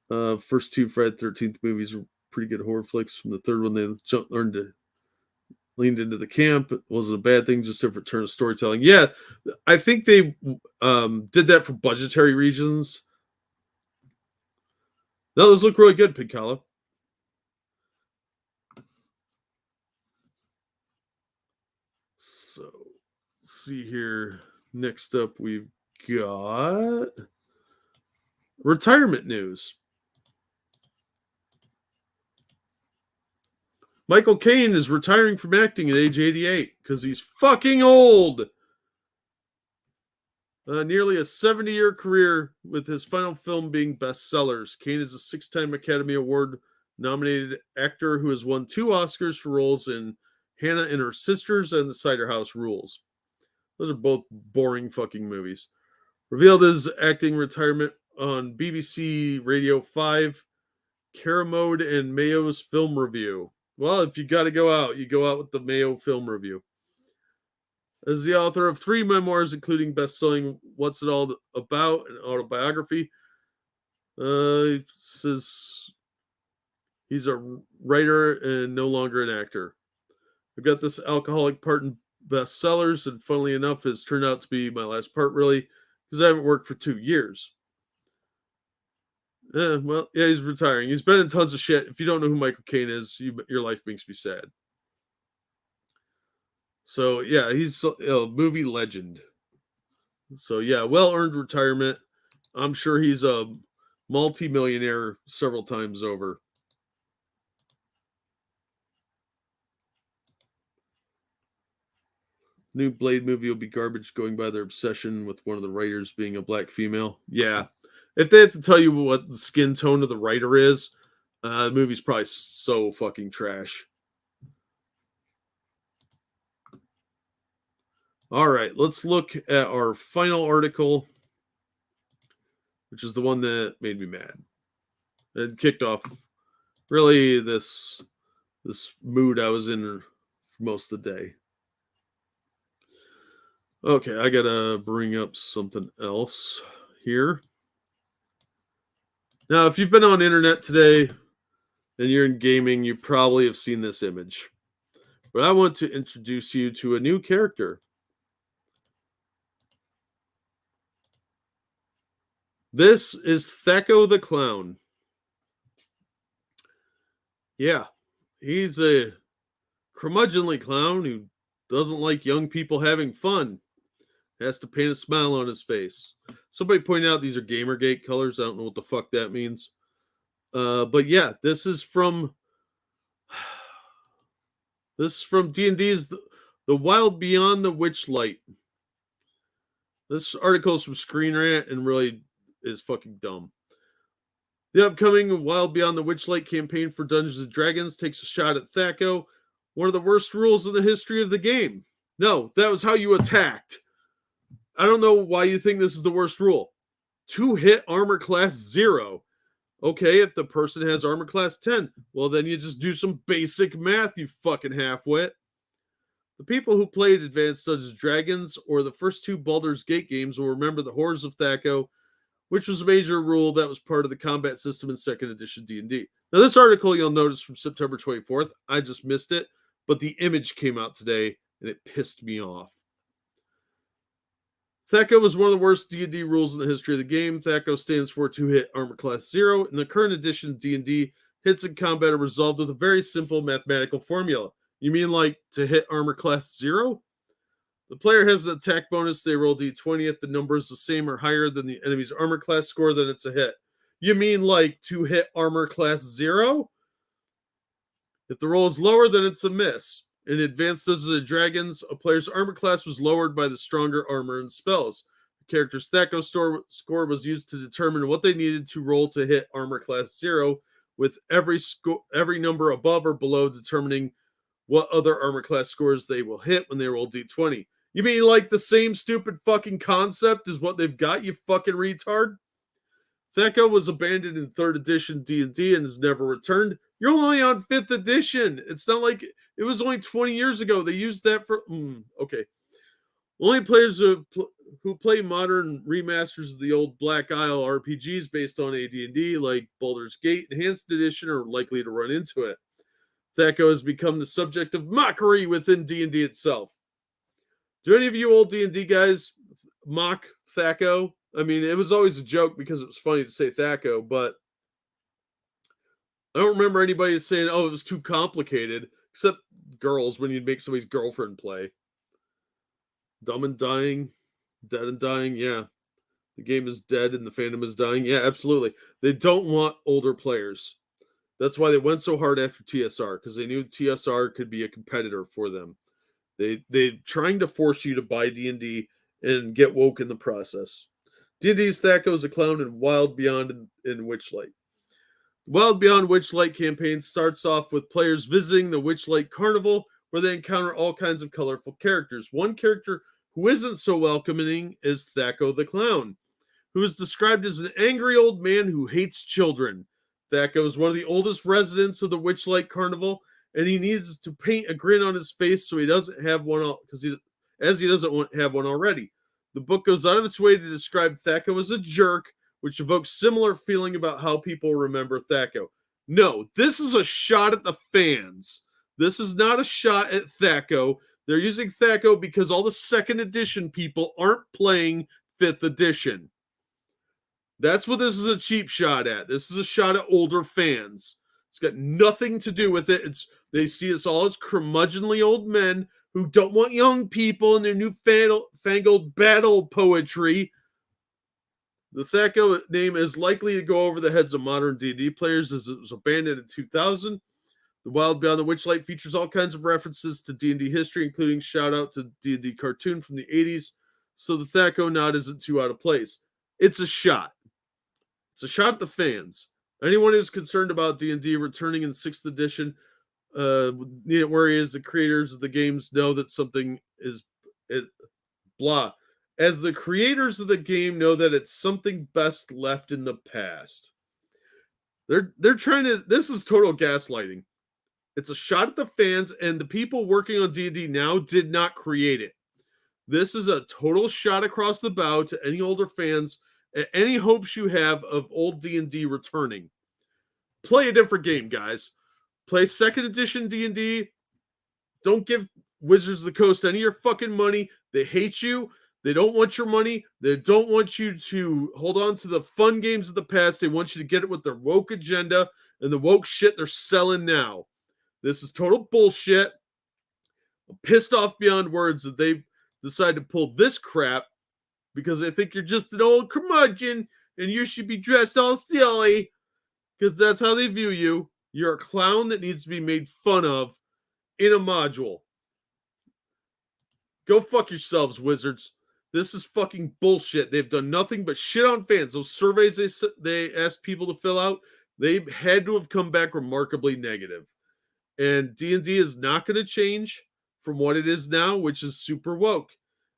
First two Friday the 13th movies were pretty good horror flicks. From the third one, they leaned into the camp. It wasn't a bad thing, just a different turn of storytelling. Yeah, I think they did that for budgetary reasons. No, those look really good, Piccolo. So, let's see here. Next up, we've got retirement news. Michael Caine is retiring from acting at age 88 because he's fucking old. Nearly a 70-year career, with his final film being bestsellers. Caine is a 6-time Academy Award nominated actor who has won 2 Oscars for roles in Hannah and Her Sisters and The Cider House Rules. Those are both boring fucking movies. Revealed his acting retirement on BBC Radio 5, Caramode and Mayo's Film Review. Well, if you got to go out, you go out with the Mayo Film Review. As the author of 3 memoirs, including best-selling What's It All About, an autobiography, says he's a writer and no longer an actor. I've got this alcoholic part in bestsellers, and funnily enough, it's turned out to be my last part, really, because I haven't worked for 2 years. Well, yeah, he's retiring. He's been in tons of shit. If you don't know who Michael Caine is, your life makes me sad. So, yeah, he's a movie legend. So, yeah, well-earned retirement. I'm sure he's a multi-millionaire several times over. New Blade movie will be garbage, going by their obsession with one of the writers being a black female. Yeah. If they had to tell you what the skin tone of the writer is, the movie's probably so fucking trash. All right, let's look at our final article, which is the one that made me mad. It kicked off really this mood I was in for most of the day. Okay, I gotta bring up something else here. Now, if you've been on the internet today and you're in gaming, you probably have seen this image. But I want to introduce you to a new character. This is Thecko the Clown. Yeah, he's a curmudgeonly clown who doesn't like young people having fun. Has to paint a smile on his face. Somebody pointed out these are Gamergate colors. I don't know what the fuck that means. But yeah, this is from D&D's The Wild Beyond the Witchlight. This article is from Screen Rant and really is fucking dumb. The upcoming Wild Beyond the Witchlight campaign for Dungeons & Dragons takes a shot at Thecko, one of the worst rules in the history of the game. No, that was how you attacked. I don't know why you think this is the worst rule. 2-hit armor class 0. Okay, if the person has armor class 10, well, then you just do some basic math, you fucking halfwit. The people who played Advanced Dungeons & Dragons or the first 2 Baldur's Gate games will remember the horrors of Thecko, which was a major rule that was part of the combat system in 2nd edition D&D. Now, this article you'll notice from September 24th. I just missed it, but the image came out today, and it pissed me off. Thecko was one of the worst D&D rules in the history of the game. Thecko stands for 2-hit armor class 0. In the current edition of D&D, hits in combat are resolved with a very simple mathematical formula. You mean like to hit armor class 0? The player has an attack bonus. They roll d20. If the number is the same or higher than the enemy's armor class score, then it's a hit. You mean like to hit armor class 0? If the roll is lower, then it's a miss. In Advanced Dungeons & Dragons, a player's armor class was lowered by the stronger armor and spells. The character's Thecko score was used to determine what they needed to roll to hit armor class 0, with every number above or below determining what other armor class scores they will hit when they roll d20. You mean like the same stupid fucking concept is what they've got, you fucking retard? Thecco was abandoned in 3rd edition D&D and has never returned. You're only on 5th edition. It's not like it was only 20 years ago. They used that for... okay. Only players who play modern remasters of the old Black Isle RPGs based on AD&D, like Baldur's Gate Enhanced Edition, are likely to run into it. Thecco has become the subject of mockery within D&D itself. Do any of you old D&D guys mock Thecco? I mean, it was always a joke because it was funny to say Thecco, but I don't remember anybody saying, oh, it was too complicated, except girls when you'd make somebody's girlfriend play. Dumb and Dying, Dead and Dying, yeah. The game is dead and the fandom is dying. Yeah, absolutely. They don't want older players. That's why they went so hard after TSR, because they knew TSR could be a competitor for them. They trying to force you to buy D&D and get woke in the process. D&D's Thecco's a clown in Wild Beyond in Witchlight. Wild Beyond Witchlight campaign starts off with players visiting the Witchlight Carnival, where they encounter all kinds of colorful characters. One character who isn't so welcoming is Thecco the Clown, who is described as an angry old man who hates children. Thecco is one of the oldest residents of the Witchlight Carnival, and he needs to paint a grin on his face so he doesn't have one, he doesn't have one already. The book goes out of its way to describe Thecco as a jerk, which evokes similar feeling about how people remember Thecco. No, this is a shot at the fans. This is not a shot at Thecco. They're using Thecco because all the 2nd edition people aren't playing 5th edition. That's what this is a cheap shot at. This is a shot at older fans. It's got nothing to do with it. They see us all as curmudgeonly old men who don't want young people in their newfangled battle poetry. The Thecco name is likely to go over the heads of modern D&D players as it was abandoned in 2000. The Wild Beyond the Witchlight features all kinds of references to D&D history, including shout out to D&D cartoon from the 80s. So the Thecco nod isn't too out of place. It's a shot. It's a shot at the fans. Anyone who's concerned about D&D returning in 6th edition, need it worry as the creators of the games know that something is blah. As the creators of the game know that it's something best left in the past. They're trying to... This is total gaslighting. It's a shot at the fans, and the people working on D&D now did not create it. This is a total shot across the bow to any older fans, any hopes you have of old D&D returning. Play a different game, guys. Play 2nd edition D&D. Don't give Wizards of the Coast any of your fucking money. They hate you. They don't want your money. They don't want you to hold on to the fun games of the past. They want you to get it with their woke agenda and the woke shit they're selling now. This is total bullshit. I'm pissed off beyond words that they decided to pull this crap because they think you're just an old curmudgeon and you should be dressed all silly because that's how they view you. You're a clown that needs to be made fun of in a module. Go fuck yourselves, Wizards. This is fucking bullshit. They've done nothing but shit on fans. Those surveys they asked people to fill out, they had to have come back remarkably negative. And D&D is not going to change from what it is now, which is super woke.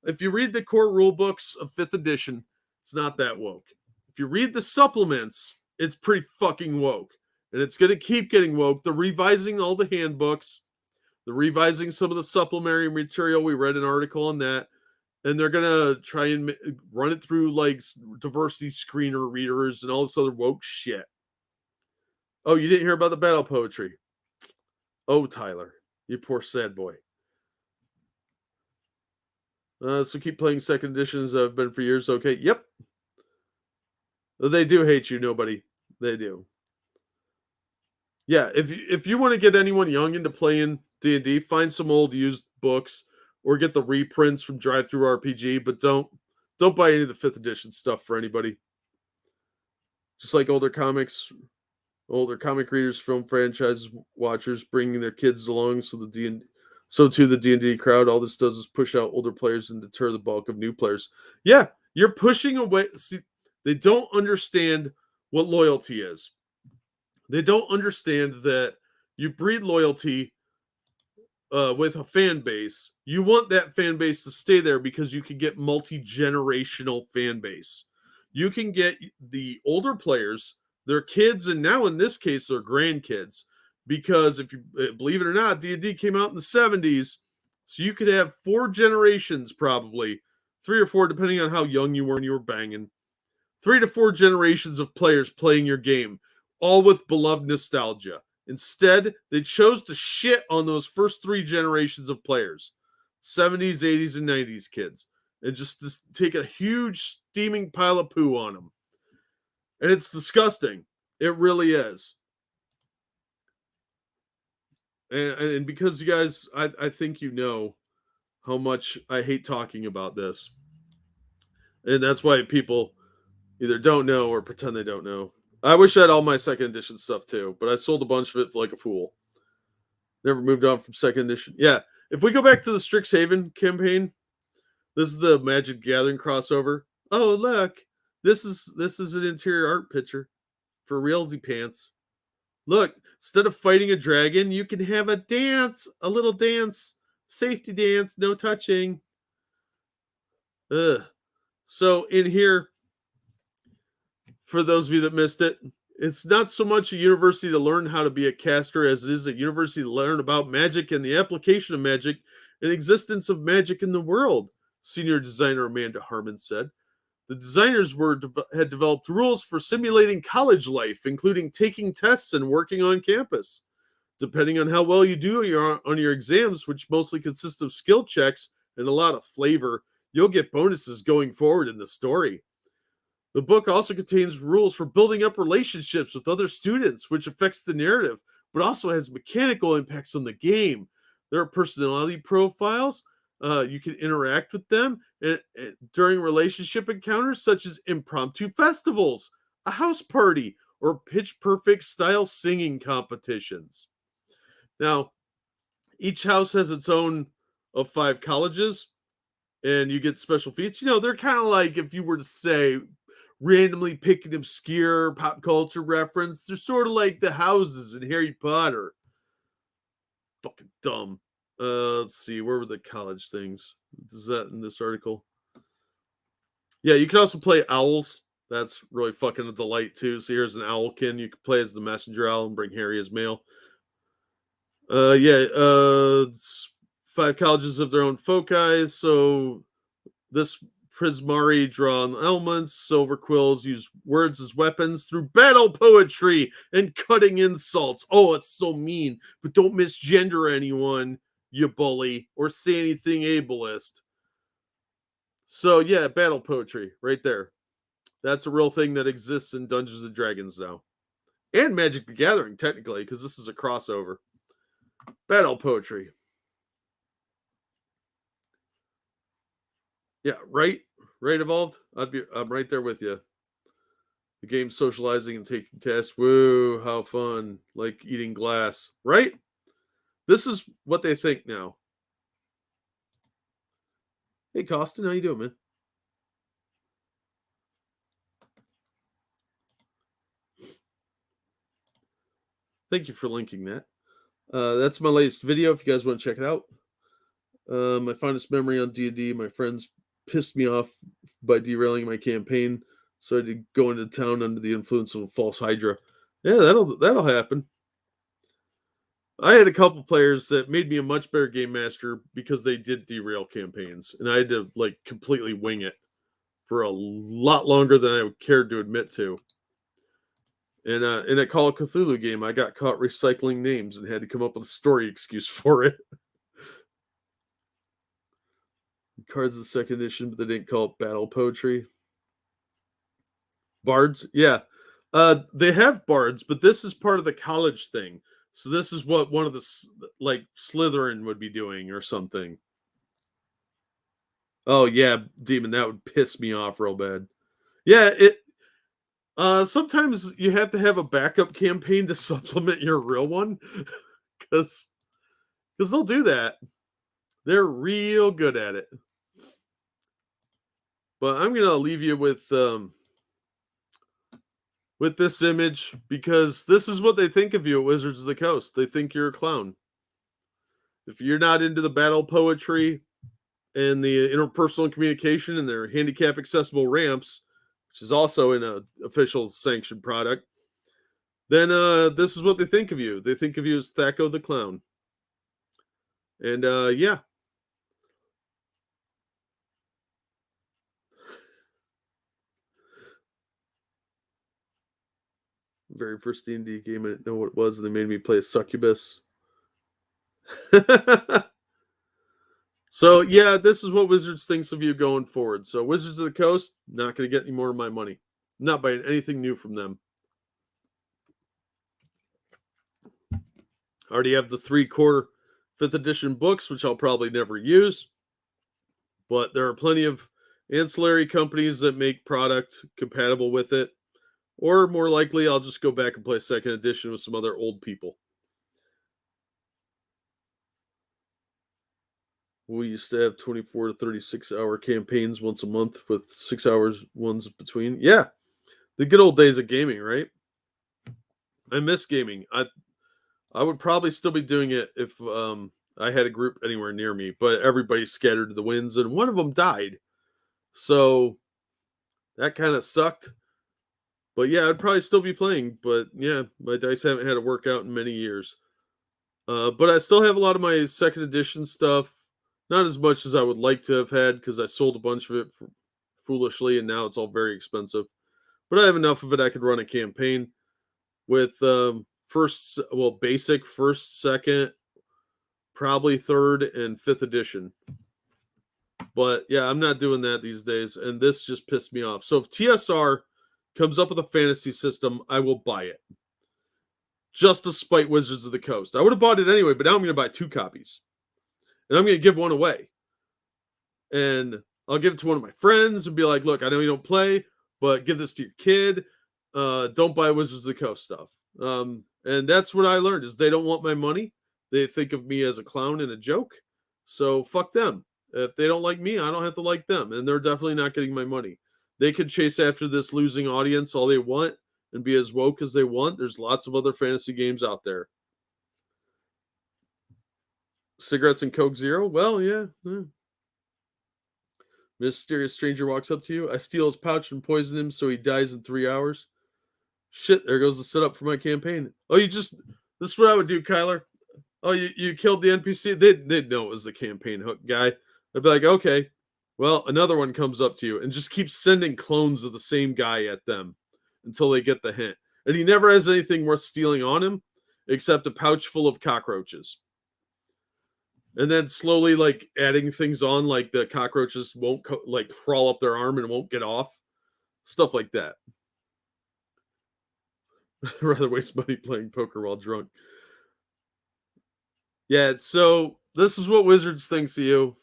If you read the core rule books of 5th edition, it's not that woke. If you read the supplements, it's pretty fucking woke. And it's going to keep getting woke. They're revising all the handbooks. They're revising some of the supplementary material. We read an article on that. And they're going to try and run it through like diversity screener readers and all this other woke shit. Oh, you didn't hear about the battle poetry? Oh, Tyler, you poor sad boy. So keep playing 2nd editions. I've been for years. Okay, yep. They do hate you, nobody. They do. Yeah, if you want to get anyone young into playing D&D, find some old used books or get the reprints from Drive-Thru RPG, but don't buy any of the 5th edition stuff for anybody. Just like older comic readers, film franchises, watchers bringing their kids along, so too the D&D crowd. All this does is push out older players and deter the bulk of new players. Yeah, you're pushing away. See, they don't understand what loyalty is. They don't understand that you breed loyalty with a fan base, you want that fan base to stay there because you can get multi-generational fan base. You can get the older players, their kids, and now in this case, their grandkids. Because if you believe it or not, D&D came out in the 70s, so you could have 4 generations probably, 3 or 4 depending on how young you were and you were banging. 3 to 4 generations of players playing your game, all with beloved nostalgia. Instead, they chose to shit on those first 3 generations of players, 70s, 80s, and 90s kids, and just take a huge steaming pile of poo on them. And it's disgusting. It really is. And because you guys, I think you know how much I hate talking about this. And that's why people either don't know or pretend they don't know. I wish I had all my second edition stuff too, but I sold a bunch of it like a fool. Never moved on from second edition. Yeah, if we go back to the Strixhaven campaign, this is the Magic Gathering crossover. Oh look, this is an interior art picture for Realsy Pants. Look, instead of fighting a dragon, you can have a dance, a little dance, safety dance, no touching. Ugh. So in here, for those of you that missed it, it's not so much a university to learn how to be a caster as it is a university to learn about magic and the application of magic and existence of magic in the world, senior designer Amanda Harmon said. The designers had developed rules for simulating college life, including taking tests and working on campus. Depending on how well you do on your exams, which mostly consist of skill checks and a lot of flavor, you'll get bonuses going forward in the story. The book also contains rules for building up relationships with other students, which affects the narrative, but also has mechanical impacts on the game. There are personality profiles. You can interact with them during relationship encounters, such as impromptu festivals, a house party, or pitch perfect style singing competitions. Now, each house has its own of 5 colleges, and you get special feats. You know, they're kind of like if you were to say randomly pick an obscure pop culture reference. They're sort of like the houses in Harry Potter. Fucking dumb. Let's see, where were the college things? Is that in this article? Yeah, you can also play owls. That's really fucking a delight too. So here's an owlkin. You can play as the messenger owl and bring Harry as mail. 5 colleges have their own foci. So this Prismari draw on elements. Silver quills use words as weapons through battle poetry and cutting insults. Oh, it's so mean, but don't misgender anyone, you bully, or say anything ableist. So yeah, battle poetry right there. That's a real thing that exists in Dungeons and Dragons now. And Magic the Gathering, technically, because this is a crossover. Battle poetry. Yeah, right? Right, Evolved? I'm right there with you. The game's socializing and taking tests. Woo, how fun. Like eating glass. Right? This is what they think now. Hey, Costin, how you doing, man? Thank you for linking that. That's my latest video if you guys want to check it out. My fondest memory on D&D, my friends pissed me off by derailing my campaign, so I had to go into town under the influence of a false Hydra. Yeah, that'll happen. I had a couple players that made me a much better game master because they did derail campaigns, and I had to like completely wing it for a lot longer than I cared to admit to. And in a Call of Cthulhu game, I got caught recycling names and had to come up with a story excuse for it. Cards of second edition, but they didn't call it battle poetry. Bards, yeah. They have bards, but this is part of the college thing. So this is what one of the like Slytherin would be doing or something. Oh yeah, Demon, that would piss me off real bad. Yeah, sometimes you have to have a backup campaign to supplement your real one because they'll do that. They're real good at it. But I'm gonna leave you with this image because this is what they think of you at Wizards of the Coast. They think you're a clown. If you're not into the battle poetry and the interpersonal communication and their handicap accessible ramps, which is also in an official sanctioned product, then this is what they think of you. They think of you as Thaco the Clown. And yeah. Very first D&D game, I didn't know what it was, and they made me play a succubus. So yeah, this is what Wizards thinks of you going forward. So Wizards of the Coast, not going to get any more of my money. Not buying anything new from them. I already have the 3 core 5th edition books, which I'll probably never use. But there are plenty of ancillary companies that make product compatible with it. Or more likely, I'll just go back and play 2nd edition with some other old people. We used to have 24 to 36 hour campaigns once a month with 6 hours ones between. Yeah, the good old days of gaming, right? I miss gaming. I would probably still be doing it if I had a group anywhere near me, but everybody's scattered to the winds, and one of them died. So that kind of sucked. But yeah, I'd probably still be playing. But yeah, my dice haven't had a workout in many years. But I still have a lot of my 2nd edition stuff. Not as much as I would like to have had because I sold a bunch of it foolishly, and now it's all very expensive. But I have enough of it I could run a campaign with basic, 1st, 2nd, probably 3rd, and 5th edition. But yeah, I'm not doing that these days, and this just pissed me off. So if TSR comes up with a fantasy system, I will buy it. Just to spite Wizards of the Coast. I would have bought it anyway, but now I'm going to buy 2 copies. And I'm going to give one away. And I'll give it to one of my friends and be like, look, I know you don't play, but give this to your kid. Don't buy Wizards of the Coast stuff. And that's what I learned is they don't want my money. They think of me as a clown and a joke. So fuck them. If they don't like me, I don't have to like them. And they're definitely not getting my money. They could chase after this losing audience all they want and be as woke as they want. There's lots of other fantasy games out there. Cigarettes and Coke Zero? Well, yeah. Mysterious stranger walks up to you. I steal his pouch and poison him so he dies in 3 hours. Shit, there goes the setup for my campaign. Oh, this is what I would do, Kyler. Oh, you killed the NPC? They'd know it was the campaign hook guy. I'd be like, okay, well, another one comes up to you and just keeps sending clones of the same guy at them until they get the hint. And he never has anything worth stealing on him except a pouch full of cockroaches. And then slowly, like, adding things on, like the cockroaches won't, crawl up their arm and won't get off. Stuff like that. I'd rather waste money playing poker while drunk. Yeah, so this is what Wizards thinks of you.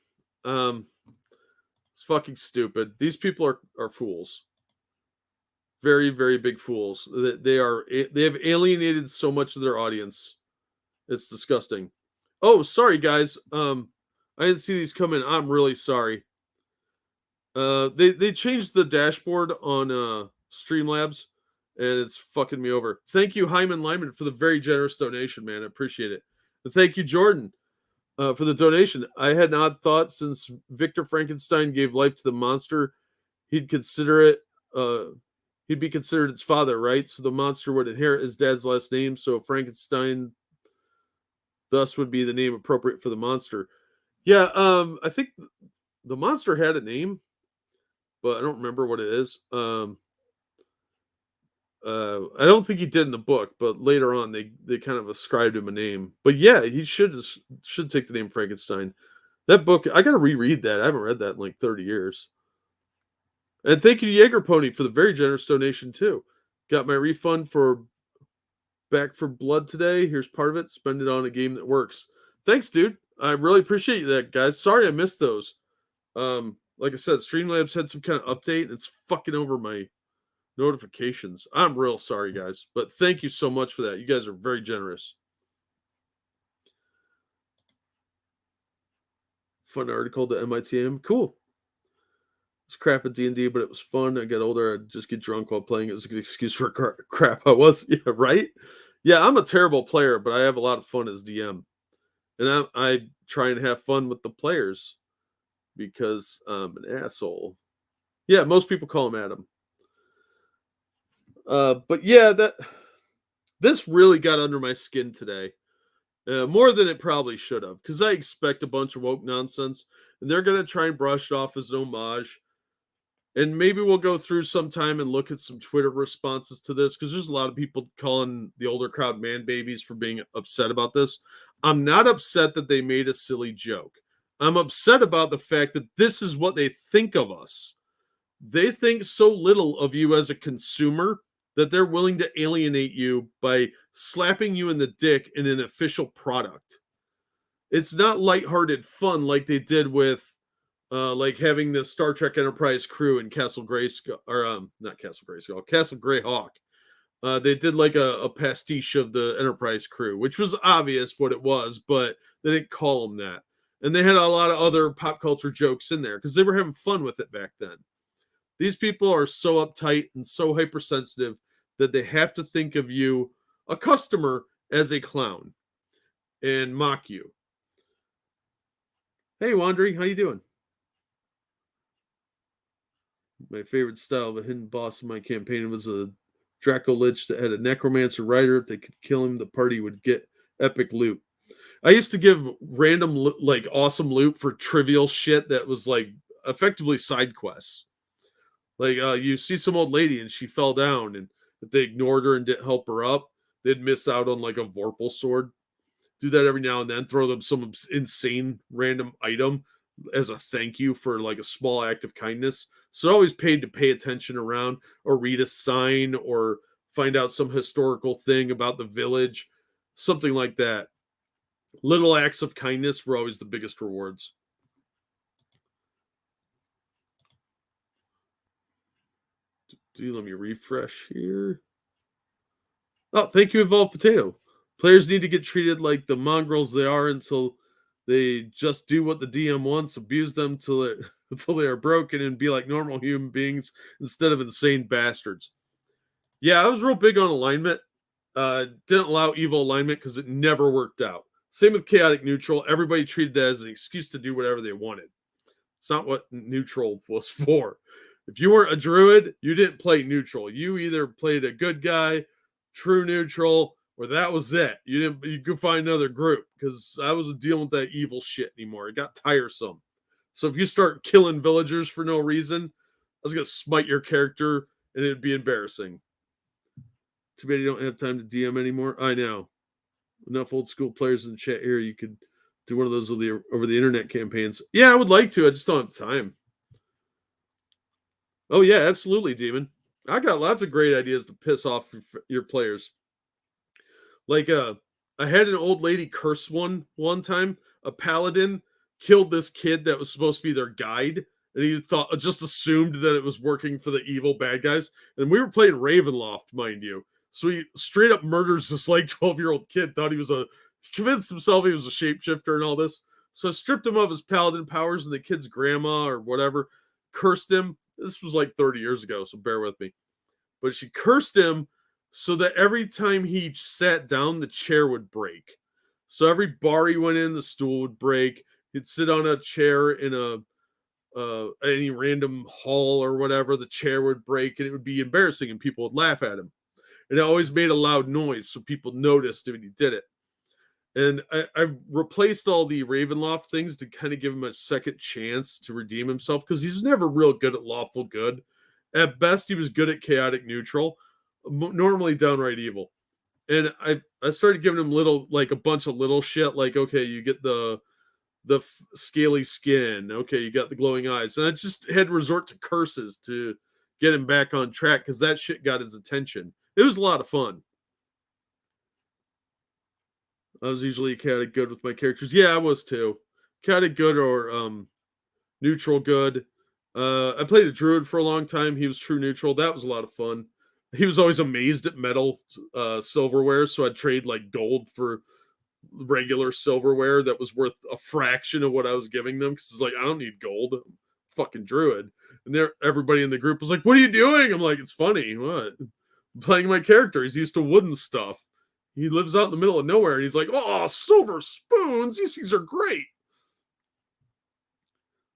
It's fucking stupid. These people are fools. Very, very big fools. They have alienated so much of their audience. It's disgusting. Oh, sorry guys. I didn't see these come in. I'm really sorry. They changed the dashboard on Streamlabs, and it's fucking me over. Thank you, Hyman Lyman, for the very generous donation, man. I appreciate it. And thank you, Jordan, for the donation. I had an odd thought since Victor Frankenstein gave life to the monster, he'd be considered its father, right? So the monster would inherit his dad's last name. So Frankenstein thus would be the name appropriate for the monster. Yeah, I think the monster had a name, but I don't remember what it is. I don't think he did in the book, but later on they kind of ascribed him a name. But yeah, he should take the name Frankenstein. That book, I gotta reread that. I haven't read that in like 30 years. And thank you to Jaeger Pony for the very generous donation too. Got my refund for Back for Blood today. Here's part of it. Spend it on a game that works. Thanks, dude. I really appreciate that, guys. Sorry I missed those. Like I said, Streamlabs had some kind of update. It's fucking over my notifications. I'm real sorry, guys. But thank you so much for that. You guys are very generous. Fun article to MITM. Cool. It's crap at D&D, but it was fun. I got older. I'd just get drunk while playing. It was a good excuse for crap I was. Yeah, right? Yeah, I'm a terrible player, but I have a lot of fun as DM. And I try and have fun with the players because I'm an asshole. Yeah, most people call him Adam. But yeah, this really got under my skin today. More than it probably should have, because I expect a bunch of woke nonsense, and they're going to try and brush it off as an homage. And maybe we'll go through some time and look at some Twitter responses to this, because there's a lot of people calling the older crowd man babies for being upset about this. I'm not upset that they made a silly joke. I'm upset about the fact that this is what they think of us. They think so little of you as a consumer that they're willing to alienate you by slapping you in the dick in an official product. It's not lighthearted fun like they did with like having the Star Trek Enterprise crew in Castle Grayskull, or not Castle Grayskull, Castle Greyhawk. They did like a pastiche of the Enterprise crew, which was obvious what it was, but they didn't call them that. And they had a lot of other pop culture jokes in there because they were having fun with it back then. These people are so uptight and so hypersensitive that they have to think of you, a customer, as a clown and mock you. Hey, Wandering, how you doing? My favorite style of a hidden boss in my campaign was a Draco Lich that had a necromancer rider. If they could kill him, the party would get epic loot. I used to give random, like, awesome loot for trivial shit that was, like, effectively side quests. Like, you see some old lady and she fell down, and if they ignored her and didn't help her up, they'd miss out on, like, a Vorpal sword. Do that every now and then. Throw them some insane random item as a thank you for, like, a small act of kindness. So it always paid to pay attention around or read a sign or find out some historical thing about the village, something like that. Little acts of kindness were always the biggest rewards. Let me refresh here. Oh, thank you, Evolved Potato. Players need to get treated like the mongrels they are until they just do what the DM wants, abuse them until they are broken, and be like normal human beings instead of insane bastards. Yeah, I was real big on alignment. Didn't allow evil alignment because it never worked out. Same with chaotic neutral. Everybody treated that as an excuse to do whatever they wanted. It's not what neutral was for. If you weren't a druid, you didn't play neutral. You either played a good guy, true neutral, or that was it. You could find another group because I wasn't dealing with that evil shit anymore. It got tiresome. So if you start killing villagers for no reason, I was gonna smite your character and it'd be embarrassing. Too bad you don't have time to DM anymore. I know. Enough old school players in the chat here. You could do one of those over the internet campaigns. Yeah, I would like to. I just don't have time. Oh yeah, absolutely, Demon. I got lots of great ideas to piss off your players. Like I had an old lady curse one time. A paladin killed this kid that was supposed to be their guide, and he just assumed that it was working for the evil bad guys. And we were playing Ravenloft, mind you. So he straight up murders this like 12-year-old kid. He convinced himself he was a shapeshifter and all this. So I stripped him of his paladin powers, and the kid's grandma or whatever cursed him. This was like 30 years ago, so bear with me. But she cursed him so that every time he sat down, the chair would break. So every bar he went in, the stool would break. He'd sit on a chair in any random hall or whatever, the chair would break, and it would be embarrassing, and people would laugh at him. And it always made a loud noise, so people noticed when he did it. And I replaced all the Ravenloft things to kind of give him a second chance to redeem himself, because he's never real good at lawful good. At best, he was good at chaotic neutral, normally downright evil. And I started giving him a bunch of little shit, like, okay, you get the scaly skin, okay, you got the glowing eyes. And I just had to resort to curses to get him back on track, because that shit got his attention. It was a lot of fun. I was usually chaotic good with my characters. Yeah, I was too. Chaotic good or neutral good. I played a druid for a long time. He was true neutral. That was a lot of fun. He was always amazed at metal silverware, so I'd trade like gold for regular silverware that was worth a fraction of what I was giving them, because it's like, I don't need gold. I'm fucking druid. And everybody in the group was like, what are you doing? I'm like, it's funny. What? I'm playing my character. He's used to wooden stuff. He lives out in the middle of nowhere, and he's like, "Oh, silver spoons! These things are great."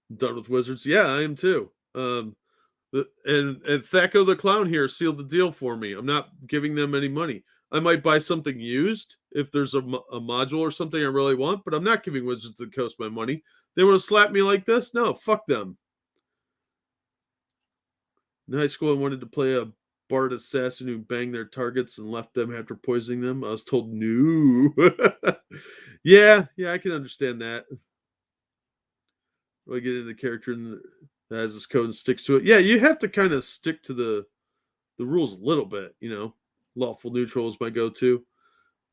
I'm done with wizards. Yeah, I am too. And Thaco the Clown here sealed the deal for me. I'm not giving them any money. I might buy something used if there's a module or something I really want, but I'm not giving Wizards of the Coast my money. They want to slap me like this? No, fuck them. In high school, I wanted to play a bard assassin who banged their targets and left them after poisoning them. I was told no. yeah, I can understand that. I get into the character and has this code and sticks to it. Yeah, you have to kind of stick to the rules a little bit, you know. Lawful neutral is my go-to.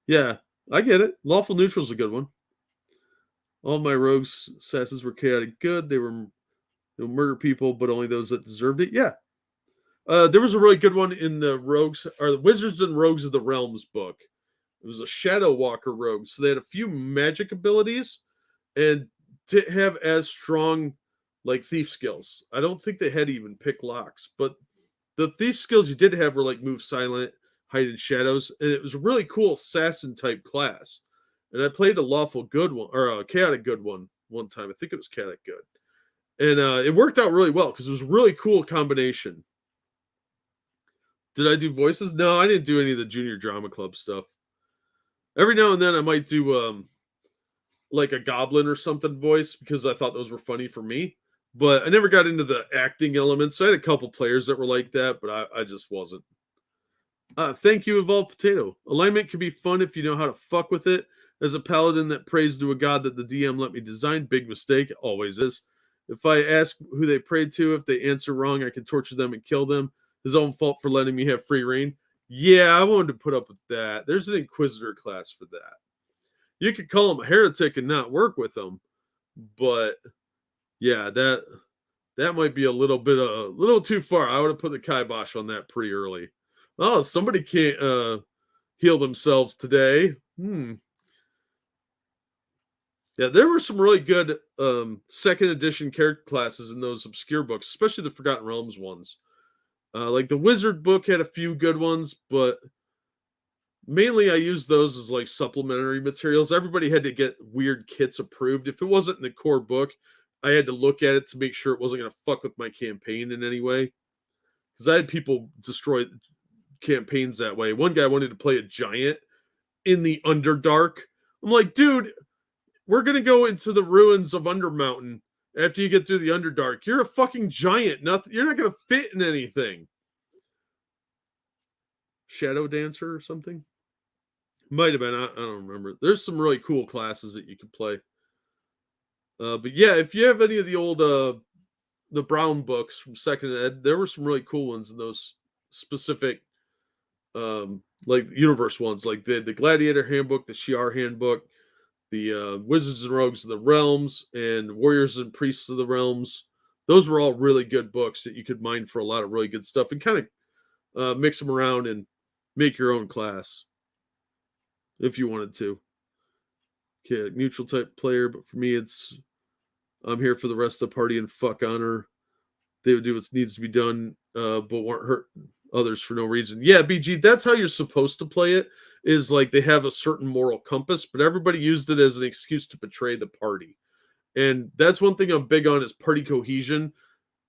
Yeah, I get it. Lawful neutral is a good one. All my rogues assassins were chaotic good. They'll murder people, but only those that deserved it. Yeah. There was a really good one in the Rogues or the Wizards and Rogues of the Realms book. It was a Shadow Walker rogue, so they had a few magic abilities and didn't have as strong like thief skills. I don't think they had even pick locks, but the thief skills you did have were like move silent, hide in shadows, and it was a really cool assassin type class. And I played a lawful good one or a chaotic good one time. I think it was chaotic good, and it worked out really well because it was a really cool combination. Did I do voices? No, I didn't do any of the junior drama club stuff. Every now and then I might do like a goblin or something voice because I thought those were funny for me. But I never got into the acting elements. I had a couple players that were like that, but I just wasn't. Thank you, Evolved Potato. Alignment can be fun if you know how to fuck with it. As a paladin that prays to a god that the DM let me design, big mistake, always is. If I ask who they prayed to, if they answer wrong, I can torture them and kill them. His own fault for letting me have free reign. Yeah, I wanted to put up with that. There's an Inquisitor class for that. You could call him a heretic and not work with him, but yeah, that might be a little too far. I would have put the kibosh on that pretty early. Oh, somebody can't heal themselves today. Yeah, there were some really good second edition character classes in those obscure books, especially the Forgotten Realms ones. Like the Wizard book had a few good ones, but mainly I used those as like supplementary materials. Everybody had to get weird kits approved. If it wasn't in the core book, I had to look at it to make sure it wasn't going to fuck with my campaign in any way. Because I had people destroy campaigns that way. One guy wanted to play a giant in the Underdark. I'm like, dude, we're going to go into the ruins of Undermountain after you get through the Underdark. You're a fucking giant. You're not going to fit in anything. Shadow Dancer or something? Might have been. I don't remember. There's some really cool classes that you can play. But yeah, if you have any of the old the Brown books from second ed, there were some really cool ones in those specific like universe ones, like the Gladiator Handbook, the Shi'ar Handbook, the Wizards and Rogues of the Realms, and Warriors and Priests of the Realms. Those were all really good books that you could mine for a lot of really good stuff and kind of mix them around and make your own class if you wanted to. Okay, neutral type player, but for me, I'm here for the rest of the party and fuck honor. They would do what needs to be done, but won't hurt others for no reason. Yeah, BG, that's how you're supposed to play it, is like they have a certain moral compass, but everybody used it as an excuse to betray the party. And that's one thing I'm big on is party cohesion,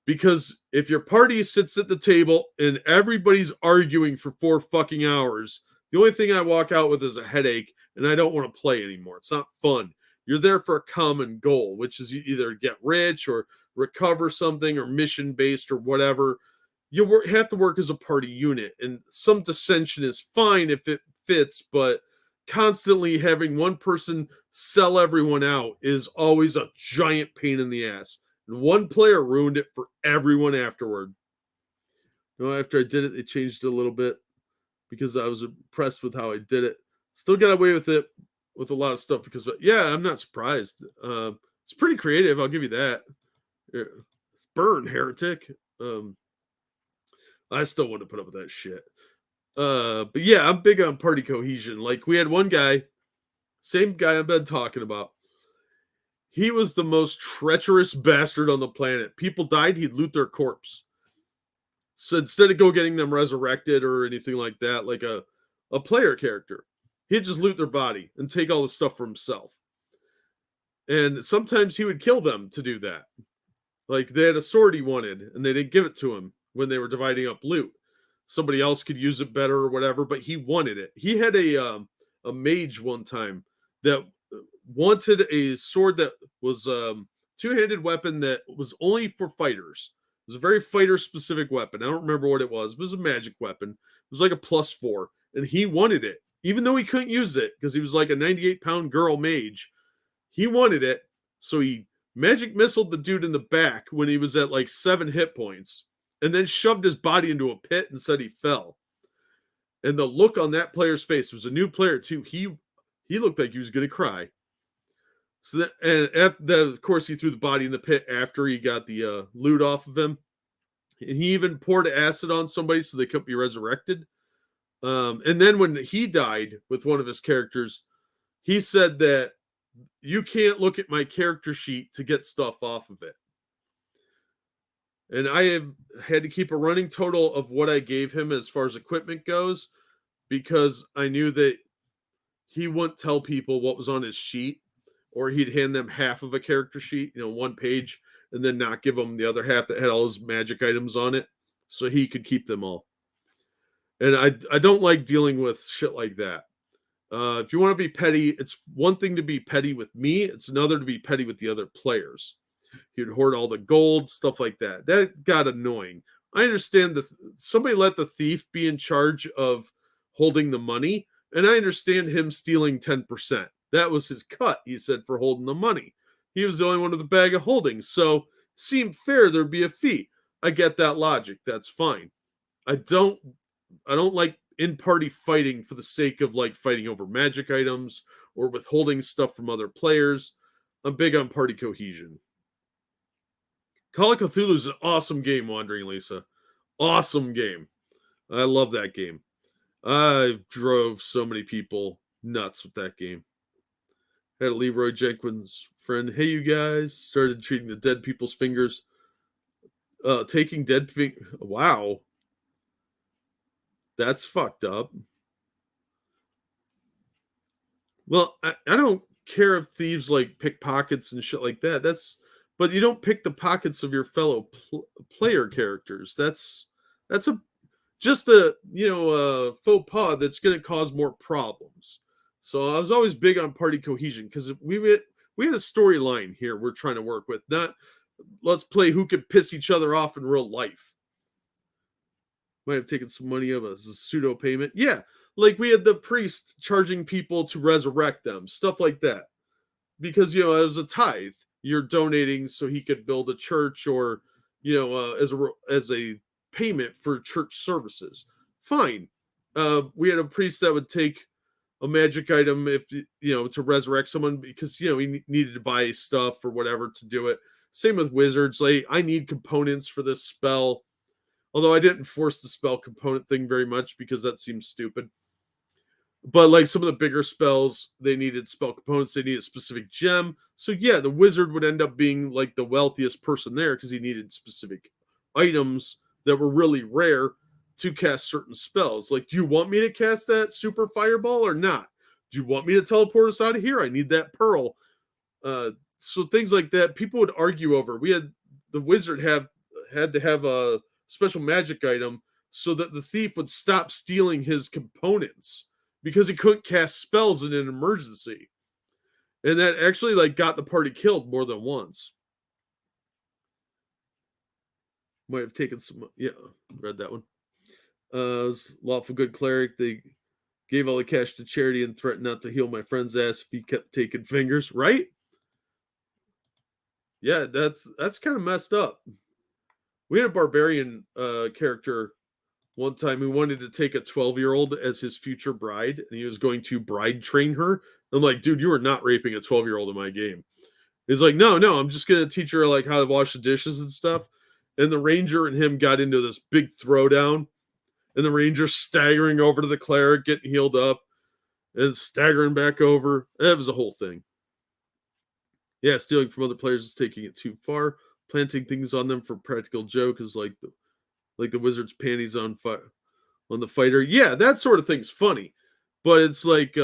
because if your party sits at the table and everybody's arguing for 4 fucking hours, the only thing I walk out with is a headache and I don't want to play anymore. It's not fun. You're there for a common goal, which is you either get rich or recover something or mission based or whatever. You have to work as a party unit, and some dissension is fine if it fits, but constantly having one person sell everyone out is always a giant pain in the ass. And one player ruined it for everyone afterward. You know, after I did it, they changed it a little bit because I was impressed with how I did it. Still got away with it with a lot of stuff because, yeah, I'm not surprised. It's pretty creative. I'll give you that. Burn, heretic. I still want to put up with that shit. But yeah, I'm big on party cohesion. Like we had one guy, same guy I've been talking about. He was the most treacherous bastard on the planet. People died, he'd loot their corpse. So instead of getting them resurrected or anything like that, like a player character, He'd just loot their body and take all the stuff for himself. And sometimes he would kill them to do that. Like they had a sword he wanted and they didn't give it to him when they were dividing up loot. Somebody else could use it better or whatever, but he wanted it. He had a mage one time that wanted a sword that was two-handed weapon that was only for fighters. It was a very fighter-specific weapon. I don't remember what it was. It was a magic weapon. It was like a +4, and he wanted it, even though he couldn't use it because he was like a 98-pound girl mage. He wanted it, so he magic missiled the dude in the back when he was at like 7 hit points, and then shoved his body into a pit and said he fell. And the look on that player's face was a new player too. He looked like he was going to cry. So that, and of course, he threw the body in the pit after he got the loot off of him. And he even poured acid on somebody so they couldn't be resurrected. And then when he died with one of his characters, he said that you can't look at my character sheet to get stuff off of it. And I have had to keep a running total of what I gave him as far as equipment goes, because I knew that he wouldn't tell people what was on his sheet, or he'd hand them half of a character sheet, 1 page, and then not give them the other half that had all his magic items on it, so he could keep them all. And I don't like dealing with shit like that. If you want to be petty, it's one thing to be petty with me. It's another to be petty with the other players. He'd hoard all the gold, stuff like that. That got annoying. I understand that somebody let the thief be in charge of holding the money, and I understand him stealing 10%. That was his cut, he said, for holding the money. He was the only one with a bag of holding, so seemed fair there'd be a fee. I get that logic. That's fine. I don't like in-party fighting for the sake of like fighting over magic items or withholding stuff from other players. I'm big on party cohesion. Call of Cthulhu is an awesome game, Wandering Lisa. Awesome game. I love that game. I drove so many people nuts with that game. Had a Leroy Jenkins friend. Hey, you guys. Started treating the dead people's fingers. Taking dead fingers. Wow. That's fucked up. Well, I don't care if thieves like pick pockets and shit like that. But you don't pick the pockets of your fellow player characters. That's just a faux pas that's going to cause more problems. So I was always big on party cohesion because we had a storyline here we're trying to work with. Not let's play who could piss each other off in real life. Might have taken some money of us as a pseudo payment. Yeah, like we had the priest charging people to resurrect them, stuff like that. Because it was a tithe. You're donating so he could build a church, or as a payment for church services. Fine. We had a priest that would take a magic item to resurrect someone because he needed to buy stuff or whatever to do it. Same with wizards. Like, I need components for this spell. Although I didn't force the spell component thing very much because that seems stupid. But like some of the bigger spells, they needed spell components. They needed a specific gem. So yeah, the wizard would end up being like the wealthiest person there because he needed specific items that were really rare to cast certain spells. Like, do you want me to cast that super fireball or not? Do you want me to teleport us out of here? I need that pearl. So things like that, people would argue over. We had the wizard had to have a special magic item so that the thief would stop stealing his components, because he couldn't cast spells in an emergency. And that actually got the party killed more than once. Might have taken some, read that one. Was lawful good cleric. They gave all the cash to charity and threatened not to heal my friend's ass if he kept taking fingers, right? Yeah, that's kind of messed up. We had a barbarian character one time who wanted to take a 12-year-old as his future bride, and he was going to bride train her. I'm like, dude, you are not raping a 12-year-old in my game. He's like, no, I'm just going to teach her how to wash the dishes and stuff. And the ranger and him got into this big throwdown, and the ranger staggering over to the cleric, getting healed up, and staggering back over. That was a whole thing. Yeah, stealing from other players is taking it too far. Planting things on them for practical joke is like the wizard's panties on the fighter. Yeah, that sort of thing's funny. but it's like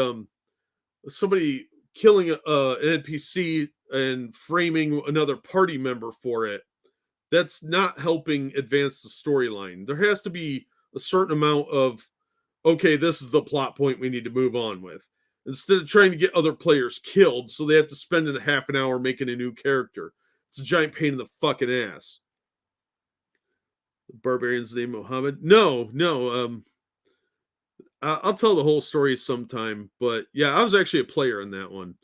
somebody killing an NPC and framing another party member for it. That's not helping advance the storyline. There has to be a certain amount of, okay, this is the plot point we need to move on with. Instead of trying to get other players killed, so they have to spend a half an hour making a new character. It's a giant pain in the fucking ass. The barbarian's name Mohammed? No. I'll tell the whole story sometime. But yeah, I was actually a player in that one.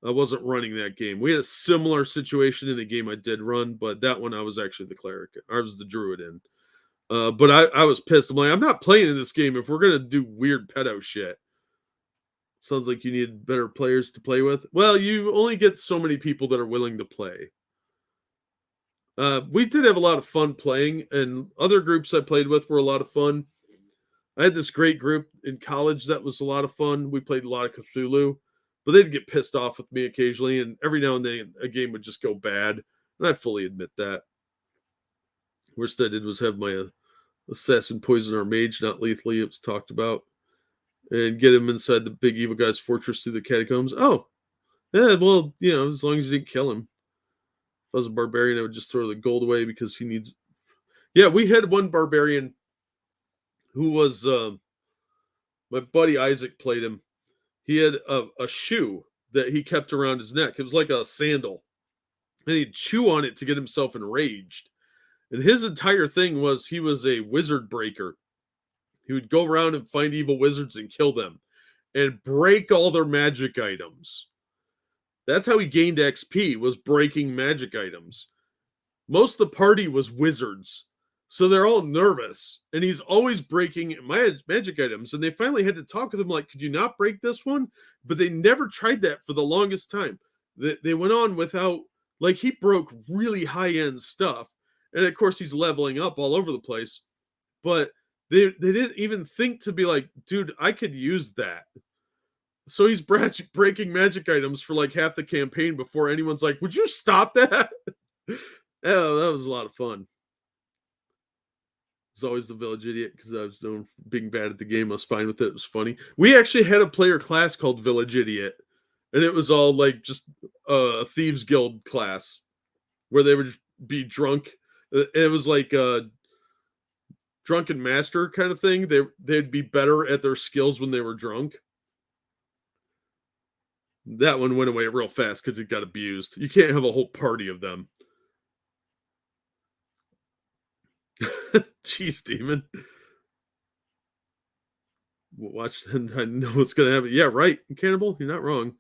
I wasn't running that game. We had a similar situation in a game I did run, but that one I was actually the cleric. I was the druid in. But I was pissed. I'm like, I'm not playing in this game if we're gonna do weird pedo shit. Sounds like you need better players to play with. Well, you only get so many people that are willing to play. We did have a lot of fun playing, and other groups I played with were a lot of fun. I had this great group in college that was a lot of fun. We played a lot of Cthulhu, but they'd get pissed off with me occasionally, and every now and then a game would just go bad, and I fully admit that. Worst I did was have my assassin poison our mage, not lethally, it was talked about, and get him inside the big evil guy's fortress through the catacombs. Oh, yeah, well, as long as you didn't kill him. If I was a barbarian, I would just throw the gold away because he needs... Yeah, we had one barbarian who was... my buddy Isaac played him. He had a shoe that he kept around his neck. It was like a sandal. And he'd chew on it to get himself enraged. And his entire thing was he was a wizard breaker. He would go around and find evil wizards and kill them. And break all their magic items. That's how he gained XP, was breaking magic items. Most of the party was wizards. So they're all nervous. And he's always breaking magic items. And they finally had to talk with him like, could you not break this one? But they never tried that for the longest time. They went on without, like, he broke really high-end stuff. And of course, he's leveling up all over the place. But they didn't even think to be like, dude, I could use that. So he's breaking magic items for like half the campaign before anyone's like, would you stop that? Yeah, that was a lot of fun. It was always the village idiot because I was known for being bad at the game. I was fine with it. It was funny. We actually had a player class called Village Idiot. And it was all like just a Thieves Guild class where they would be drunk. It was like a drunken master kind of thing. They'd be better at their skills when they were drunk. That one went away real fast because it got abused. You can't have a whole party of them. Jeez, Demon. Watch, and I know what's going to happen. Yeah, right. Cannibal, you're not wrong.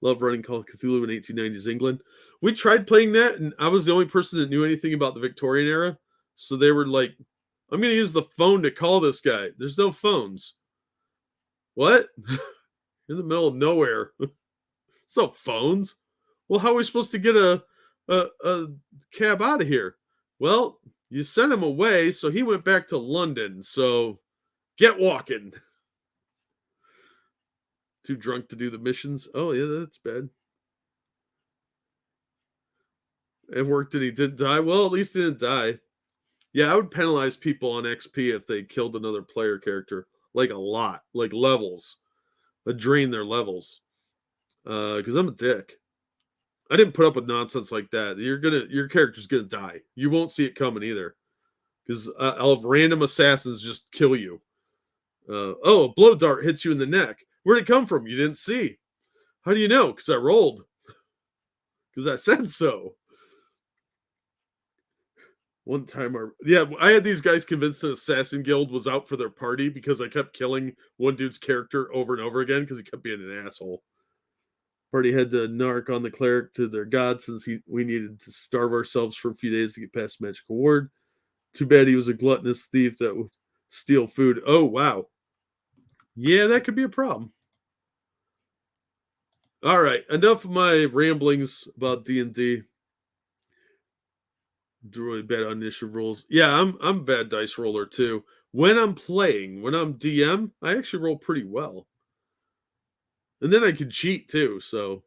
Love running Call of Cthulhu in 1890s England. We tried playing that, and I was the only person that knew anything about the Victorian era. So they were like, I'm going to use the phone to call this guy. There's no phones. What? In the middle of nowhere. So phones. Well, how are we supposed to get a cab out of here? Well, you sent him away, so he went back to London. So get walking. Too drunk to do the missions. Oh yeah, that's bad. It worked and he didn't die. Well, at least he didn't die. Yeah, I would penalize people on XP if they killed another player character. Like a lot. Like levels. I'd drain their levels. Because I'm a dick. I didn't put up with nonsense like that. Your character's gonna die. You won't see it coming either. Because I'll have random assassins just kill you. A blow dart hits you in the neck. Where'd it come from? You didn't see. How do you know? Because I rolled. Because I said so. One time, I had these guys convinced an assassin guild was out for their party because I kept killing one dude's character over and over again because he kept being an asshole. Party had to narc on the cleric to their god since we needed to starve ourselves for a few days to get past the magical ward. Too bad he was a gluttonous thief that would steal food. Oh, wow. Yeah, that could be a problem. All right, enough of my ramblings about D&D. Really bad on initiative rolls. Yeah, I'm a bad dice roller too. When I'm playing, when I'm DM, I actually roll pretty well. And then I can cheat too, so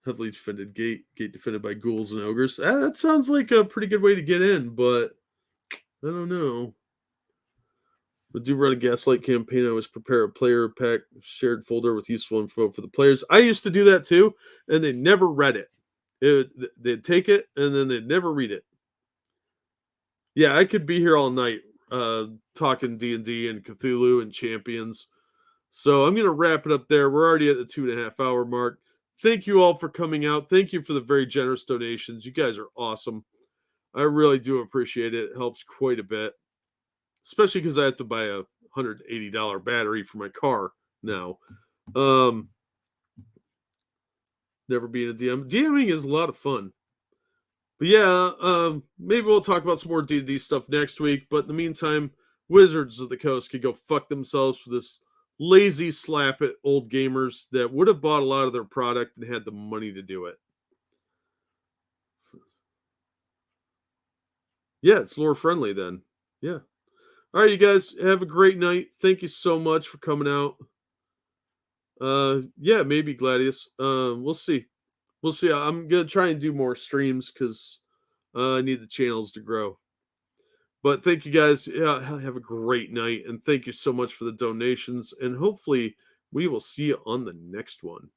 heavily defended gate defended by ghouls and ogres. That sounds like a pretty good way to get in, but I don't know. I do run a Gaslight campaign. I always prepare a player pack shared folder with useful info for the players. I used to do that too, and they never read it. They'd take it, and then they'd never read it. Yeah, I could be here all night talking D&D and Cthulhu and Champions. So I'm going to wrap it up there. We're already at the 2.5 hour mark. Thank you all for coming out. Thank you for the very generous donations. You guys are awesome. I really do appreciate it. It helps quite a bit, especially because I have to buy a $180 battery for my car now. Never being a DM. DMing is a lot of fun. But yeah, maybe we'll talk about some more D&D stuff next week. But in the meantime, Wizards of the Coast could go fuck themselves for this lazy slap at old gamers that would have bought a lot of their product and had the money to do it. Yeah, it's lore friendly then. Yeah. All right, you guys have a great night. Thank you so much for coming out. Yeah, maybe Gladius. We'll see. We'll see. I'm gonna try and do more streams because I need the channels to grow. But thank you guys. Yeah, have a great night, and thank you so much for the donations. And hopefully, we will see you on the next one.